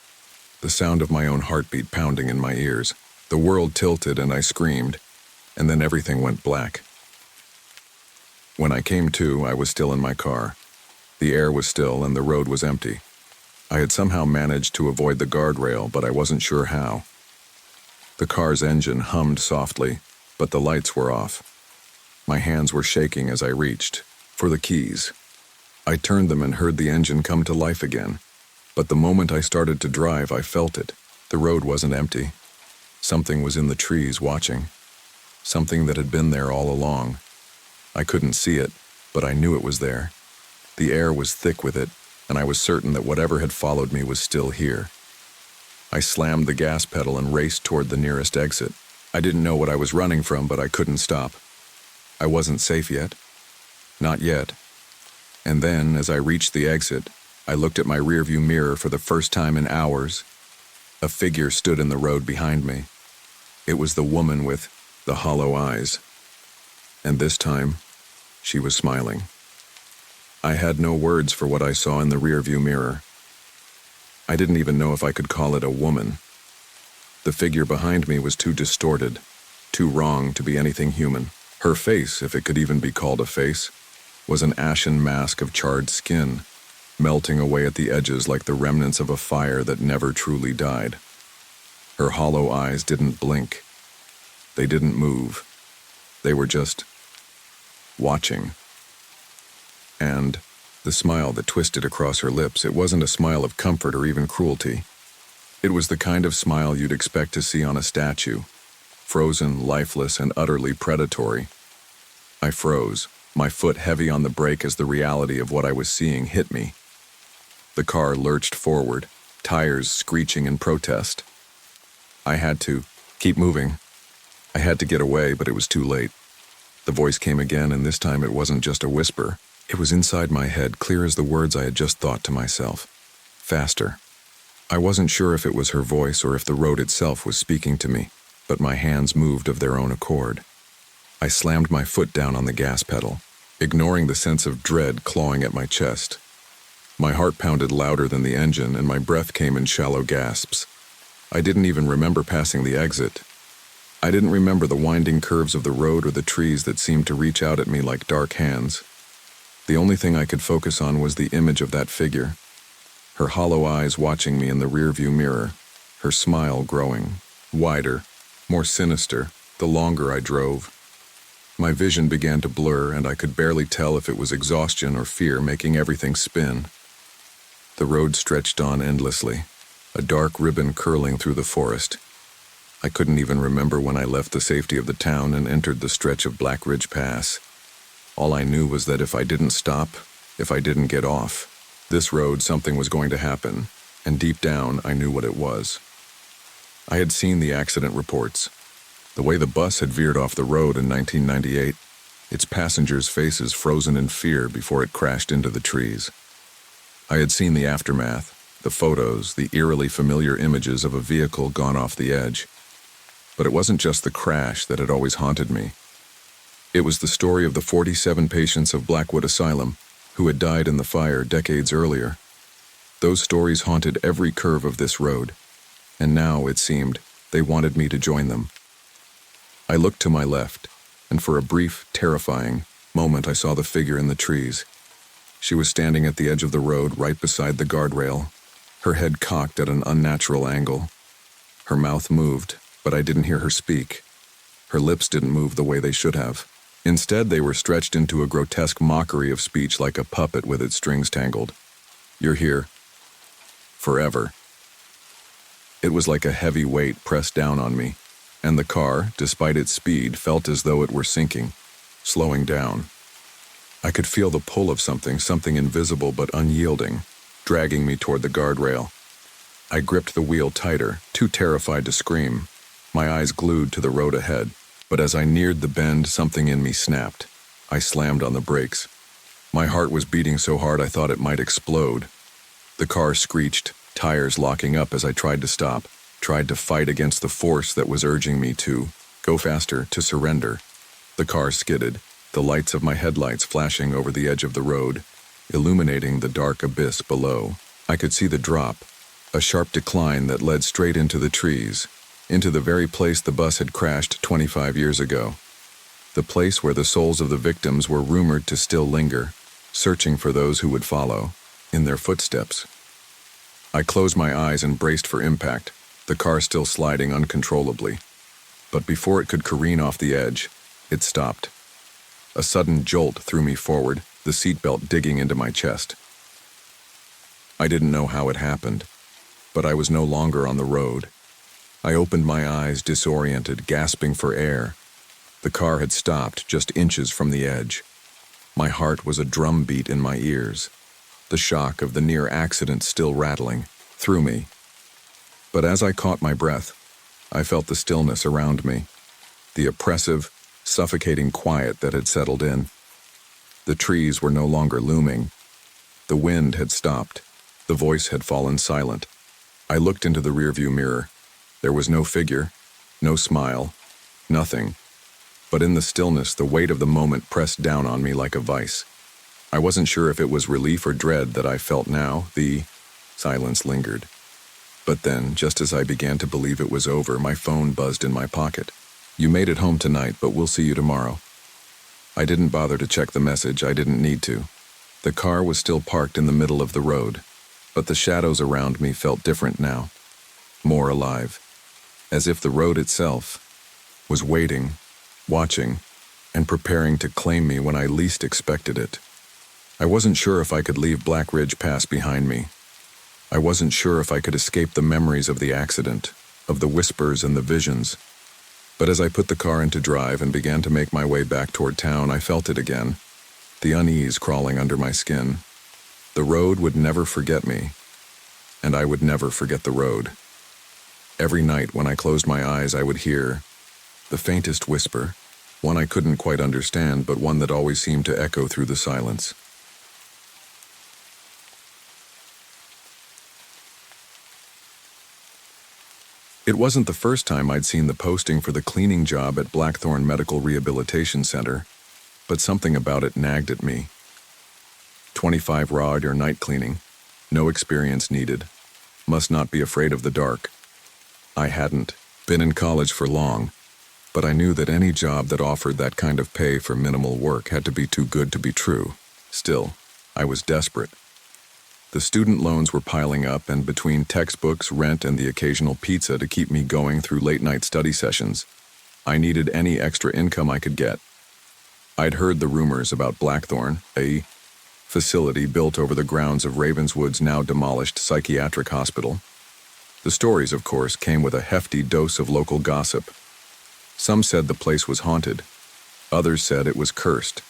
the sound of my own heartbeat pounding in my ears. The world tilted and I screamed, and then everything went black. When I came to, I was still in my car. The air was still and the road was empty. I had somehow managed to avoid the guardrail, but I wasn't sure how. The car's engine hummed softly, but the lights were off. My hands were shaking as I reached for the keys. I turned them and heard the engine come to life again. But the moment I started to drive, I felt it. The road wasn't empty. Something was in the trees watching. Something that had been there all along. I couldn't see it, but I knew it was there. The air was thick with it, and I was certain that whatever had followed me was still here. I slammed the gas pedal and raced toward the nearest exit. I didn't know what I was running from, but I couldn't stop. I wasn't safe yet. Not yet. And then, as I reached the exit, I looked at my rearview mirror for the first time in hours. A figure stood in the road behind me. It was the woman with the hollow eyes. And this time, she was smiling. I had no words for what I saw in the rearview mirror. I didn't even know if I could call it a woman. The figure behind me was too distorted, too wrong to be anything human. Her face, if it could even be called a face, was an ashen mask of charred skin, melting away at the edges like the remnants of a fire that never truly died. Her hollow eyes didn't blink. They didn't move. They were just watching. And the smile that twisted across her lips, it wasn't a smile of comfort or even cruelty. It was the kind of smile you'd expect to see on a statue, frozen, lifeless, and utterly predatory. I froze, my foot heavy on the brake as the reality of what I was seeing hit me. The car lurched forward, tires screeching in protest. I had to keep moving. I had to get away, but it was too late. The voice came again, and this time it wasn't just a whisper. It was inside my head, clear as the words I had just thought to myself. Faster. I wasn't sure if it was her voice or if the road itself was speaking to me, but my hands moved of their own accord. I slammed my foot down on the gas pedal, ignoring the sense of dread clawing at my chest. My heart pounded louder than the engine, and my breath came in shallow gasps. I didn't even remember passing the exit. I didn't remember the winding curves of the road or the trees that seemed to reach out at me like dark hands. The only thing I could focus on was the image of that figure, her hollow eyes watching me in the rearview mirror, her smile growing, wider, more sinister, the longer I drove. My vision began to blur, and I could barely tell if it was exhaustion or fear making everything spin. The road stretched on endlessly, a dark ribbon curling through the forest. I couldn't even remember when I left the safety of the town and entered the stretch of Black Ridge Pass. All I knew was that if I didn't stop, if I didn't get off, this road something was going to happen, and deep down I knew what it was. I had seen the accident reports. The way the bus had veered off the road in 1998, its passengers' faces frozen in fear before it crashed into the trees. I had seen the aftermath, the photos, the eerily familiar images of a vehicle gone off the edge. But it wasn't just the crash that had always haunted me. It was the story of the 47 patients of Blackwood Asylum who had died in the fire decades earlier. Those stories haunted every curve of this road, and now, it seemed, they wanted me to join them. I looked to my left, and for a brief, terrifying moment I saw the figure in the trees. She was standing at the edge of the road right beside the guardrail, her head cocked at an unnatural angle. Her mouth moved, but I didn't hear her speak. Her lips didn't move the way they should have. Instead, they were stretched into a grotesque mockery of speech like a puppet with its strings tangled. "You're here. Forever." It was like a heavy weight pressed down on me, and the car, despite its speed, felt as though it were sinking, slowing down. I could feel the pull of something invisible but unyielding, dragging me toward the guardrail. I gripped the wheel tighter, too terrified to scream, my eyes glued to the road ahead. But as I neared the bend, something in me snapped. I slammed on the brakes. My heart was beating so hard I thought it might explode. The car screeched, tires locking up as I tried to stop, tried to fight against the force that was urging me to go faster, to surrender. The car skidded, the lights of my headlights flashing over the edge of the road, illuminating the dark abyss below. I could see the drop, a sharp decline that led straight into the trees, into the very place the bus had crashed 25 years ago. The place where the souls of the victims were rumored to still linger, searching for those who would follow, in their footsteps. I closed my eyes and braced for impact, the car still sliding uncontrollably. But before it could careen off the edge, it stopped. A sudden jolt threw me forward, the seatbelt digging into my chest. I didn't know how it happened, but I was no longer on the road. I opened my eyes, disoriented, gasping for air. The car had stopped just inches from the edge. My heart was a drum beat in my ears, the shock of the near accident still rattling through me. But as I caught my breath, I felt the stillness around me, the oppressive, suffocating quiet that had settled in. The trees were no longer looming. The wind had stopped. The voice had fallen silent. I looked into the rearview mirror. There was no figure, no smile, nothing. But in the stillness, the weight of the moment pressed down on me like a vice. I wasn't sure if it was relief or dread that I felt now. The silence lingered. But then, just as I began to believe it was over, my phone buzzed in my pocket. "You made it home tonight, but we'll see you tomorrow." I didn't bother to check the message. I didn't need to. The car was still parked in the middle of the road, but the shadows around me felt different now, more alive, as if the road itself was waiting, watching, and preparing to claim me when I least expected it. I wasn't sure if I could leave Black Ridge Pass behind me. I wasn't sure if I could escape the memories of the accident, of the whispers and the visions. But as I put the car into drive and began to make my way back toward town, I felt it again, the unease crawling under my skin. The road would never forget me, and I would never forget the road. Every night when I closed my eyes, I would hear the faintest whisper, one I couldn't quite understand, but one that always seemed to echo through the silence. It wasn't the first time I'd seen the posting for the cleaning job at Blackthornne Medical Rehabilitation Center, but something about it nagged at me. 25 raw or night cleaning, no experience needed, must not be afraid of the dark. I hadn't been in college for long, but I knew that any job that offered that kind of pay for minimal work had to be too good to be true. Still, I was desperate. The student loans were piling up, and between textbooks, rent, and the occasional pizza to keep me going through late-night study sessions, I needed any extra income I could get. I'd heard the rumors about Blackthornne, a facility built over the grounds of Ravenswood's now demolished psychiatric hospital. The stories, of course, came with a hefty dose of local gossip. Some said the place was haunted. Others said it was cursed.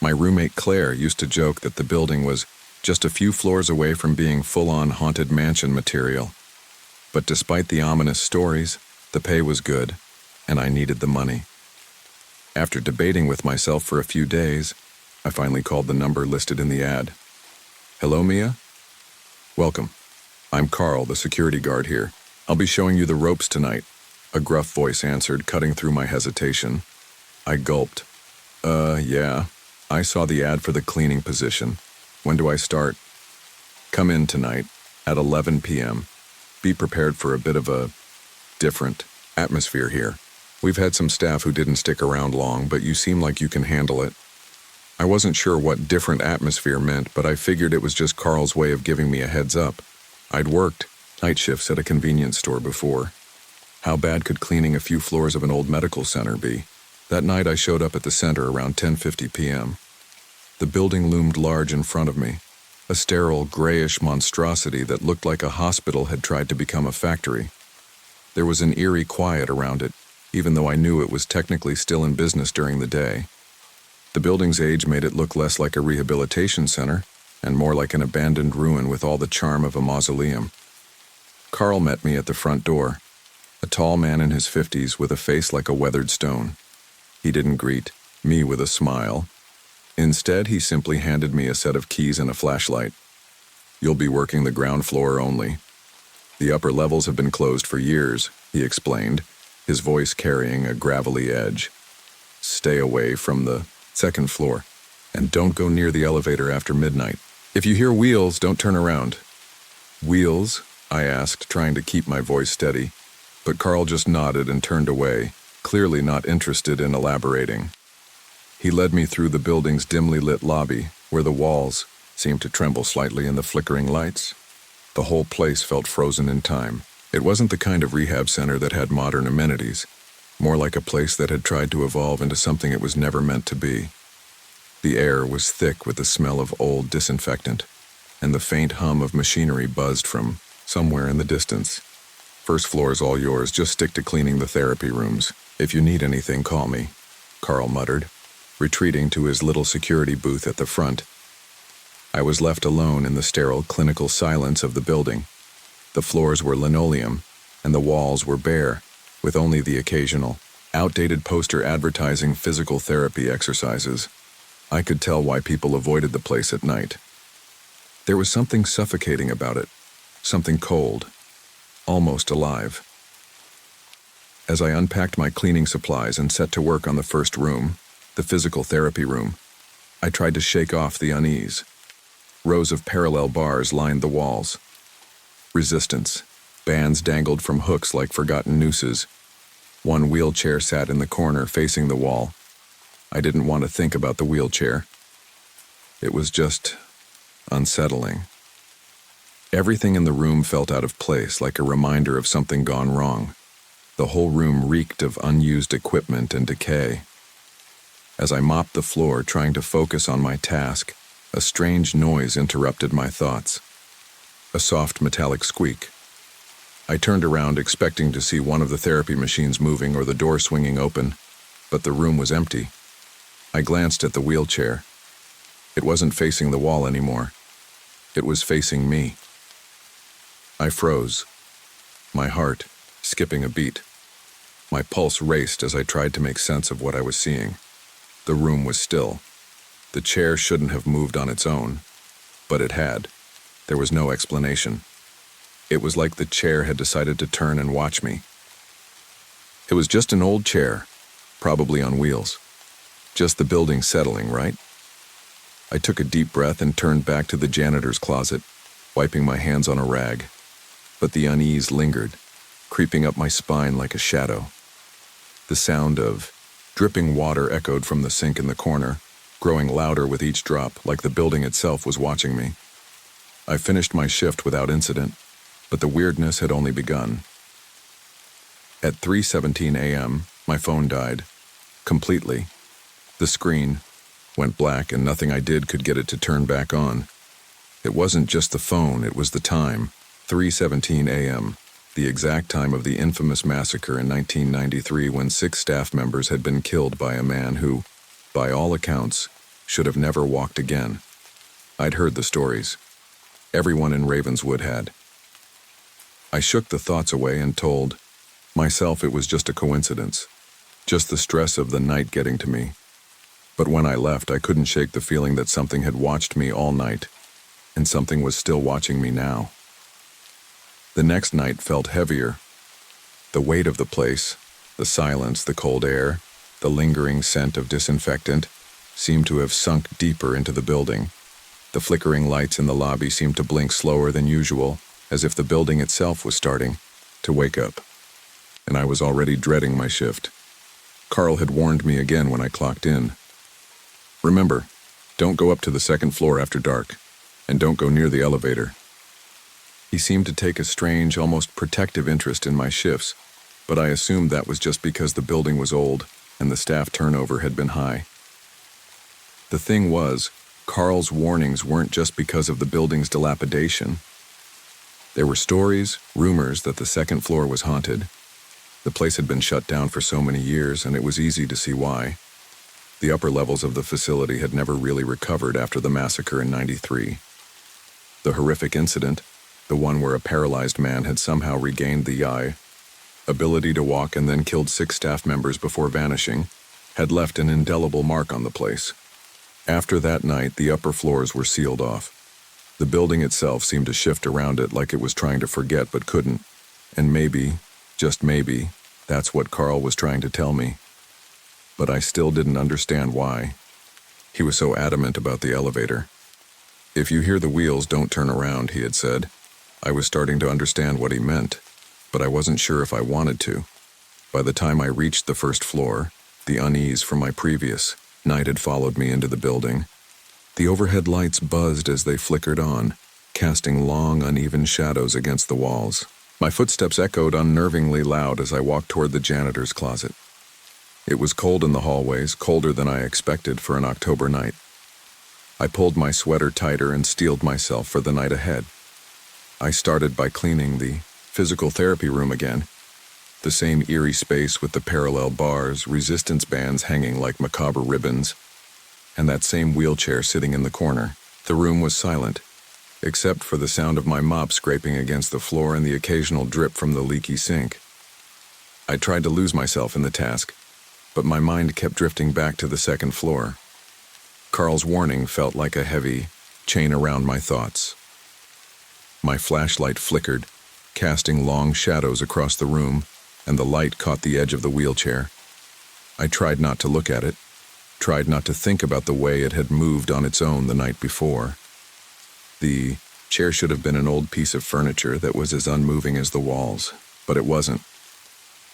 My roommate Claire used to joke that the building was just a few floors away from being full-on haunted mansion material. But despite the ominous stories, the pay was good, and I needed the money. After debating with myself for a few days, I finally called the number listed in the ad. "Hello, Mia? Welcome. I'm Carl, the security guard here. I'll be showing you the ropes tonight," a gruff voice answered, cutting through my hesitation. I gulped. Yeah. I saw the ad for the cleaning position. When do I start?" "Come in tonight, at 11 p.m. Be prepared for a bit of a different atmosphere here. We've had some staff who didn't stick around long, but you seem like you can handle it." I wasn't sure what different atmosphere meant, but I figured it was just Carl's way of giving me a heads up. I'd worked night shifts at a convenience store before. How bad could cleaning a few floors of an old medical center be? That night I showed up at the center around 10:50 p.m. The building loomed large in front of me, a sterile, grayish monstrosity that looked like a hospital had tried to become a factory. There was an eerie quiet around it, even though I knew it was technically still in business during the day. The building's age made it look less like a rehabilitation center and more like an abandoned ruin with all the charm of a mausoleum. Carl met me at the front door, a tall man in his 50s with a face like a weathered stone. He didn't greet me with a smile. Instead, he simply handed me a set of keys and a flashlight. "You'll be working the ground floor only. The upper levels have been closed for years," he explained, his voice carrying a gravelly edge. "Stay away from the second floor, and don't go near the elevator after midnight. If you hear wheels, don't turn around." "Wheels?" I asked, trying to keep my voice steady, but Carl just nodded and turned away, clearly not interested in elaborating. He led me through the building's dimly lit lobby, where the walls seemed to tremble slightly in the flickering lights. The whole place felt frozen in time. It wasn't the kind of rehab center that had modern amenities, more like a place that had tried to evolve into something it was never meant to be. The air was thick with the smell of old disinfectant, and the faint hum of machinery buzzed from somewhere in the distance. "First floor's all yours, just stick to cleaning the therapy rooms. If you need anything, call me," Carl muttered, retreating to his little security booth at the front. I was left alone in the sterile, clinical silence of the building. The floors were linoleum, and the walls were bare, with only the occasional, outdated poster advertising physical therapy exercises. I could tell why people avoided the place at night. There was something suffocating about it, something cold, almost alive. As I unpacked my cleaning supplies and set to work on the first room, the physical therapy room, I tried to shake off the unease. Rows of parallel bars lined the walls. Resistance. Bands dangled from hooks like forgotten nooses. One wheelchair sat in the corner facing the wall. I didn't want to think about the wheelchair. It was just unsettling. Everything in the room felt out of place, like a reminder of something gone wrong. The whole room reeked of unused equipment and decay. As I mopped the floor, trying to focus on my task, a strange noise interrupted my thoughts. A soft metallic squeak. I turned around, expecting to see one of the therapy machines moving or the door swinging open, but the room was empty. I glanced at the wheelchair. It wasn't facing the wall anymore. It was facing me. I froze, my heart skipping a beat. My pulse raced as I tried to make sense of what I was seeing. The room was still. The chair shouldn't have moved on its own, but it had. There was no explanation. It was like the chair had decided to turn and watch me. It was just an old chair, probably on wheels. Just the building settling, right? I took a deep breath and turned back to the janitor's closet, wiping my hands on a rag. But the unease lingered, creeping up my spine like a shadow. The sound of dripping water echoed from the sink in the corner, growing louder with each drop, like the building itself was watching me. I finished my shift without incident, but the weirdness had only begun. At 3:17 a.m., my phone died. Completely. The screen went black and nothing I did could get it to turn back on. It wasn't just the phone, it was the time. 3:17 a.m., the exact time of the infamous massacre in 1993 when 6 staff members had been killed by a man who, by all accounts, should have never walked again. I'd heard the stories. Everyone in Ravenswood had. I shook the thoughts away and told myself it was just a coincidence, just the stress of the night getting to me. But when I left, I couldn't shake the feeling that something had watched me all night, and something was still watching me now. The next night felt heavier. The weight of the place, the silence, the cold air, the lingering scent of disinfectant seemed to have sunk deeper into the building. The flickering lights in the lobby seemed to blink slower than usual, as if the building itself was starting to wake up. And I was already dreading my shift. Carl had warned me again when I clocked in. Remember, don't go up to the second floor after dark, and don't go near the elevator. He seemed to take a strange, almost protective interest in my shifts, but I assumed that was just because the building was old and the staff turnover had been high. The thing was, Carl's warnings weren't just because of the building's dilapidation. There were stories, rumors that the second floor was haunted. The place had been shut down for so many years, and it was easy to see why. The upper levels of the facility had never really recovered after the massacre in '93. The horrific incident, the one where a paralyzed man had somehow regained the ability to walk and then killed 6 staff members before vanishing, had left an indelible mark on the place. After that night, the upper floors were sealed off. The building itself seemed to shift around it like it was trying to forget but couldn't. And maybe, just maybe, that's what Carl was trying to tell me. But I still didn't understand why. He was so adamant about the elevator. If you hear the wheels, don't turn around, he had said. I was starting to understand what he meant, but I wasn't sure if I wanted to. By the time I reached the first floor, the unease from my previous night had followed me into the building. The overhead lights buzzed as they flickered on, casting long, uneven shadows against the walls. My footsteps echoed unnervingly loud as I walked toward the janitor's closet. It was cold in the hallways, colder than I expected for an October night. I pulled my sweater tighter and steeled myself for the night ahead. I started by cleaning the physical therapy room again. The same eerie space with the parallel bars, resistance bands hanging like macabre ribbons, and that same wheelchair sitting in the corner. The room was silent, except for the sound of my mop scraping against the floor and the occasional drip from the leaky sink. I tried to lose myself in the task, but my mind kept drifting back to the second floor. Carl's warning felt like a heavy chain around my thoughts. My flashlight flickered, casting long shadows across the room, and the light caught the edge of the wheelchair. I tried not to look at it, tried not to think about the way it had moved on its own the night before. The chair should have been an old piece of furniture that was as unmoving as the walls, but it wasn't.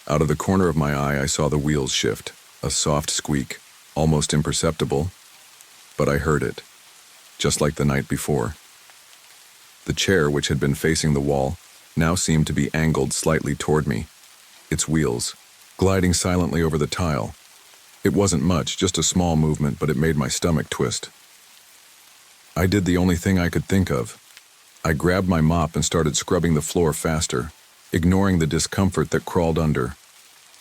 Out of the corner of my eye, I saw the wheels shift, a soft squeak, almost imperceptible, but I heard it, just like the night before. The chair, which had been facing the wall, now seemed to be angled slightly toward me, its wheels gliding silently over the tile. It wasn't much, just a small movement, but it made my stomach twist. I did the only thing I could think of. I grabbed my mop and started scrubbing the floor faster, ignoring the discomfort that crawled under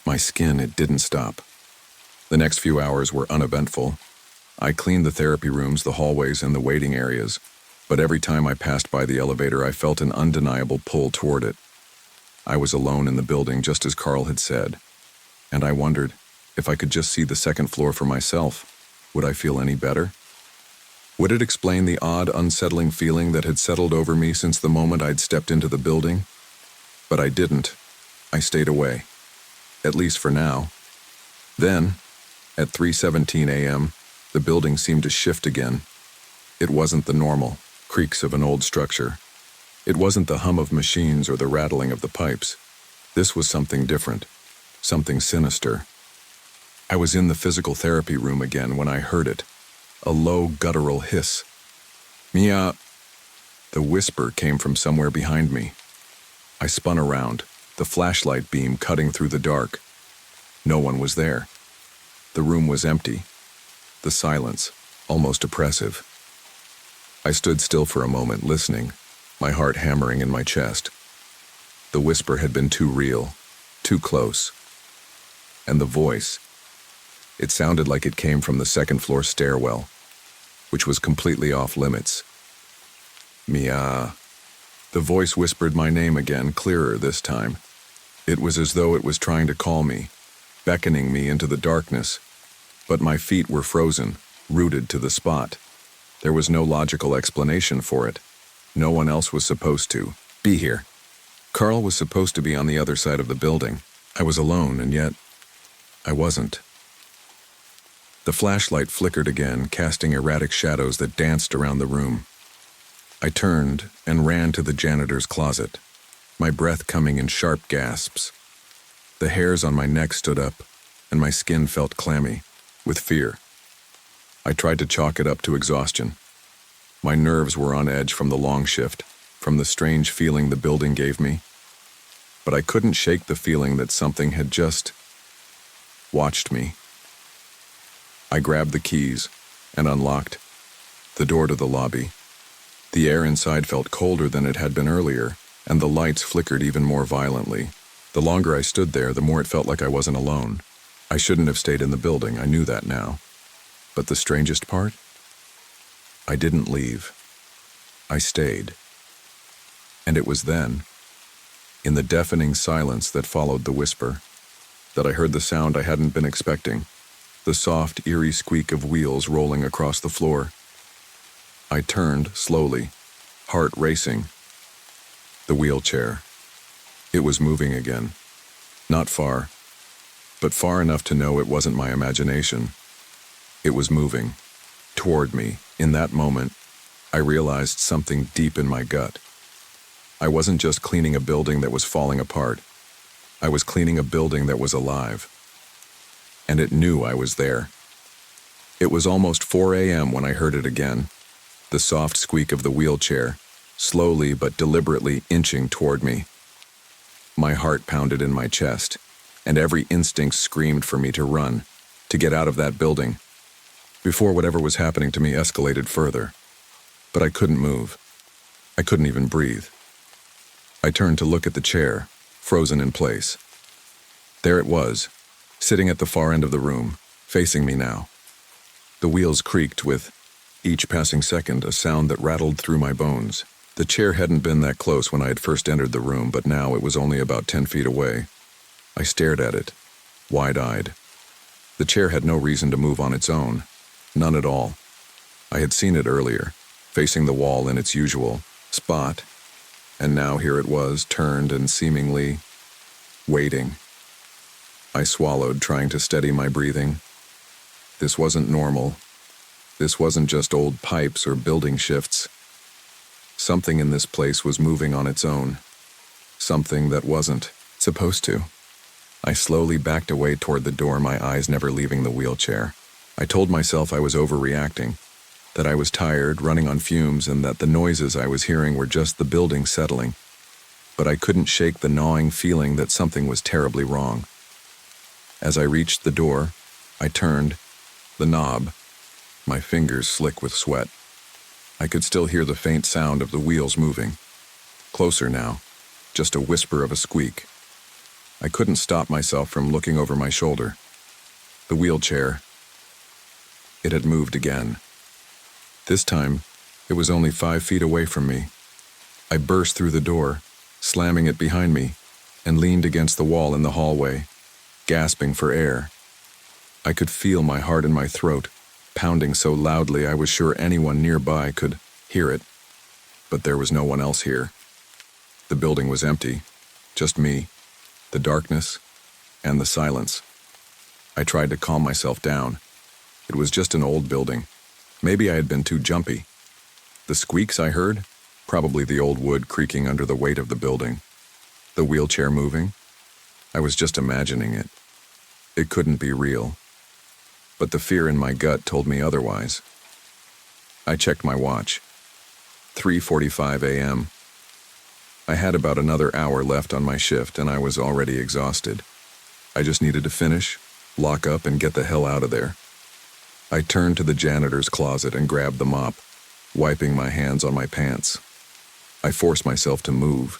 my skin. It didn't stop. The next few hours were uneventful. I cleaned the therapy rooms, the hallways, and the waiting areas, but every time I passed by the elevator, I felt an undeniable pull toward it. I was alone in the building, just as Carl had said, and I wondered, if I could just see the second floor for myself, would I feel any better? Would it explain the odd, unsettling feeling that had settled over me since the moment I'd stepped into the building? But I didn't. I stayed away. At least for now. Then, at 3:17 a.m., the building seemed to shift again. It wasn't the normal creaks of an old structure. It wasn't the hum of machines or the rattling of the pipes. This was something different, something sinister. I was in the physical therapy room again when I heard it, a low, guttural hiss. Mia! The whisper came from somewhere behind me. I spun around, the flashlight beam cutting through the dark. No one was there. The room was empty. The silence, almost oppressive. I stood still for a moment, listening, my heart hammering in my chest. The whisper had been too real, too close. And the voice, it sounded like it came from the second-floor stairwell, which was completely off limits. Mia. The voice whispered my name again, clearer this time. It was as though it was trying to call me, beckoning me into the darkness, but my feet were frozen, rooted to the spot. There was no logical explanation for it. No one else was supposed to be here. Carl was supposed to be on the other side of the building. I was alone, and yet I wasn't. The flashlight flickered again, casting erratic shadows that danced around the room. I turned and ran to the janitor's closet, my breath coming in sharp gasps. The hairs on my neck stood up, and my skin felt clammy, with fear. I tried to chalk it up to exhaustion. My nerves were on edge from the long shift, from the strange feeling the building gave me. But I couldn't shake the feeling that something had just watched me. I grabbed the keys and unlocked the door to the lobby. The air inside felt colder than it had been earlier, and the lights flickered even more violently. The longer I stood there, the more it felt like I wasn't alone. I shouldn't have stayed in the building, I knew that now. But the strangest part? I didn't leave. I stayed. And it was then, in the deafening silence that followed the whisper, that I heard the sound I hadn't been expecting, the soft, eerie squeak of wheels rolling across the floor. I turned slowly, heart racing. The wheelchair. It was moving again. Not far, but far enough to know it wasn't my imagination. It was moving toward me. In that moment, I realized something deep in my gut. I wasn't just cleaning a building that was falling apart. I was cleaning a building that was alive. And it knew I was there. It was almost 4 a.m. when I heard it again. The soft squeak of the wheelchair, slowly but deliberately inching toward me. My heart pounded in my chest, and every instinct screamed for me to run, to get out of that building, before whatever was happening to me escalated further. But I couldn't move. I couldn't even breathe. I turned to look at the chair, frozen in place. There it was, sitting at the far end of the room, facing me now. The wheels creaked with, each passing second, a sound that rattled through my bones. The chair hadn't been that close when I had first entered the room, but now it was only about 10 feet away. I stared at it, wide-eyed. The chair had no reason to move on its own. None at all. I had seen it earlier, facing the wall in its usual spot, and now here it was, turned and seemingly waiting. I swallowed, trying to steady my breathing. This wasn't normal. This wasn't just old pipes or building shifts. Something in this place was moving on its own. Something that wasn't supposed to. I slowly backed away toward the door, my eyes never leaving the wheelchair. I told myself I was overreacting, that I was tired, running on fumes, and that the noises I was hearing were just the building settling. But I couldn't shake the gnawing feeling that something was terribly wrong. As I reached the door, I turned the knob, my fingers slick with sweat. I could still hear the faint sound of the wheels moving. Closer now, just a whisper of a squeak. I couldn't stop myself from looking over my shoulder. The wheelchair. It had moved again. This time, it was only 5 feet away from me. I burst through the door, slamming it behind me, and leaned against the wall in the hallway, gasping for air. I could feel my heart in my throat, pounding so loudly I was sure anyone nearby could hear it. But there was no one else here. The building was empty, just me, the darkness, and the silence. I tried to calm myself down. It was just an old building. Maybe I had been too jumpy. The squeaks I heard? Probably the old wood creaking under the weight of the building. The wheelchair moving? I was just imagining it. It couldn't be real. But the fear in my gut told me otherwise. I checked my watch. 3:45 a.m. I had about another hour left on my shift and I was already exhausted. I just needed to finish, lock up, and get the hell out of there. I turned to the janitor's closet and grabbed the mop, wiping my hands on my pants. I forced myself to move,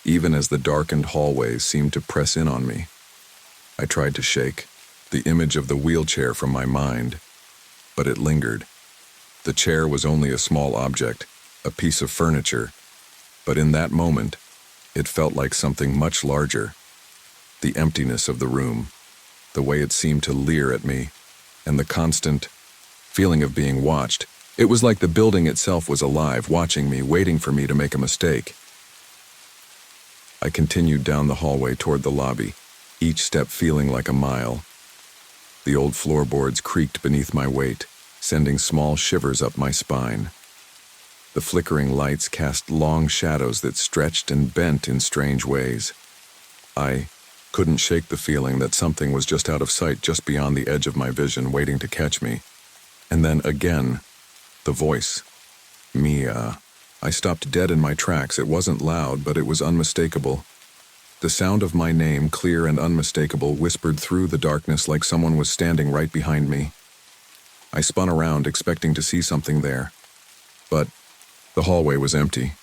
even as the darkened hallways seemed to press in on me. I tried to shake the image of the wheelchair from my mind, but it lingered. The chair was only a small object, a piece of furniture, but in that moment, it felt like something much larger. The emptiness of the room, the way it seemed to leer at me, and the constant feeling of being watched. It was like the building itself was alive, watching me, waiting for me to make a mistake. I continued down the hallway toward the lobby, each step feeling like a mile. The old floorboards creaked beneath my weight, sending small shivers up my spine. The flickering lights cast long shadows that stretched and bent in strange ways. I couldn't shake the feeling that something was just out of sight, just beyond the edge of my vision, waiting to catch me. And then again, the voice. Mia. I stopped dead in my tracks. It wasn't loud, but it was unmistakable. The sound of my name, clear and unmistakable, whispered through the darkness like someone was standing right behind me. I spun around, expecting to see something there. But the hallway was empty.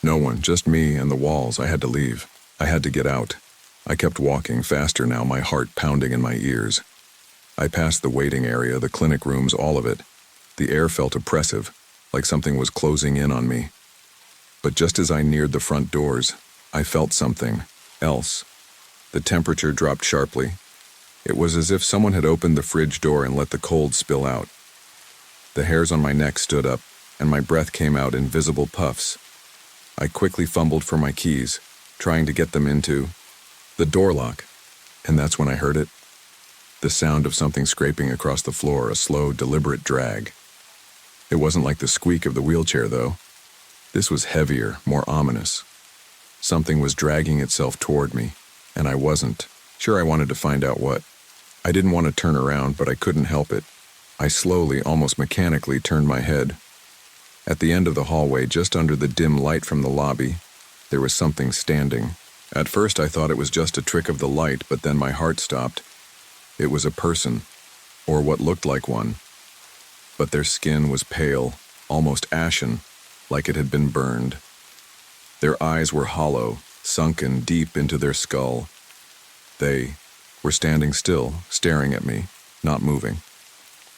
No one, just me and the walls. I had to leave. I had to get out. I kept walking, faster now, my heart pounding in my ears. I passed the waiting area, the clinic rooms, all of it. The air felt oppressive, like something was closing in on me. But just as I neared the front doors, I felt something else. The temperature dropped sharply. It was as if someone had opened the fridge door and let the cold spill out. The hairs on my neck stood up, and my breath came out in visible puffs. I quickly fumbled for my keys, trying to get them into the door lock, and that's when I heard it. The sound of something scraping across the floor, a slow, deliberate drag. It wasn't like the squeak of the wheelchair, though. This was heavier, more ominous. Something was dragging itself toward me, and I wasn't sure I wanted to find out what. I didn't want to turn around, but I couldn't help it. I slowly, almost mechanically, turned my head. At the end of the hallway, just under the dim light from the lobby, there was something standing. At first I thought it was just a trick of the light, but then my heart stopped. It was a person, or what looked like one. But their skin was pale, almost ashen, like it had been burned. Their eyes were hollow, sunken deep into their skull. They were standing still, staring at me, not moving.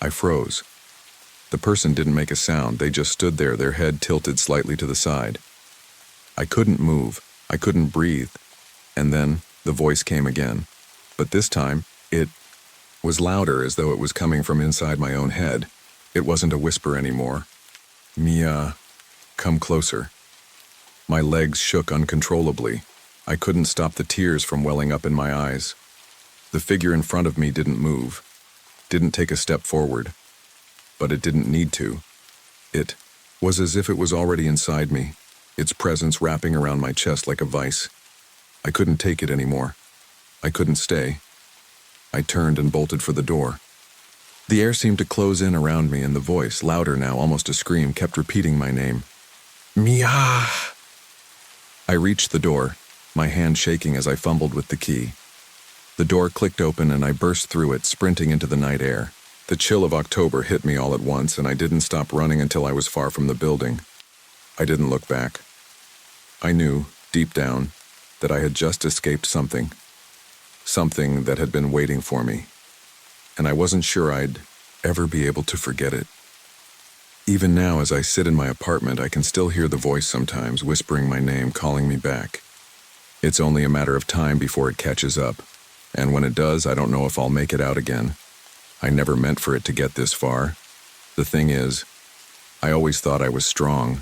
I froze. The person didn't make a sound, they just stood there, their head tilted slightly to the side. I couldn't move, I couldn't breathe. And then the voice came again. But this time, it was louder, as though it was coming from inside my own head. It wasn't a whisper anymore. Mia, come closer. My legs shook uncontrollably. I couldn't stop the tears from welling up in my eyes. The figure in front of me didn't move, didn't take a step forward. But it didn't need to. It was as if it was already inside me, its presence wrapping around my chest like a vice. I couldn't take it anymore. I couldn't stay. I turned and bolted for the door. The air seemed to close in around me, and the voice, louder now, almost a scream, kept repeating my name. Mia! I reached the door, my hand shaking as I fumbled with the key. The door clicked open and I burst through it, sprinting into the night air. The chill of October hit me all at once, and I didn't stop running until I was far from the building. I didn't look back. I knew, deep down, that I had just escaped something that had been waiting for me, and I wasn't sure I'd ever be able to forget it. Even now, as I sit in my apartment, I can still hear the voice sometimes, whispering my name, calling me back. It's only a matter of time before it catches up, and when it does, I don't know if I'll make it out again. I never meant for it to get this far, The thing is, I always thought I was strong.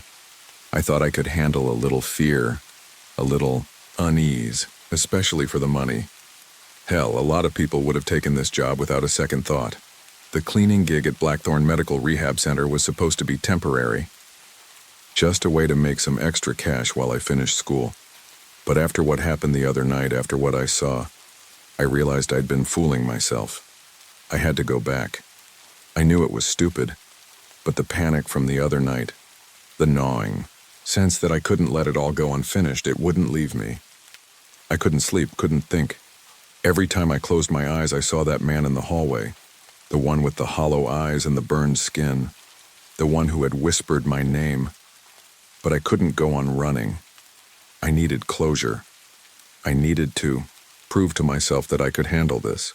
I thought I could handle a little fear, a little unease, especially for the money. Hell, a lot of people would have taken this job without a second thought. The cleaning gig at Blackthornne Medical Rehab Center was supposed to be temporary, just a way to make some extra cash while I finished school. But after what happened the other night, after what I saw, I realized I'd been fooling myself. I had to go back. I knew it was stupid, but the panic from the other night, the gnawing sense that I couldn't let it all go unfinished, it wouldn't leave me. I couldn't sleep, couldn't think. Every time I closed my eyes, I saw that man in the hallway, the one with the hollow eyes and the burned skin, the one who had whispered my name. But I couldn't go on running. I needed closure. I needed to prove to myself that I could handle this.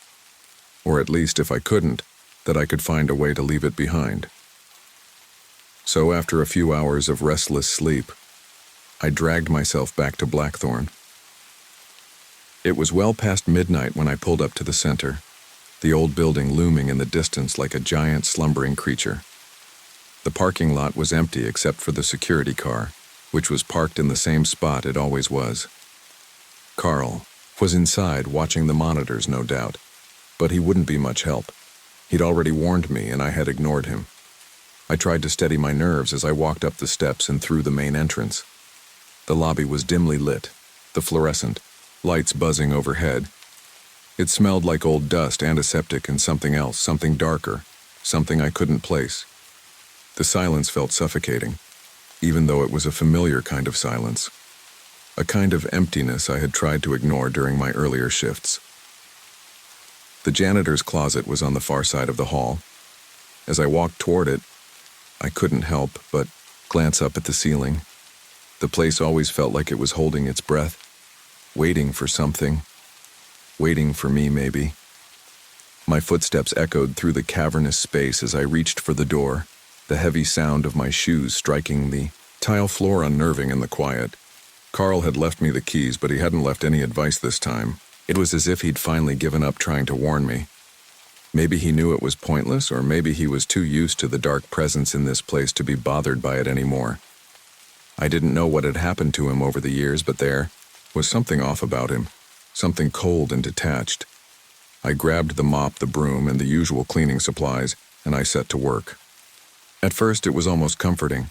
Or at least, if I couldn't, that I could find a way to leave it behind. So after a few hours of restless sleep, I dragged myself back to Blackthornne. It was well past midnight when I pulled up to the center, the old building looming in the distance like a giant slumbering creature. The parking lot was empty except for the security car, which was parked in the same spot it always was. Carl was inside watching the monitors, no doubt, but he wouldn't be much help. He'd already warned me and I had ignored him. I tried to steady my nerves as I walked up the steps and through the main entrance. The lobby was dimly lit, the fluorescent lights buzzing overhead. It smelled like old dust, antiseptic, and something else, something darker, something I couldn't place. The silence felt suffocating, even though it was a familiar kind of silence, a kind of emptiness I had tried to ignore during my earlier shifts. The janitor's closet was on the far side of the hall. As I walked toward it, I couldn't help but glance up at the ceiling. The place always felt like it was holding its breath, waiting for something, waiting for me maybe. My footsteps echoed through the cavernous space as I reached for the door, the heavy sound of my shoes striking the tile floor unnerving in the quiet. Carl had left me the keys, but he hadn't left any advice this time. It was as if he'd finally given up trying to warn me. Maybe he knew it was pointless, or maybe he was too used to the dark presence in this place to be bothered by it anymore. I didn't know what had happened to him over the years, but there was something off about him, something cold and detached. I grabbed the mop, the broom, and the usual cleaning supplies, and I set to work. At first, it was almost comforting.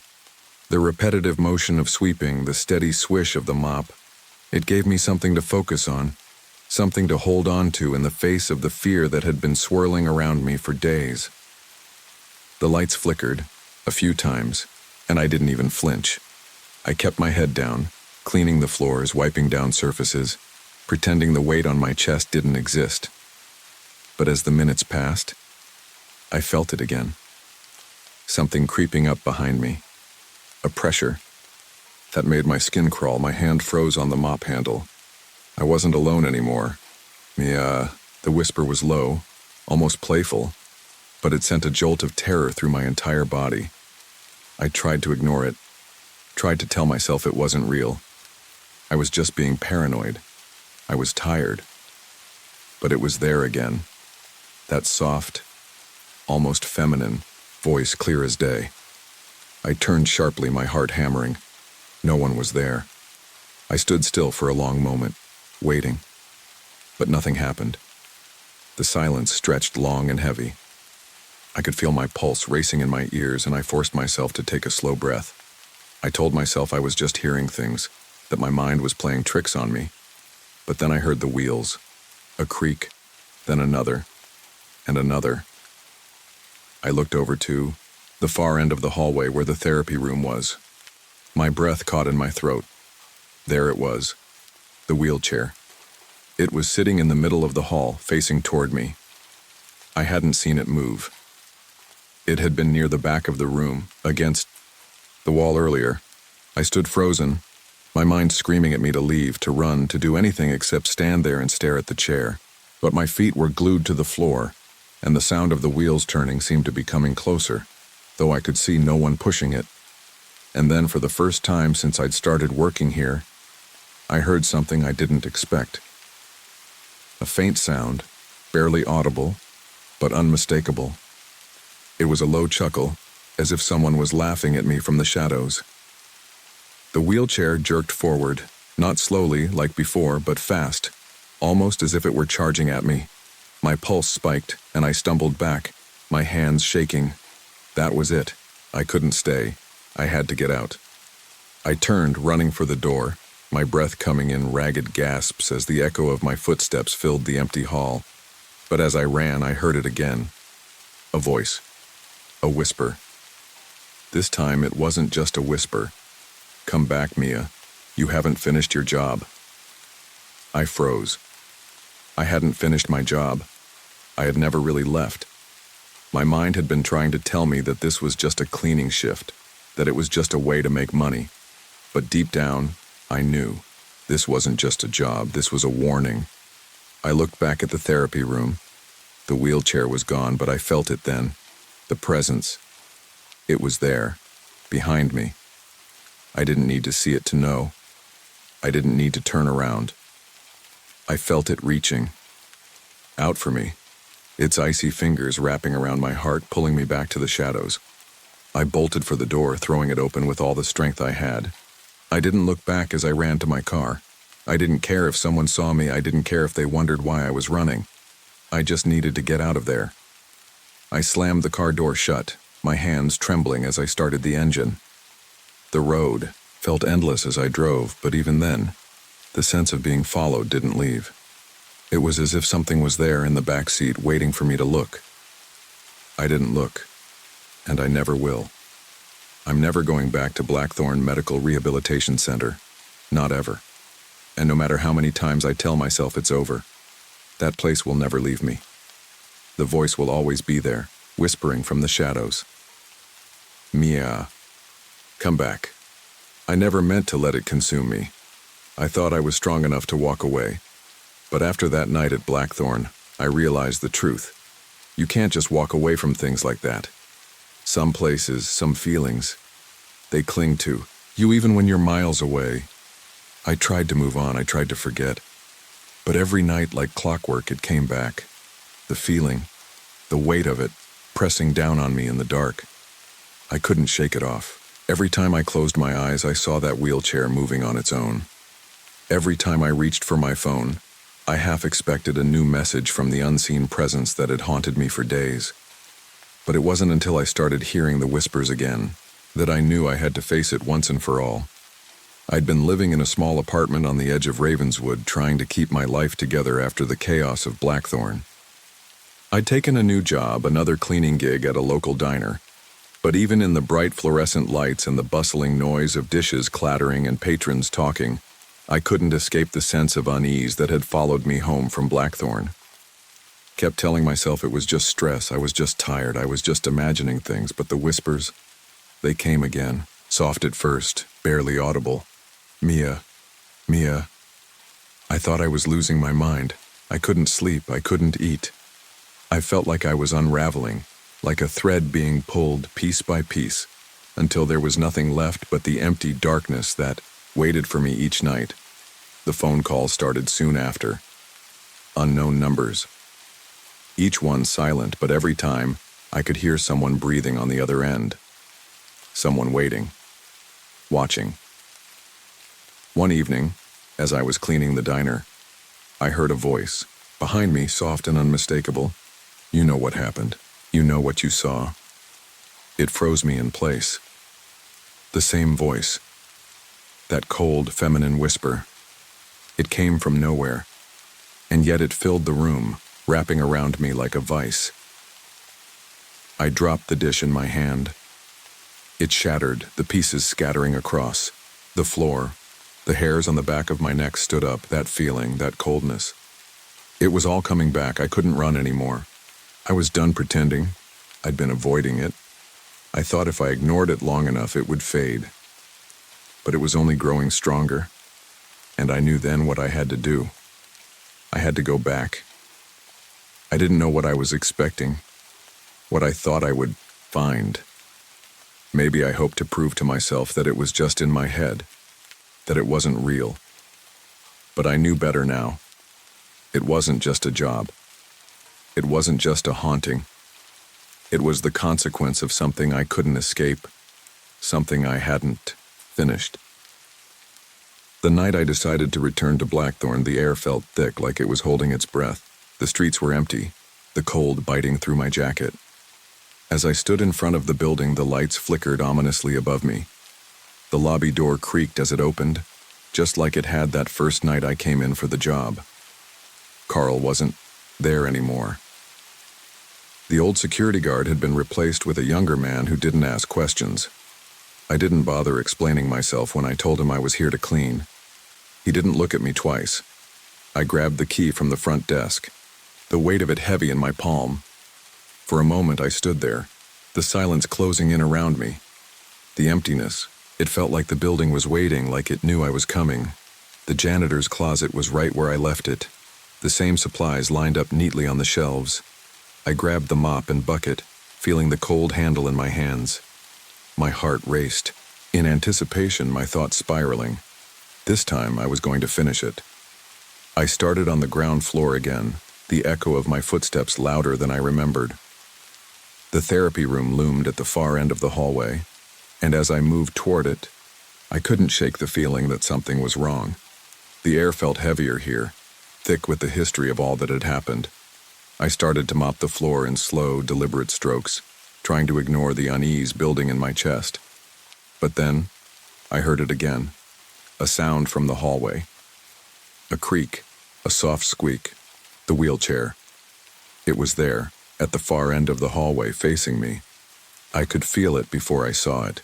The repetitive motion of sweeping, the steady swish of the mop, it gave me something to focus on, something to hold on to in the face of the fear that had been swirling around me for days. The lights flickered a few times, and I didn't even flinch. I kept my head down, cleaning the floors, wiping down surfaces, pretending the weight on my chest didn't exist. But as the minutes passed, I felt it again. Something creeping up behind me. A pressure that made my skin crawl. My hand froze on the mop handle. I wasn't alone anymore. The whisper was low, almost playful, but it sent a jolt of terror through my entire body. I tried to ignore it, tried to tell myself it wasn't real. I was just being paranoid. I was tired. But it was there again. That soft, almost feminine voice, clear as day. I turned sharply, my heart hammering. No one was there. I stood still for a long moment, waiting. But nothing happened. The silence stretched long and heavy. I could feel my pulse racing in my ears, and I forced myself to take a slow breath. I told myself I was just hearing things, that my mind was playing tricks on me. But then I heard the wheels, a creak, then another, and another. I looked over to the far end of the hallway where the therapy room was. My breath caught in my throat. There it was, the wheelchair. It was sitting in the middle of the hall, facing toward me. I hadn't seen it move. It had been near the back of the room, against the wall earlier. I stood frozen, my mind screaming at me to leave, to run, to do anything except stand there and stare at the chair. But my feet were glued to the floor, and the sound of the wheels turning seemed to be coming closer, though I could see no one pushing it. And then, for the first time since I'd started working here, I heard something I didn't expect. A faint sound, barely audible, but unmistakable. It was a low chuckle, as if someone was laughing at me from the shadows. The wheelchair jerked forward, not slowly like before, but fast, almost as if it were charging at me. My pulse spiked, and I stumbled back, my hands shaking. That was it. I couldn't stay. I had to get out. I turned, running for the door, my breath coming in ragged gasps as the echo of my footsteps filled the empty hall. But as I ran, I heard it again. A voice. A whisper. This time it wasn't just a whisper. "Come back, Mia. You haven't finished your job." I froze. I hadn't finished my job. I had never really left. My mind had been trying to tell me that this was just a cleaning shift, that it was just a way to make money. But deep down, I knew. This wasn't just a job, this was a warning. I looked back at the therapy room. The wheelchair was gone, but I felt it then. The presence. It was there, behind me. I didn't need to see it to know. I didn't need to turn around. I felt it reaching. Out for me. Its icy fingers wrapping around my heart, pulling me back to the shadows. I bolted for the door, throwing it open with all the strength I had. I didn't look back as I ran to my car. I didn't care if someone saw me. I didn't care if they wondered why I was running. I just needed to get out of there. I slammed the car door shut, my hands trembling as I started the engine. The road felt endless as I drove, but even then, the sense of being followed didn't leave. It was as if something was there in the back seat waiting for me to look. I didn't look, and I never will. I'm never going back to Blackthornne Medical Rehabilitation Center. Not ever. And no matter how many times I tell myself it's over, that place will never leave me. The voice will always be there, whispering from the shadows. Mia, come back. I never meant to let it consume me. I thought I was strong enough to walk away. But after that night at Blackthornne, I realized the truth. You can't just walk away from things like that. Some places, some feelings, they cling to you even when you're miles away. I tried to move on, I tried to forget. But every night, like clockwork, it came back. The feeling, the weight of it, pressing down on me in the dark. I couldn't shake it off. Every time I closed my eyes, I saw that wheelchair moving on its own. Every time I reached for my phone, I half expected a new message from the unseen presence that had haunted me for days. But it wasn't until I started hearing the whispers again that I knew I had to face it once and for all. I'd been living in a small apartment on the edge of Ravenswood, trying to keep my life together after the chaos of Blackthornne. I'd taken a new job, another cleaning gig at a local diner. But even in the bright fluorescent lights and the bustling noise of dishes clattering and patrons talking, I couldn't escape the sense of unease that had followed me home from Blackthornne. Kept telling myself it was just stress, I was just tired, I was just imagining things, but the whispers, they came again, soft at first, barely audible. Mia, Mia. I thought I was losing my mind. I couldn't sleep, I couldn't eat. I felt like I was unraveling, like a thread being pulled piece by piece, until there was nothing left but the empty darkness that waited for me each night. The phone calls started soon after. Unknown numbers. Each one silent, but every time, I could hear someone breathing on the other end. Someone waiting. Watching. One evening, as I was cleaning the diner, I heard a voice, behind me, soft and unmistakable. You know what happened. You know what you saw. It froze me in place. The same voice. That cold, feminine whisper. It came from nowhere, and yet it filled the room, wrapping around me like a vice. I dropped the dish in my hand. It shattered, the pieces scattering across. The floor, the hairs on the back of my neck stood up, that feeling, that coldness. It was all coming back. I couldn't run anymore. I was done pretending. I'd been avoiding it. I thought if I ignored it long enough, it would fade. But it was only growing stronger, and I knew then what I had to do. I had to go back. I didn't know what I was expecting, what I thought I would find. Maybe I hoped to prove to myself that it was just in my head, that it wasn't real. But I knew better now. It wasn't just a job. It wasn't just a haunting. It was the consequence of something I couldn't escape, something I hadn't finished. The night I decided to return to Blackthornne, the air felt thick, like it was holding its breath. The streets were empty, the cold biting through my jacket. As I stood in front of the building, the lights flickered ominously above me. The lobby door creaked as it opened, just like it had that first night I came in for the job. Carl wasn't there anymore. The old security guard had been replaced with a younger man who didn't ask questions. I didn't bother explaining myself when I told him I was here to clean. He didn't look at me twice. I grabbed the key from the front desk, the weight of it heavy in my palm. For a moment I stood there, the silence closing in around me. The emptiness, it felt like the building was waiting, like it knew I was coming. The janitor's closet was right where I left it, the same supplies lined up neatly on the shelves. I grabbed the mop and bucket, feeling the cold handle in my hands. My heart raced, in anticipation, my thoughts spiraling. This time I was going to finish it. I started on the ground floor again, the echo of my footsteps louder than I remembered. The therapy room loomed at the far end of the hallway, and as I moved toward it, I couldn't shake the feeling that something was wrong. The air felt heavier here, thick with the history of all that had happened. I started to mop the floor in slow, deliberate strokes, trying to ignore the unease building in my chest. But then, I heard it again. A sound from the hallway. A creak, a soft squeak. The wheelchair. It was there, at the far end of the hallway, facing me. I could feel it before I saw it.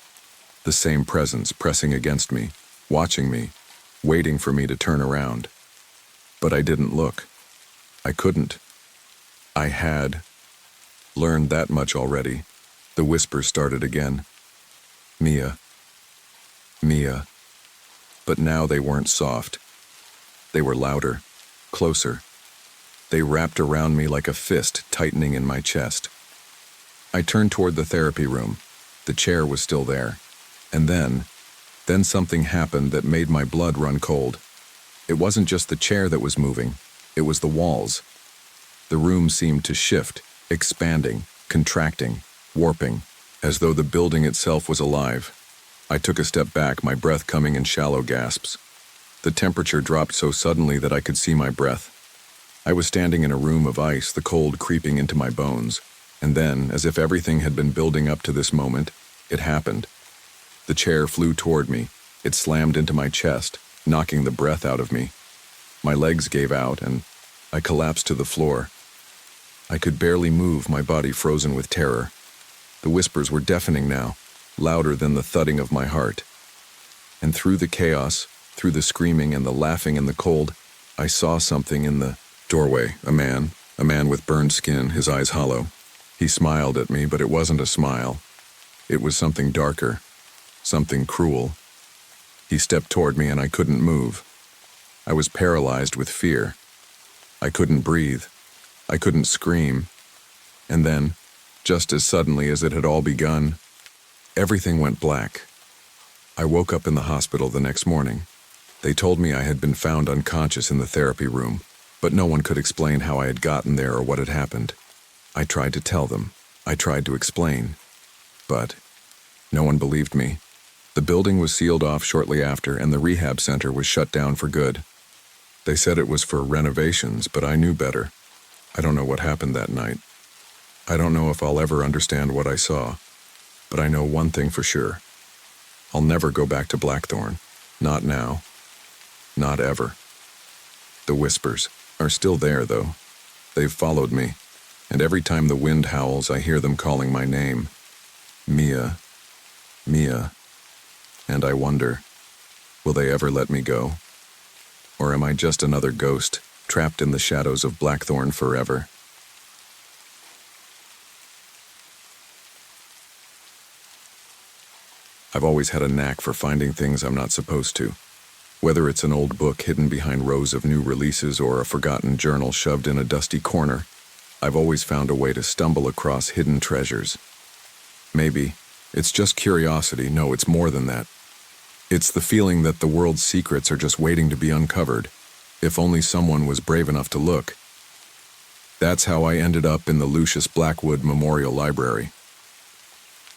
The same presence pressing against me, watching me, waiting for me to turn around. But I didn't look. I couldn't. I had learned that much already. The whispers started again. Mia. Mia. But now they weren't soft. They were louder, closer. They wrapped around me like a fist tightening in my chest. I turned toward the therapy room. The chair was still there. And then something happened that made my blood run cold. It wasn't just the chair that was moving. It was the walls. The room seemed to shift, expanding, contracting, warping, as though the building itself was alive. I took a step back, my breath coming in shallow gasps. The temperature dropped so suddenly that I could see my breath. I was standing in a room of ice, the cold creeping into my bones. And then, as if everything had been building up to this moment, it happened. The chair flew toward me. It slammed into my chest, knocking the breath out of me. My legs gave out, and I collapsed to the floor. I could barely move, my body frozen with terror. The whispers were deafening now, louder than the thudding of my heart. And through the chaos, through the screaming and the laughing and the cold, I saw something in the doorway. A man with burned skin, his eyes hollow. He smiled at me, but it wasn't a smile. It was something darker, something cruel. He stepped toward me and I couldn't move. I was paralyzed with fear. I couldn't breathe. I couldn't scream. And then, just as suddenly as it had all begun, everything went black. I woke up in the hospital the next morning. They told me I had been found unconscious in the therapy room, but no one could explain how I had gotten there or what had happened. I tried to tell them. I tried to explain. But no one believed me. The building was sealed off shortly after, and the rehab center was shut down for good. They said it was for renovations, but I knew better. I don't know what happened that night. I don't know if I'll ever understand what I saw, but I know one thing for sure. I'll never go back to Blackthornne. Not now. Not ever. The whispers are still there, though. They've followed me, and every time the wind howls, I hear them calling my name. Mia. Mia. And I wonder, will they ever let me go? Or am I just another ghost, trapped in the shadows of Blackthornne forever? I've always had a knack for finding things I'm not supposed to. Whether it's an old book hidden behind rows of new releases or a forgotten journal shoved in a dusty corner, I've always found a way to stumble across hidden treasures. Maybe it's just curiosity. No, it's more than that. It's the feeling that the world's secrets are just waiting to be uncovered, if only someone was brave enough to look. That's how I ended up in the Lucius Blackwood Memorial Library.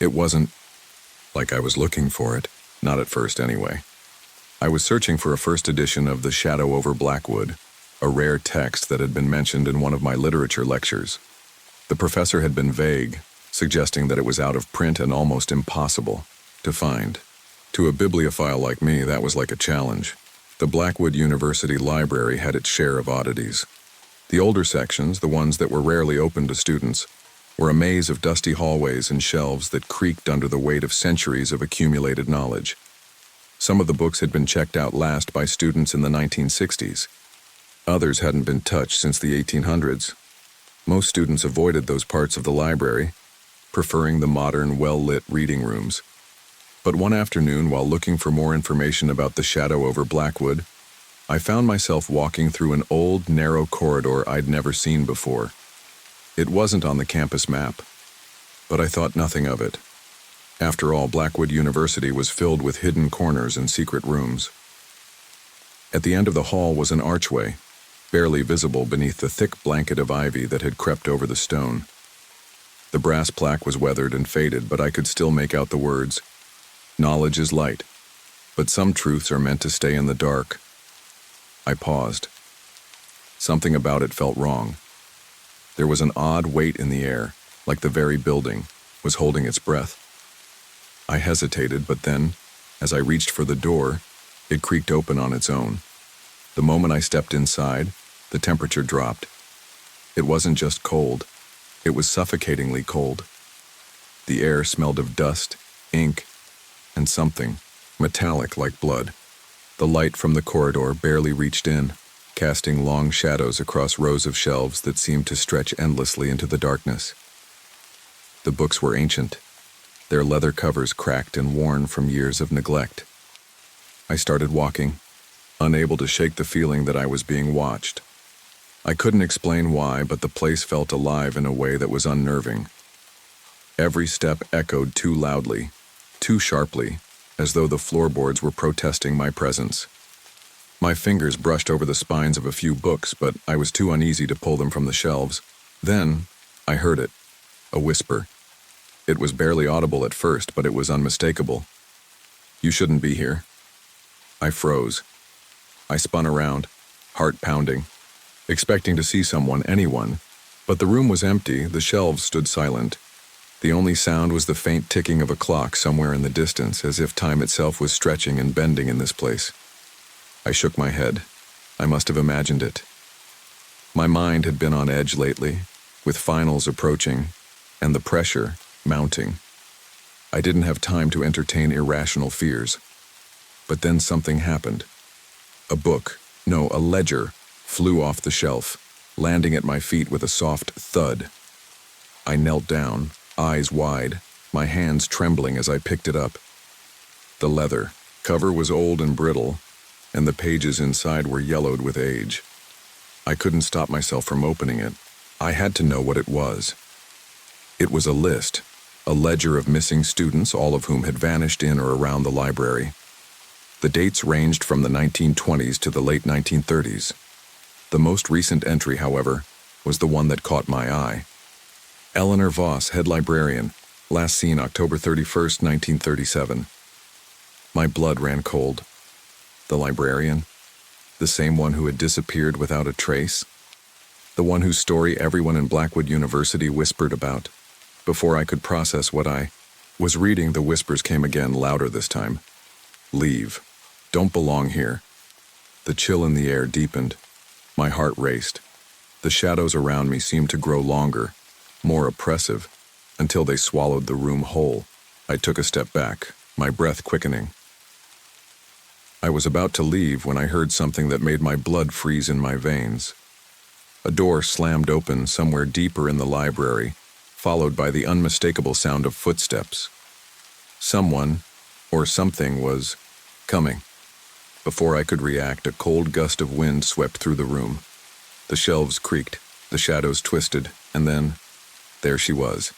It wasn't like I was looking for it, not at first anyway. I was searching for a first edition of The Shadow over Blackwood, a rare text that had been mentioned in one of my literature lectures. The professor had been vague, suggesting that it was out of print and almost impossible to find. To a bibliophile like me, that was like a challenge. The Blackwood University Library had its share of oddities. The older sections, the ones that were rarely open to students, were a maze of dusty hallways and shelves that creaked under the weight of centuries of accumulated knowledge. Some of the books had been checked out last by students in the 1960s. Others hadn't been touched since the 1800s. Most students avoided those parts of the library, preferring the modern, well-lit reading rooms. But one afternoon, while looking for more information about The Shadow over Blackwood, I found myself walking through an old, narrow corridor I'd never seen before. It wasn't on the campus map, but I thought nothing of it. After all, Blackwood University was filled with hidden corners and secret rooms. At the end of the hall was an archway, barely visible beneath the thick blanket of ivy that had crept over the stone. The brass plaque was weathered and faded, but I could still make out the words, "Knowledge is light, but some truths are meant to stay in the dark." I paused. Something about it felt wrong. There was an odd weight in the air, like the very building was holding its breath. I hesitated, but then, as I reached for the door, it creaked open on its own. The moment I stepped inside, the temperature dropped. It wasn't just cold, it was suffocatingly cold. The air smelled of dust, ink, and something metallic like blood. The light from the corridor barely reached in, casting long shadows across rows of shelves that seemed to stretch endlessly into the darkness. The books were ancient, their leather covers cracked and worn from years of neglect. I started walking, unable to shake the feeling that I was being watched. I couldn't explain why, but the place felt alive in a way that was unnerving. Every step echoed too loudly, too sharply, as though the floorboards were protesting my presence. My fingers brushed over the spines of a few books, but I was too uneasy to pull them from the shelves. Then, I heard it, a whisper. It was barely audible at first, but it was unmistakable. "You shouldn't be here." I froze. I spun around, heart pounding, expecting to see someone, anyone, but the room was empty, the shelves stood silent. The only sound was the faint ticking of a clock somewhere in the distance, as if time itself was stretching and bending in this place. I shook my head. I must have imagined it. My mind had been on edge lately, with finals approaching, and the pressure mounting. I didn't have time to entertain irrational fears. But then something happened. A book, no, a ledger, flew off the shelf, landing at my feet with a soft thud. I knelt down, eyes wide, my hands trembling as I picked it up. The leather cover was old and brittle, and the pages inside were yellowed with age. I couldn't stop myself from opening it. I had to know what it was. It was a list, a ledger of missing students, all of whom had vanished in or around the library. The dates ranged from the 1920s to the late 1930s. The most recent entry, however, was the one that caught my eye. Eleanor Voss, head librarian, last seen October 31st, 1937. My blood ran cold. The librarian? The same one who had disappeared without a trace? The one whose story everyone in Blackwood University whispered about? Before I could process what I was reading, the whispers came again, louder this time. "Leave. Don't belong here." The chill in the air deepened. My heart raced. The shadows around me seemed to grow longer, more oppressive, until they swallowed the room whole. I took a step back, my breath quickening. I was about to leave when I heard something that made my blood freeze in my veins. A door slammed open somewhere deeper in the library, followed by the unmistakable sound of footsteps. Someone, or something, was coming. Before I could react, a cold gust of wind swept through the room. The shelves creaked, the shadows twisted, and then, there she was.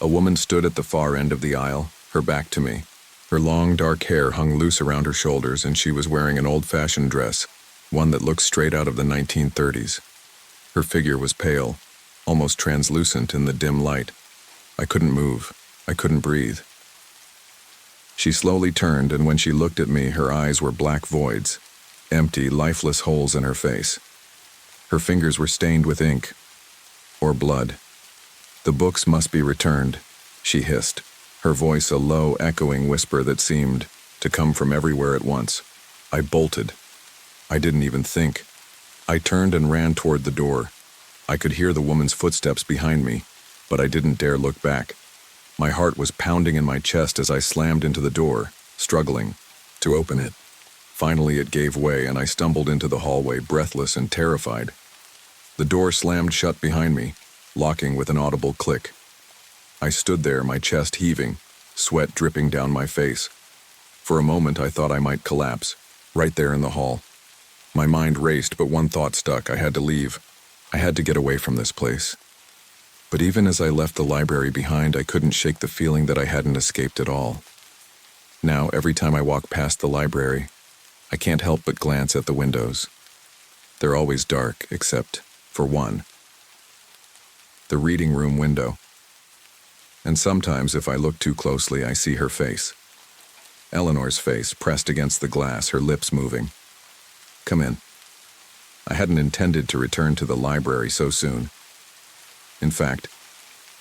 A woman stood at the far end of the aisle, her back to me. Her long, dark hair hung loose around her shoulders, and she was wearing an old-fashioned dress, one that looked straight out of the 1930s. Her figure was pale, almost translucent in the dim light. I couldn't move. I couldn't breathe. She slowly turned, and when she looked at me, her eyes were black voids, empty, lifeless holes in her face. Her fingers were stained with ink, or blood. "The books must be returned," she hissed, her voice a low, echoing whisper that seemed to come from everywhere at once. I bolted. I didn't even think. I turned and ran toward the door. I could hear the woman's footsteps behind me, but I didn't dare look back. My heart was pounding in my chest as I slammed into the door, struggling to open it. Finally, it gave way, and I stumbled into the hallway, breathless and terrified. The door slammed shut behind me, locking with an audible click. I stood there, my chest heaving, sweat dripping down my face. For a moment, I thought I might collapse, right there in the hall. My mind raced, but one thought stuck. I had to leave. I had to get away from this place. But even as I left the library behind, I couldn't shake the feeling that I hadn't escaped at all. Now, every time I walk past the library, I can't help but glance at the windows. They're always dark, except for one. The reading room window. And sometimes, if I look too closely, I see her face. Eleanor's face, pressed against the glass, her lips moving. "Come in." I hadn't intended to return to the library so soon. In fact,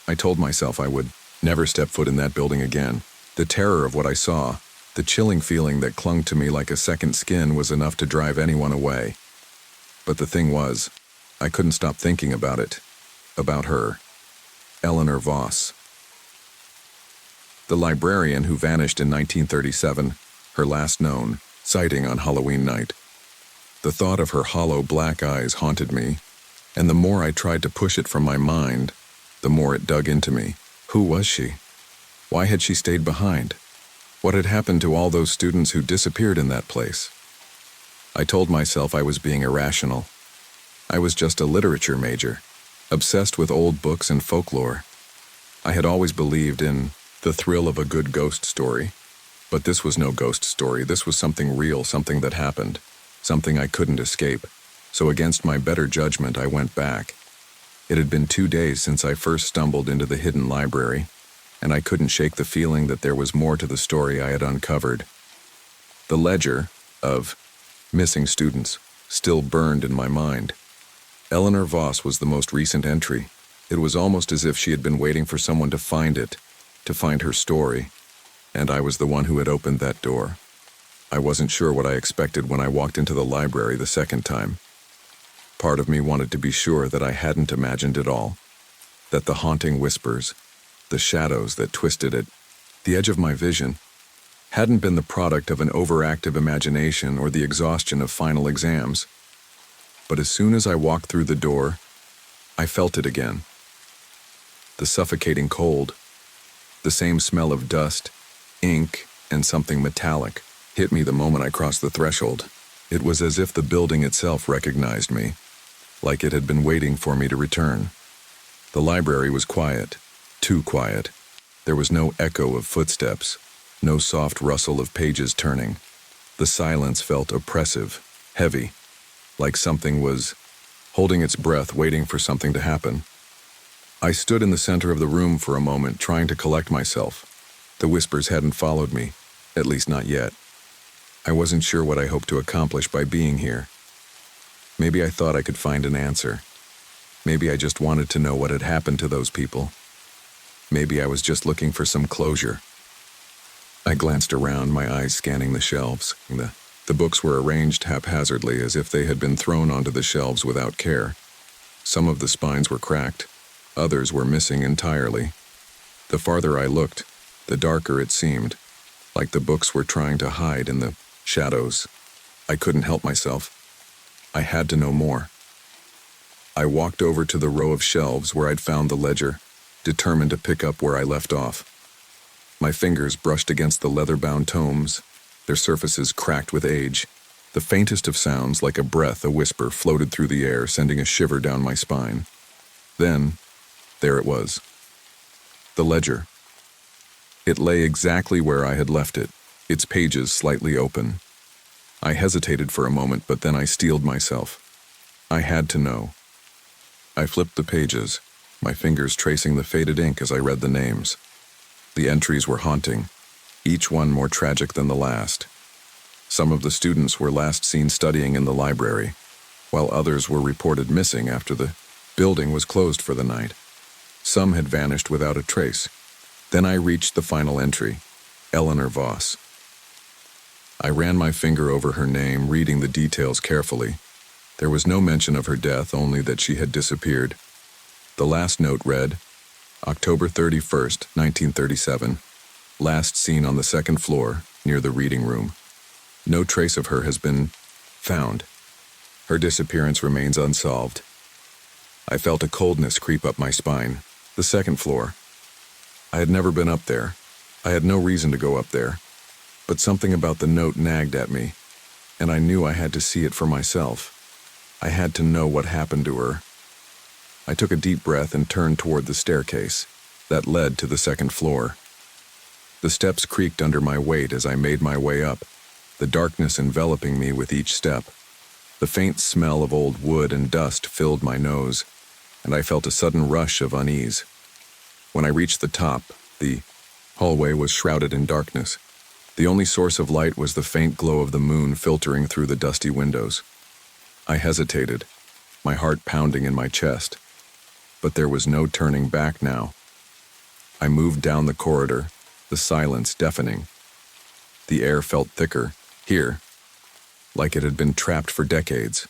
I told myself I would never step foot in that building again. The terror of what I saw, the chilling feeling that clung to me like a second skin, was enough to drive anyone away. But the thing was, I couldn't stop thinking about it, about her, Eleanor Voss. The librarian who vanished in 1937, her last known sighting on Halloween night. The thought of her hollow black eyes haunted me, and the more I tried to push it from my mind, the more it dug into me. Who was she? Why had she stayed behind? What had happened to all those students who disappeared in that place? I told myself I was being irrational. I was just a literature major, obsessed with old books and folklore. I had always believed in the thrill of a good ghost story. But this was no ghost story. This was something real, something that happened, something I couldn't escape. So against my better judgment, I went back. It had been 2 days since I first stumbled into the hidden library, and I couldn't shake the feeling that there was more to the story I had uncovered. The ledger of missing students still burned in my mind. Eleanor Voss was the most recent entry. It was almost as if she had been waiting for someone to find it, to find her story, and I was the one who had opened that door. I wasn't sure what I expected when I walked into the library the second time. Part of me wanted to be sure that I hadn't imagined it all, that the haunting whispers, the shadows that twisted at the edge of my vision, hadn't been the product of an overactive imagination or the exhaustion of final exams. But as soon as I walked through the door, I felt it again. The suffocating cold, the same smell of dust, ink, and something metallic hit me the moment I crossed the threshold. It was as if the building itself recognized me, like it had been waiting for me to return. The library was quiet, too quiet. There was no echo of footsteps, no soft rustle of pages turning. The silence felt oppressive, heavy, like something was holding its breath, waiting for something to happen. I stood in the center of the room for a moment, trying to collect myself. The whispers hadn't followed me, at least not yet. I wasn't sure what I hoped to accomplish by being here. Maybe I thought I could find an answer. Maybe I just wanted to know what had happened to those people. Maybe I was just looking for some closure. I glanced around, my eyes scanning the shelves. The books were arranged haphazardly, as if they had been thrown onto the shelves without care. Some of the spines were cracked. Others were missing entirely. The farther I looked, the darker it seemed, like the books were trying to hide in the shadows. I couldn't help myself. I had to know more. I walked over to the row of shelves where I'd found the ledger, determined to pick up where I left off. My fingers brushed against the leather-bound tomes, their surfaces cracked with age. The faintest of sounds, like a breath, a whisper, floated through the air, sending a shiver down my spine. Then, there it was. The ledger. It lay exactly where I had left it, its pages slightly open. I hesitated for a moment, but then I steeled myself. I had to know. I flipped the pages, my fingers tracing the faded ink as I read the names. The entries were haunting, each one more tragic than the last. Some of the students were last seen studying in the library, while others were reported missing after the building was closed for the night. Some had vanished without a trace. Then I reached the final entry, Eleanor Voss. I ran my finger over her name, reading the details carefully. There was no mention of her death, only that she had disappeared. The last note read, October 31st, 1937, last seen on the second floor, near the reading room. No trace of her has been found. Her disappearance remains unsolved. I felt a coldness creep up my spine. The second floor. I had never been up there. I had no reason to go up there. But something about the note nagged at me, and I knew I had to see it for myself. I had to know what happened to her. I took a deep breath and turned toward the staircase that led to the second floor. The steps creaked under my weight as I made my way up, the darkness enveloping me with each step. The faint smell of old wood and dust filled my nose, and I felt a sudden rush of unease. When I reached the top, the hallway was shrouded in darkness. The only source of light was the faint glow of the moon filtering through the dusty windows. I hesitated, my heart pounding in my chest. But there was no turning back now. I moved down the corridor, the silence deafening. The air felt thicker, here, like it had been trapped for decades.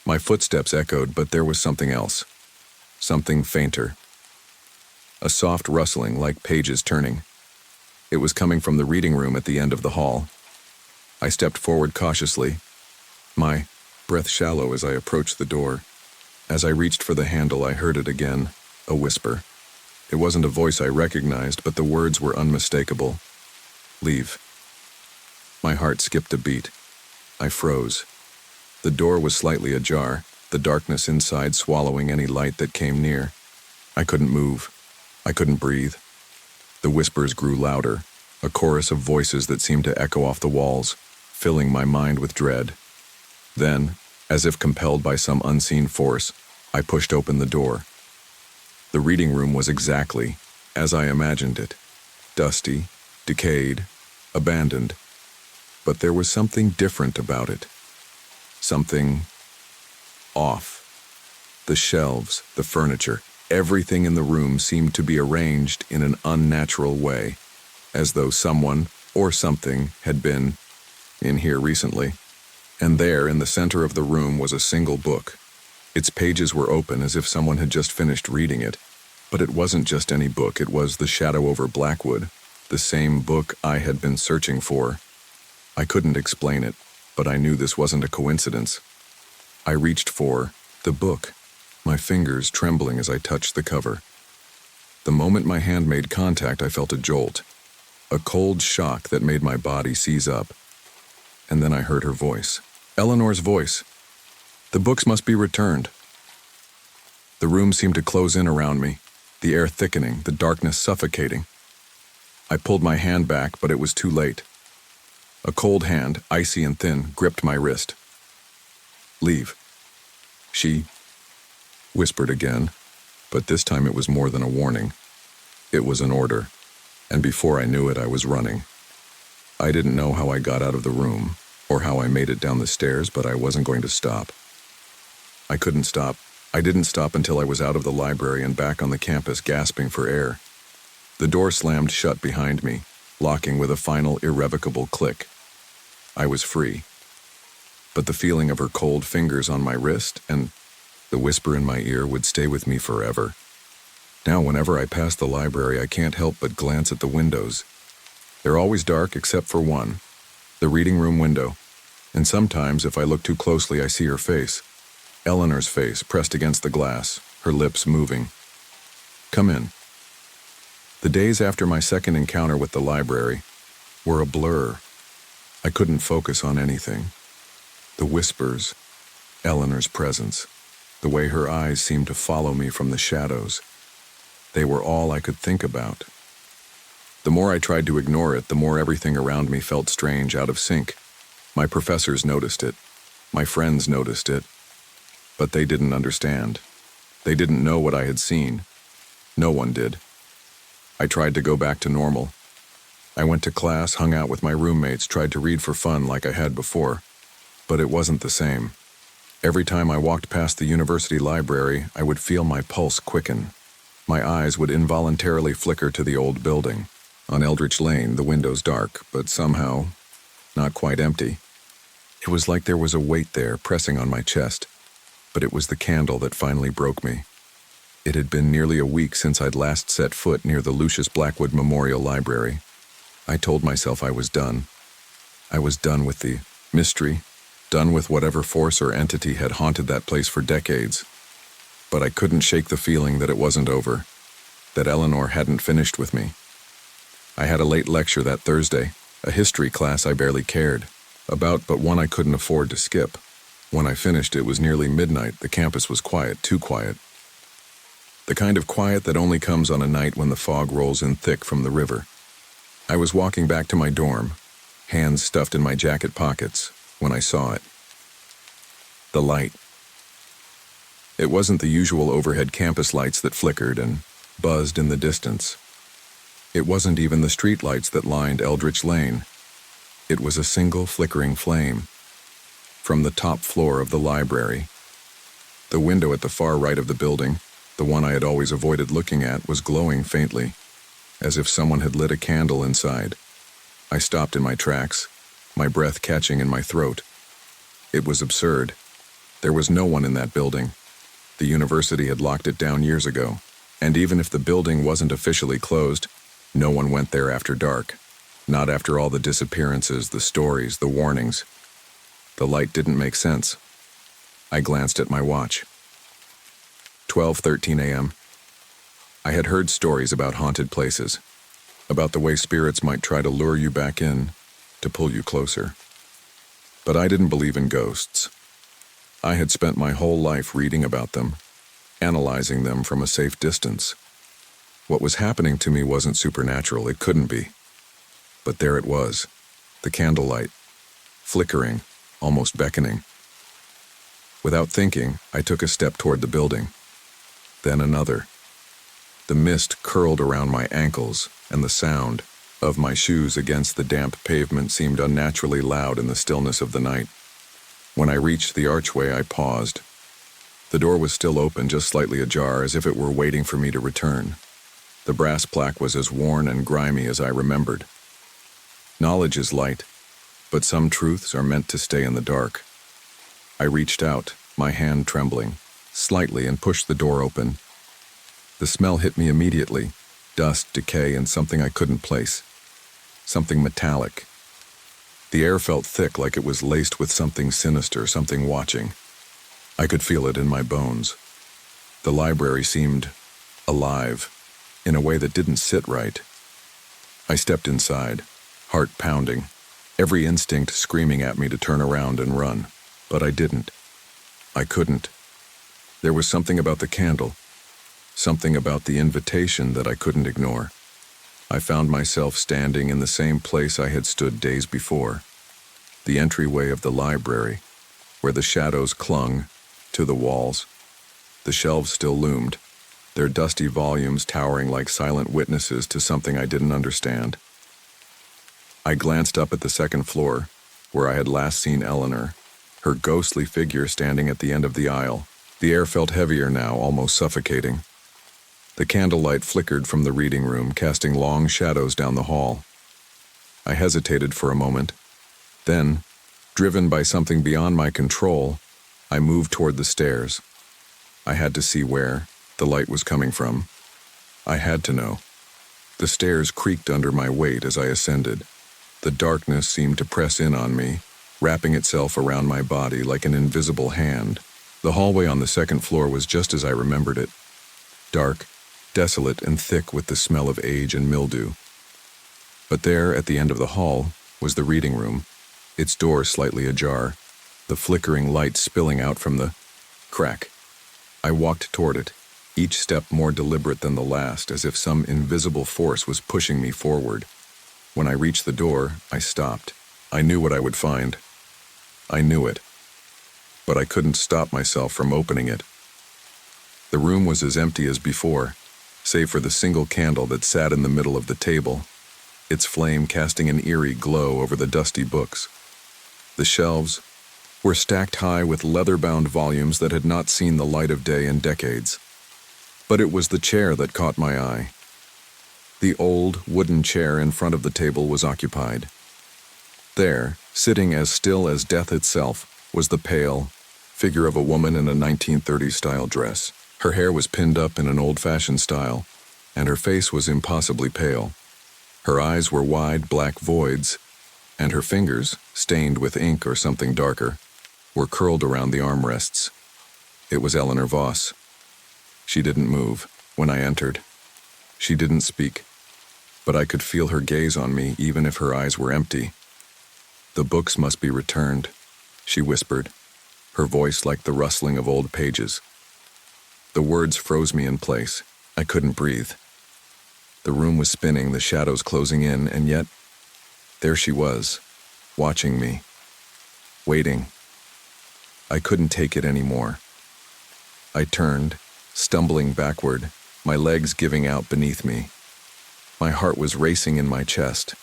My footsteps echoed, but there was something else. Something fainter. A soft rustling like pages turning. It was coming from the reading room at the end of the hall. I stepped forward cautiously, my breath shallow as I approached the door. As I reached for the handle, I heard it again, a whisper. It wasn't a voice I recognized, but the words were unmistakable. Leave. My heart skipped a beat. I froze. The door was slightly ajar, the darkness inside swallowing any light that came near. I couldn't move. I couldn't breathe. The whispers grew louder, a chorus of voices that seemed to echo off the walls, filling my mind with dread. Then, as if compelled by some unseen force, I pushed open the door. The reading room was exactly as I imagined it. Dusty, decayed, abandoned. But there was something different about it. Something off. The shelves, the furniture, everything in the room seemed to be arranged in an unnatural way, as though someone or something had been in here recently. And there, in the center of the room, was a single book. Its pages were open as if someone had just finished reading it. But it wasn't just any book, it was The Shadow over Blackwood, the same book I had been searching for. I couldn't explain it, but I knew this wasn't a coincidence. I reached for the book, my fingers trembling as I touched the cover. The moment my hand made contact, I felt a jolt, a cold shock that made my body seize up. And then I heard her voice. Eleanor's voice. The books must be returned. The room seemed to close in around me, the air thickening, the darkness suffocating. I pulled my hand back, but it was too late. A cold hand, icy and thin, gripped my wrist. Leave. She whispered again, but this time it was more than a warning. It was an order, and before I knew it, I was running. I didn't know how I got out of the room, or how I made it down the stairs, but I wasn't going to stop. I couldn't stop. I didn't stop until I was out of the library and back on the campus, gasping for air. The door slammed shut behind me, locking with a final, irrevocable click. I was free. But the feeling of her cold fingers on my wrist and the whisper in my ear would stay with me forever. Now, whenever I pass the library, I can't help but glance at the windows. They're always dark except for one, the reading room window. And sometimes, if I look too closely, I see her face. Eleanor's face pressed against the glass, her lips moving. Come in. The days after my second encounter with the library were a blur. I couldn't focus on anything. The whispers, Eleanor's presence, the way her eyes seemed to follow me from the shadows. They were all I could think about. The more I tried to ignore it, the more everything around me felt strange, out of sync. My professors noticed it. My friends noticed it. But they didn't understand. They didn't know what I had seen. No one did. I tried to go back to normal. I went to class, hung out with my roommates, tried to read for fun like I had before. But it wasn't the same. Every time I walked past the university library, I would feel my pulse quicken. My eyes would involuntarily flicker to the old building. On Eldritch Lane, the windows dark, but somehow not quite empty. It was like there was a weight there pressing on my chest, but it was the candle that finally broke me. It had been nearly a week since I'd last set foot near the Lucius Blackwood Memorial Library. I told myself I was done. I was done with the mystery, done with whatever force or entity had haunted that place for decades. But I couldn't shake the feeling that it wasn't over, that Eleanor hadn't finished with me. I had a late lecture that Thursday, a history class I barely cared about, but one I couldn't afford to skip. When I finished, it was nearly midnight. The campus was quiet, too quiet. The kind of quiet that only comes on a night when the fog rolls in thick from the river. I was walking back to my dorm, hands stuffed in my jacket pockets, when I saw it. The light. It wasn't the usual overhead campus lights that flickered and buzzed in the distance. It wasn't even the street lights that lined Eldritch Lane. It was a single flickering flame. From the top floor of the library. The window at the far right of the building, the one I had always avoided looking at, was glowing faintly, as if someone had lit a candle inside. I stopped in my tracks, my breath catching in my throat. It was absurd. There was no one in that building. The university had locked it down years ago, and even if the building wasn't officially closed, no one went there after dark. Not after all the disappearances, the stories, the warnings. The light didn't make sense. I glanced at my watch. 12:13 a.m. I had heard stories about haunted places, about the way spirits might try to lure you back in, to pull you closer. But I didn't believe in ghosts. I had spent my whole life reading about them, analyzing them from a safe distance. What was happening to me wasn't supernatural, it couldn't be. But there it was, the candlelight, flickering, almost beckoning. Without thinking, I took a step toward the building, then another. The mist curled around my ankles, and the sound of my shoes against the damp pavement seemed unnaturally loud in the stillness of the night. When I reached the archway, I paused. The door was still open, just slightly ajar, as if it were waiting for me to return. The brass plaque was as worn and grimy as I remembered. Knowledge is light, but some truths are meant to stay in the dark. I reached out, my hand trembling, slightly, and pushed the door open. The smell hit me immediately, dust, decay, and something I couldn't place. Something metallic. The air felt thick, like it was laced with something sinister, something watching. I could feel it in my bones. The library seemed alive, in a way that didn't sit right. I stepped inside, heart pounding, every instinct screaming at me to turn around and run. But I didn't. I couldn't. There was something about the candle, something about the invitation that I couldn't ignore. I found myself standing in the same place I had stood days before, the entryway of the library, where the shadows clung to the walls. The shelves still loomed, their dusty volumes towering like silent witnesses to something I didn't understand. I glanced up at the second floor, where I had last seen Eleanor, her ghostly figure standing at the end of the aisle. The air felt heavier now, almost suffocating. The candlelight flickered from the reading room, casting long shadows down the hall. I hesitated for a moment. Then, driven by something beyond my control, I moved toward the stairs. I had to see where the light was coming from. I had to know. The stairs creaked under my weight as I ascended. The darkness seemed to press in on me, wrapping itself around my body like an invisible hand. The hallway on the second floor was just as I remembered it. Dark, desolate, and thick with the smell of age and mildew. But there, at the end of the hall, was the reading room, its door slightly ajar, the flickering light spilling out from the crack. I walked toward it, each step more deliberate than the last, as if some invisible force was pushing me forward. When I reached the door, I stopped. I knew what I would find. I knew it. But I couldn't stop myself from opening it. The room was as empty as before, save for the single candle that sat in the middle of the table, its flame casting an eerie glow over the dusty books. The shelves were stacked high with leather-bound volumes that had not seen the light of day in decades. But it was the chair that caught my eye. The old, wooden chair in front of the table was occupied. There, sitting as still as death itself, was the pale figure of a woman in a 1930s-style dress. Her hair was pinned up in an old-fashioned style, and her face was impossibly pale. Her eyes were wide black voids, and her fingers, stained with ink or something darker, were curled around the armrests. It was Eleanor Voss. She didn't move when I entered. She didn't speak, but I could feel her gaze on me even if her eyes were empty. "The books must be returned," she whispered, her voice like the rustling of old pages. The words froze me in place. I couldn't breathe. The room was spinning, the shadows closing in, and yet there she was, watching me, waiting. I couldn't take it anymore. I turned, stumbling backward, my legs giving out beneath me. My heart was racing in my chest,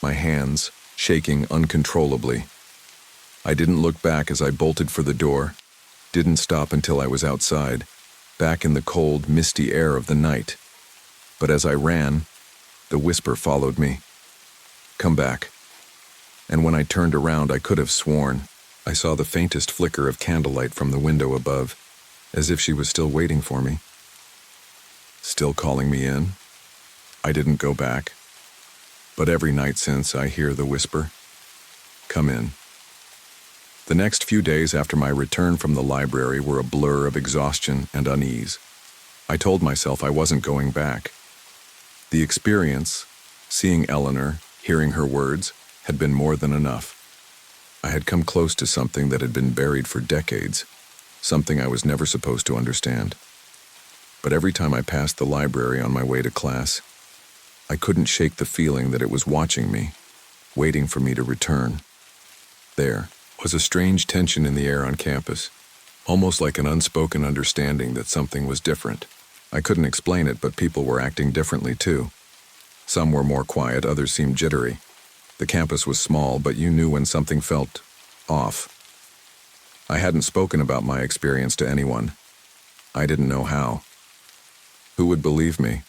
my hands shaking uncontrollably. I didn't look back as I bolted for the door, didn't stop until I was outside, back in the cold, misty air of the night. But as I ran, the whisper followed me. "Come back." And when I turned around, I could have sworn I saw the faintest flicker of candlelight from the window above, as if she was still waiting for me. Still calling me in. I didn't go back. But every night since, I hear the whisper, "Come in." The next few days after my return from the library were a blur of exhaustion and unease. I told myself I wasn't going back. The experience, seeing Eleanor, hearing her words, had been more than enough. I had come close to something that had been buried for decades, something I was never supposed to understand. But every time I passed the library on my way to class, I couldn't shake the feeling that it was watching me, waiting for me to return. There was a strange tension in the air on campus, almost like an unspoken understanding that something was different. I couldn't explain it, but people were acting differently too. Some were more quiet, others seemed jittery. The campus was small, but you knew when something felt off. I hadn't spoken about my experience to anyone. I didn't know how. Who would believe me?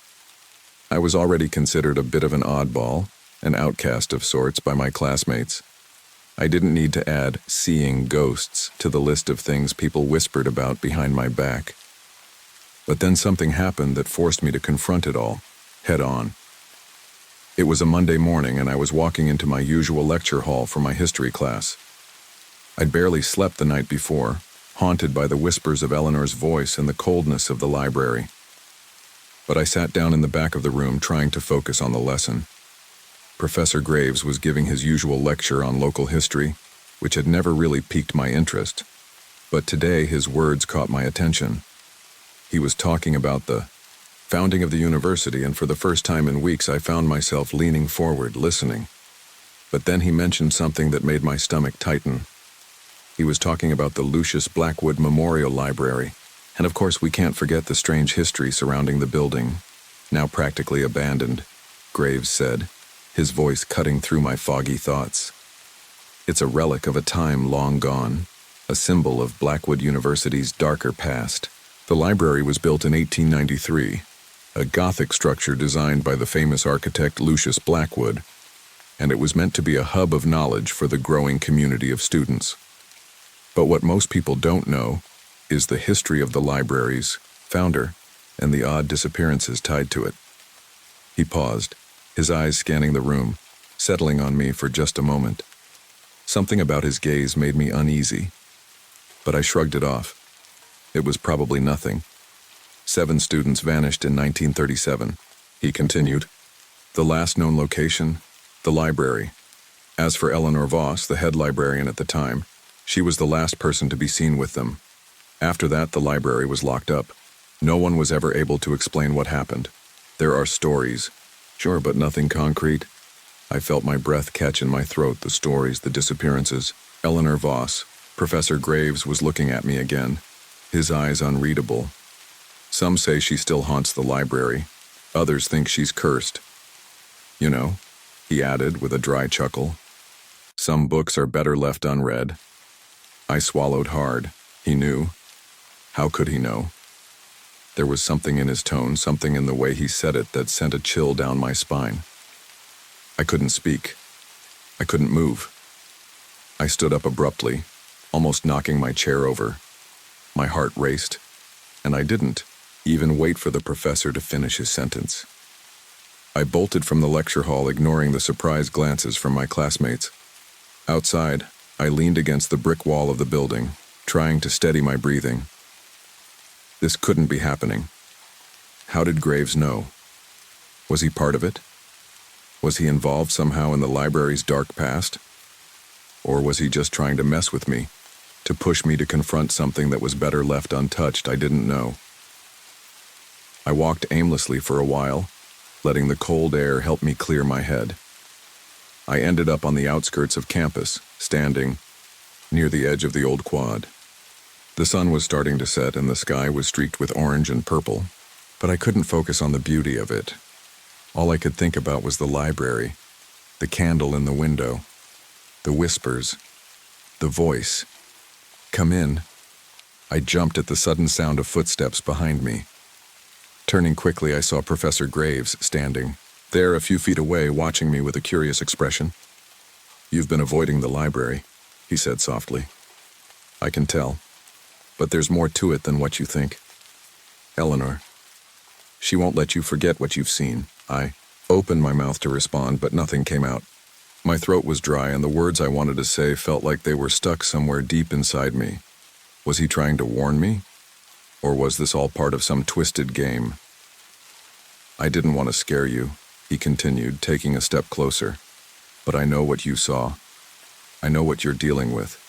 I was already considered a bit of an oddball, an outcast of sorts by my classmates. I didn't need to add seeing ghosts to the list of things people whispered about behind my back. But then something happened that forced me to confront it all, head on. It was a Monday morning, and I was walking into my usual lecture hall for my history class. I'd barely slept the night before, haunted by the whispers of Eleanor's voice and the coldness of the library. But I sat down in the back of the room trying to focus on the lesson. Professor Graves was giving his usual lecture on local history, which had never really piqued my interest. But today his words caught my attention. He was talking about the founding of the university, and for the first time in weeks I found myself leaning forward, listening. But then he mentioned something that made my stomach tighten. He was talking about the Lucius Blackwood Memorial Library, and of course we can't forget the strange history surrounding the building, now practically abandoned, Graves said, his voice cutting through my foggy thoughts. It's a relic of a time long gone, a symbol of Blackwood University's darker past. The library was built in 1893, a Gothic structure designed by the famous architect Lucius Blackwood, and it was meant to be a hub of knowledge for the growing community of students. But what most people don't know is the history of the library's founder and the odd disappearances tied to it. He paused, his eyes scanning the room, settling on me for just a moment. Something about his gaze made me uneasy, but I shrugged it off. It was probably nothing. 7 students vanished in 1937, he continued. The last known location, the library. As for Eleanor Voss, the head librarian at the time, she was the last person to be seen with them. After that, the library was locked up. No one was ever able to explain what happened. There are stories, sure, but nothing concrete. I felt my breath catch in my throat, the stories, the disappearances. Eleanor Voss, Professor Graves was looking at me again, his eyes unreadable. Some say she still haunts the library. Others think she's cursed. You know, he added with a dry chuckle. Some books are better left unread. I swallowed hard. He knew. How could he know? There was something in his tone, something in the way he said it that sent a chill down my spine. I couldn't speak. I couldn't move. I stood up abruptly, almost knocking my chair over. My heart raced, and I didn't even wait for the professor to finish his sentence. I bolted from the lecture hall, ignoring the surprised glances from my classmates. Outside, I leaned against the brick wall of the building, trying to steady my breathing. This couldn't be happening. How did Graves know? Was he part of it? Was he involved somehow in the library's dark past? Or was he just trying to mess with me, to push me to confront something that was better left untouched? I didn't know. I walked aimlessly for a while, letting the cold air help me clear my head. I ended up on the outskirts of campus, standing near the edge of the old quad. The sun was starting to set and the sky was streaked with orange and purple, but I couldn't focus on the beauty of it. All I could think about was the library, the candle in the window, the whispers, the voice. Come in. I jumped at the sudden sound of footsteps behind me. Turning quickly, I saw Professor Graves standing there a few feet away, watching me with a curious expression. You've been avoiding the library, he said softly. I can tell, but there's more to it than what you think. Eleanor. She won't let you forget what you've seen. I opened my mouth to respond, but nothing came out. My throat was dry, and the words I wanted to say felt like they were stuck somewhere deep inside me. Was he trying to warn me? Or was this all part of some twisted game? I didn't want to scare you, he continued, taking a step closer. But I know what you saw. I know what you're dealing with.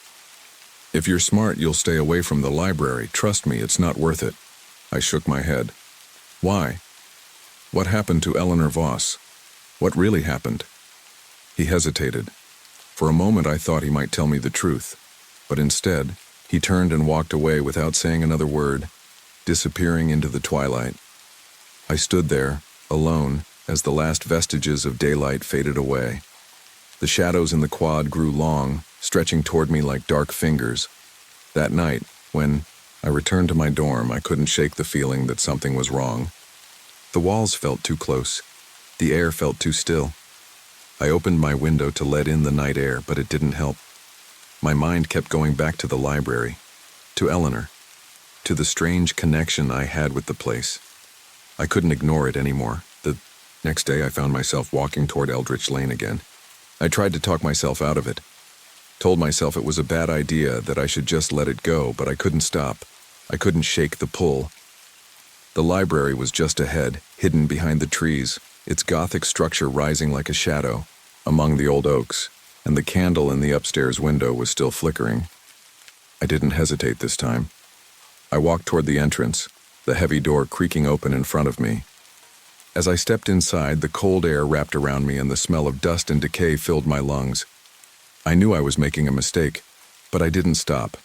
If you're smart, you'll stay away from the library. Trust me, it's not worth it. I shook my head. Why? What happened to Eleanor Voss? What really happened? He hesitated. For a moment I thought he might tell me the truth, but instead, he turned and walked away without saying another word, disappearing into the twilight. I stood there, alone, as the last vestiges of daylight faded away. The shadows in the quad grew long, stretching toward me like dark fingers. That night, when I returned to my dorm, I couldn't shake the feeling that something was wrong. The walls felt too close. The air felt too still. I opened my window to let in the night air, but it didn't help. My mind kept going back to the library, to Eleanor, to the strange connection I had with the place. I couldn't ignore it anymore. The next day I found myself walking toward Eldritch Lane again. I tried to talk myself out of it. Told myself it was a bad idea, that I should just let it go, but I couldn't stop. I couldn't shake the pull. The library was just ahead, hidden behind the trees, its Gothic structure rising like a shadow among the old oaks, and the candle in the upstairs window was still flickering. I didn't hesitate this time. I walked toward the entrance, the heavy door creaking open in front of me. As I stepped inside, the cold air wrapped around me and the smell of dust and decay filled my lungs. I knew I was making a mistake, but I didn't stop.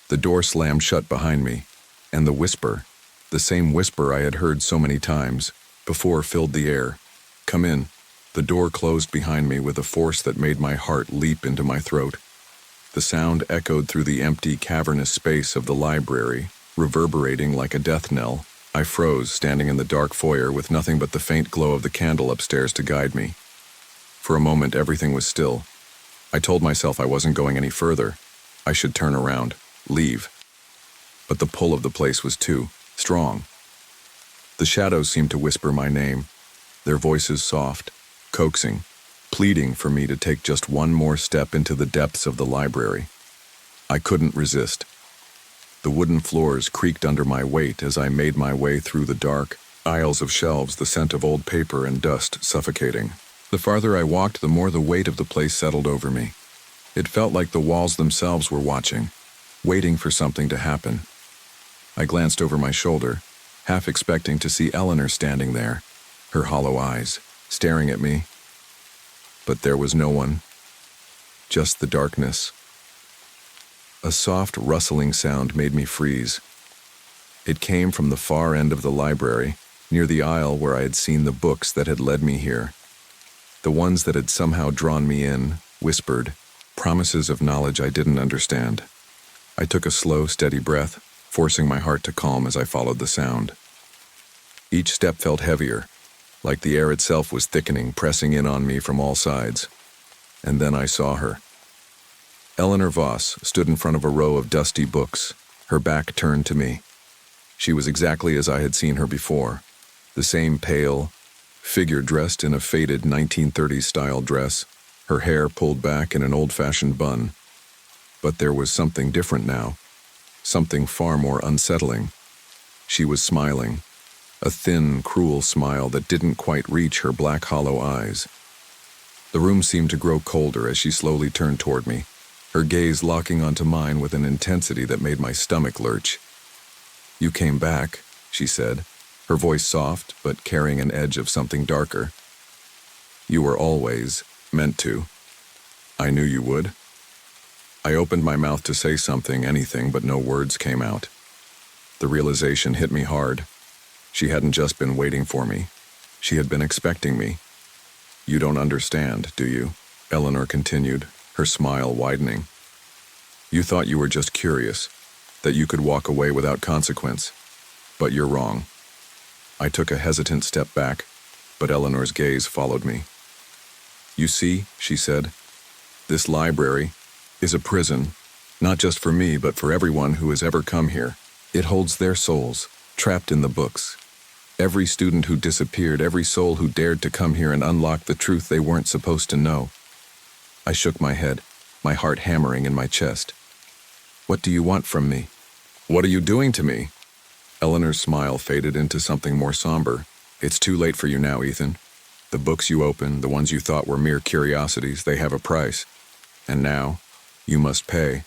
The door slammed shut behind me, and the whisper, the same whisper I had heard so many times before, filled the air. Come in. The door closed behind me with a force that made my heart leap into my throat. The sound echoed through the empty, cavernous space of the library, reverberating like a death knell. I froze, standing in the dark foyer with nothing but the faint glow of the candle upstairs to guide me. For a moment, everything was still. I told myself I wasn't going any further. I should turn around, leave. But the pull of the place was too strong. The shadows seemed to whisper my name, their voices soft, coaxing, pleading for me to take just one more step into the depths of the library. I couldn't resist. The wooden floors creaked under my weight as I made my way through the dark aisles of shelves, the scent of old paper and dust suffocating. The farther I walked, the more the weight of the place settled over me. It felt like the walls themselves were watching, waiting for something to happen. I glanced over my shoulder, half expecting to see Eleanor standing there, her hollow eyes staring at me. But there was no one, just the darkness. A soft rustling sound made me freeze. It came from the far end of the library, near the aisle where I had seen the books that had led me here. The ones that had somehow drawn me in, whispered, promises of knowledge I didn't understand. I took a slow, steady breath, forcing my heart to calm as I followed the sound. Each step felt heavier, like the air itself was thickening, pressing in on me from all sides. And then I saw her. Eleanor Voss stood in front of a row of dusty books, her back turned to me. She was exactly as I had seen her before, the same pale figure dressed in a faded 1930s-style dress, her hair pulled back in an old-fashioned bun. But there was something different now, something far more unsettling. She was smiling, a thin, cruel smile that didn't quite reach her black, hollow eyes. The room seemed to grow colder as she slowly turned toward me, her gaze locking onto mine with an intensity that made my stomach lurch. "You came back," she said, her voice soft but carrying an edge of something darker. "You were always meant to. I knew you would." I opened my mouth to say something, anything, but no words came out. The realization hit me hard. She hadn't just been waiting for me. She had been expecting me. "You don't understand, do you?" Eleanor continued, her smile widening. "You thought you were just curious, that you could walk away without consequence. But you're wrong." I took a hesitant step back, but Eleanor's gaze followed me. "You see," she said, "this library is a prison, not just for me, but for everyone who has ever come here. It holds their souls, trapped in the books. Every student who disappeared, every soul who dared to come here and unlock the truth they weren't supposed to know." I shook my head, my heart hammering in my chest. "What do you want from me?" "What are you doing to me?" Eleanor's smile faded into something more somber. "It's too late for you now, Ethan. The books you opened, the ones you thought were mere curiosities, they have a price. And now, you must pay."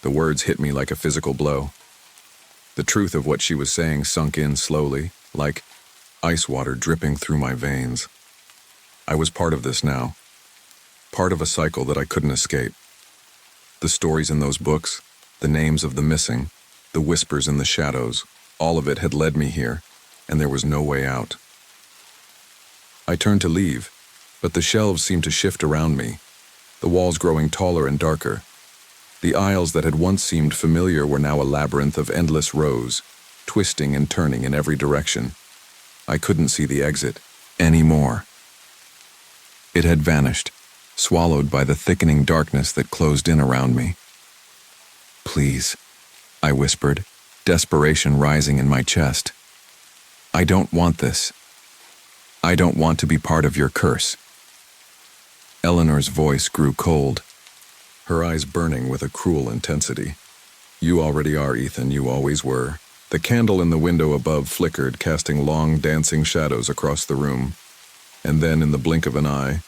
The words hit me like a physical blow. The truth of what she was saying sunk in slowly, like ice water dripping through my veins. I was part of this now, part of a cycle that I couldn't escape. The stories in those books, the names of the missing, the whispers in the shadows, all of it had led me here, and there was no way out. I turned to leave, but the shelves seemed to shift around me, the walls growing taller and darker. The aisles that had once seemed familiar were now a labyrinth of endless rows, twisting and turning in every direction. I couldn't see the exit anymore. It had vanished, swallowed by the thickening darkness that closed in around me. "Please," I whispered, desperation rising in my chest. "I don't want this. I don't want to be part of your curse." Eleanor's voice grew cold, her eyes burning with a cruel intensity. "You already are, Ethan, you always were." The candle in the window above flickered, casting long, dancing shadows across the room. And then, in the blink of an eye,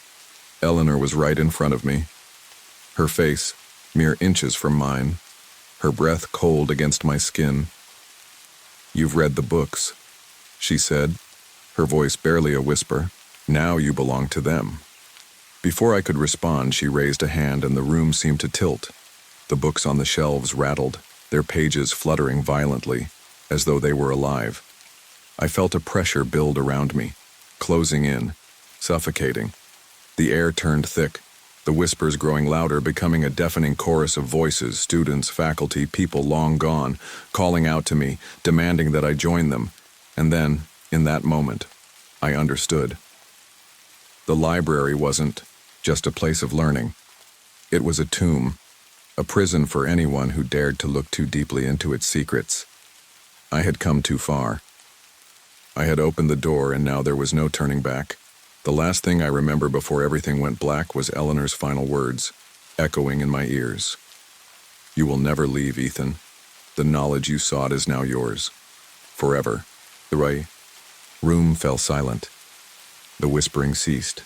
Eleanor was right in front of me. Her face, mere inches from mine, her breath cold against my skin. "You've read the books," she said, her voice barely a whisper. "Now you belong to them." Before I could respond, she raised a hand and the room seemed to tilt. The books on the shelves rattled, their pages fluttering violently, as though they were alive. I felt a pressure build around me, closing in, suffocating. The air turned thick, the whispers growing louder, becoming a deafening chorus of voices, students, faculty, people long gone, calling out to me, demanding that I join them. And then, in that moment, I understood. The library wasn't just a place of learning. It was a tomb, a prison for anyone who dared to look too deeply into its secrets. I had come too far. I had opened the door and now there was no turning back. The last thing I remember before everything went black was Eleanor's final words, echoing in my ears. "You will never leave, Ethan. The knowledge you sought is now yours. Forever." The room fell silent. The whispering ceased,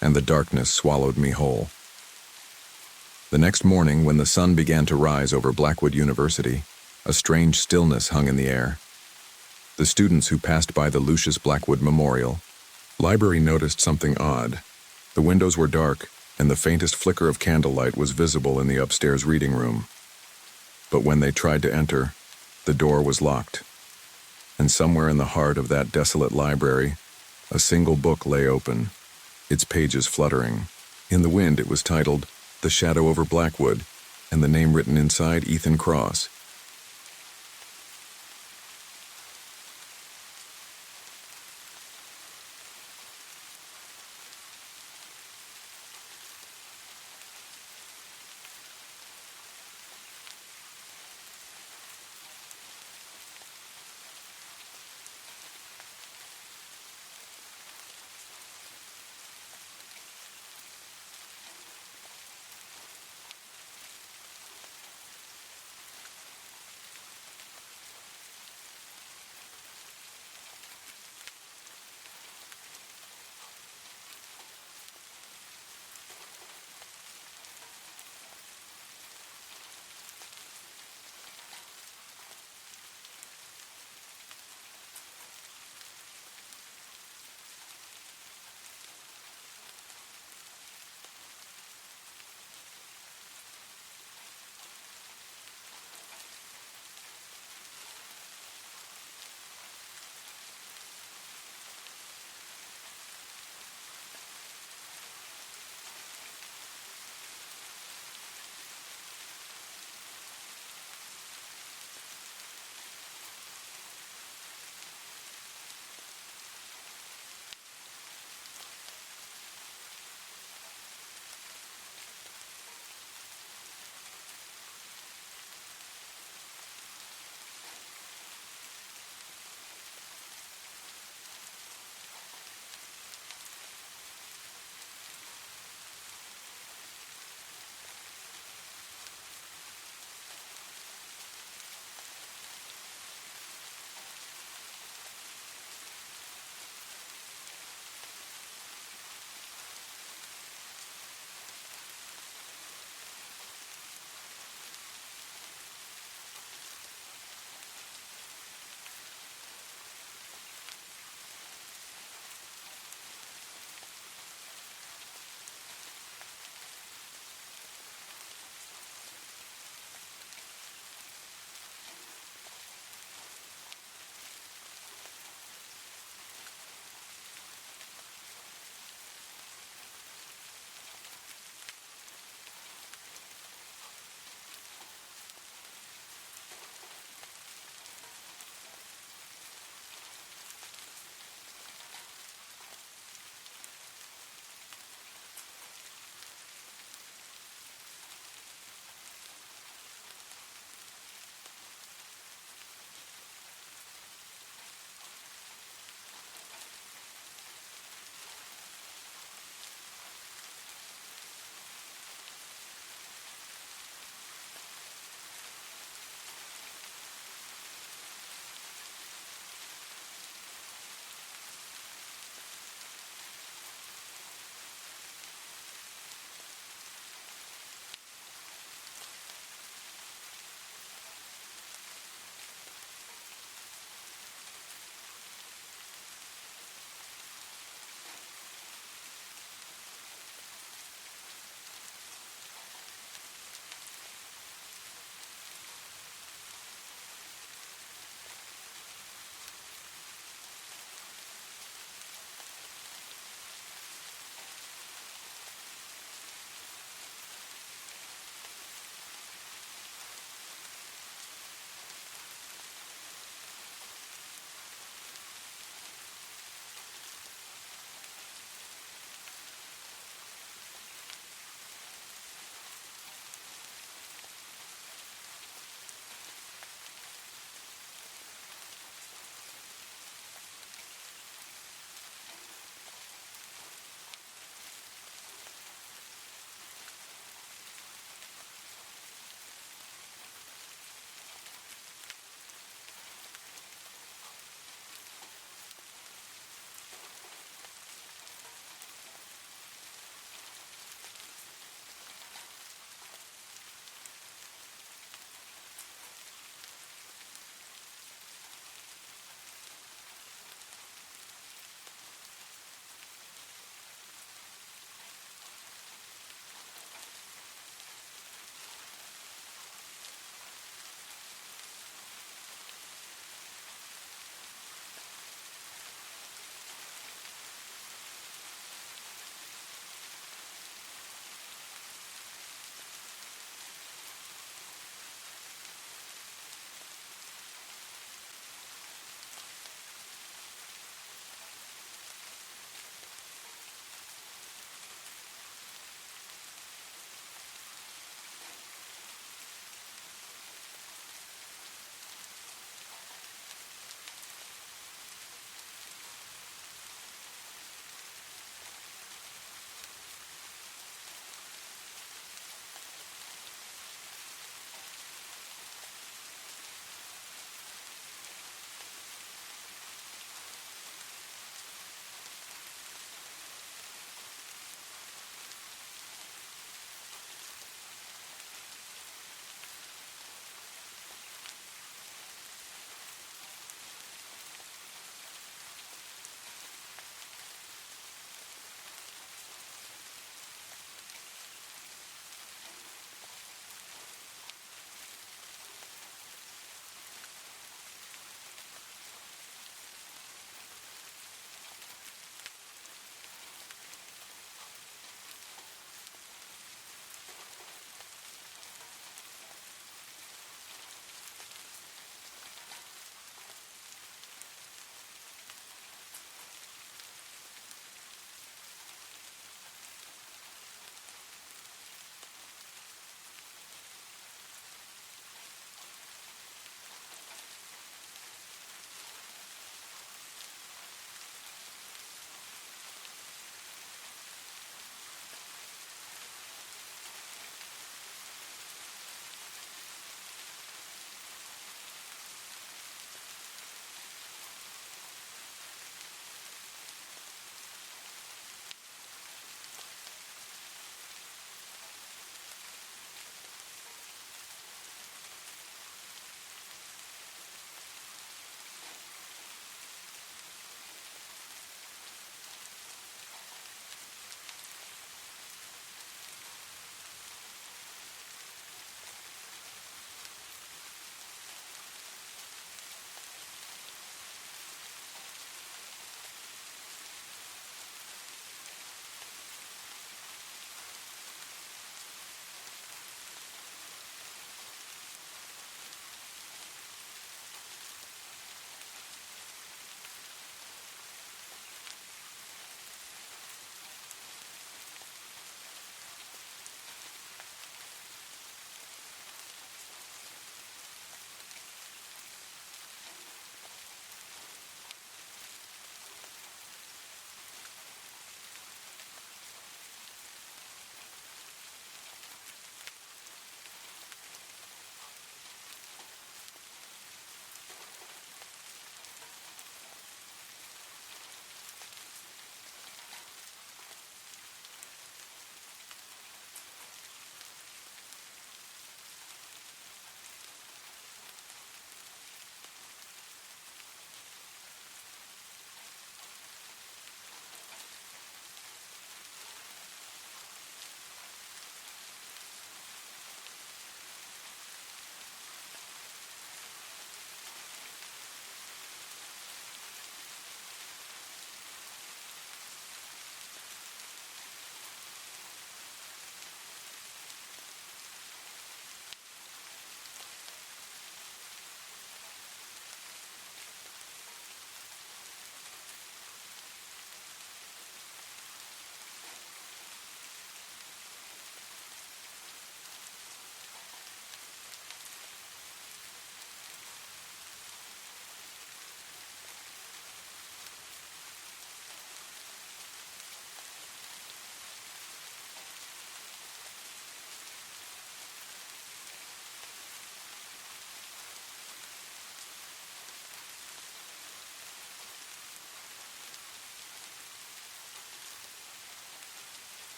and the darkness swallowed me whole. The next morning, when the sun began to rise over Blackwood University, a strange stillness hung in the air. The students who passed by the Lucius Blackwood Memorial Library noticed something odd. The windows were dark, and the faintest flicker of candlelight was visible in the upstairs reading room. But when they tried to enter, The door was locked, and somewhere in the heart of that desolate library, a single book lay open, its pages fluttering. In the wind, it was titled The Shadow over Blackwood, and the name written inside, Ethan Cross.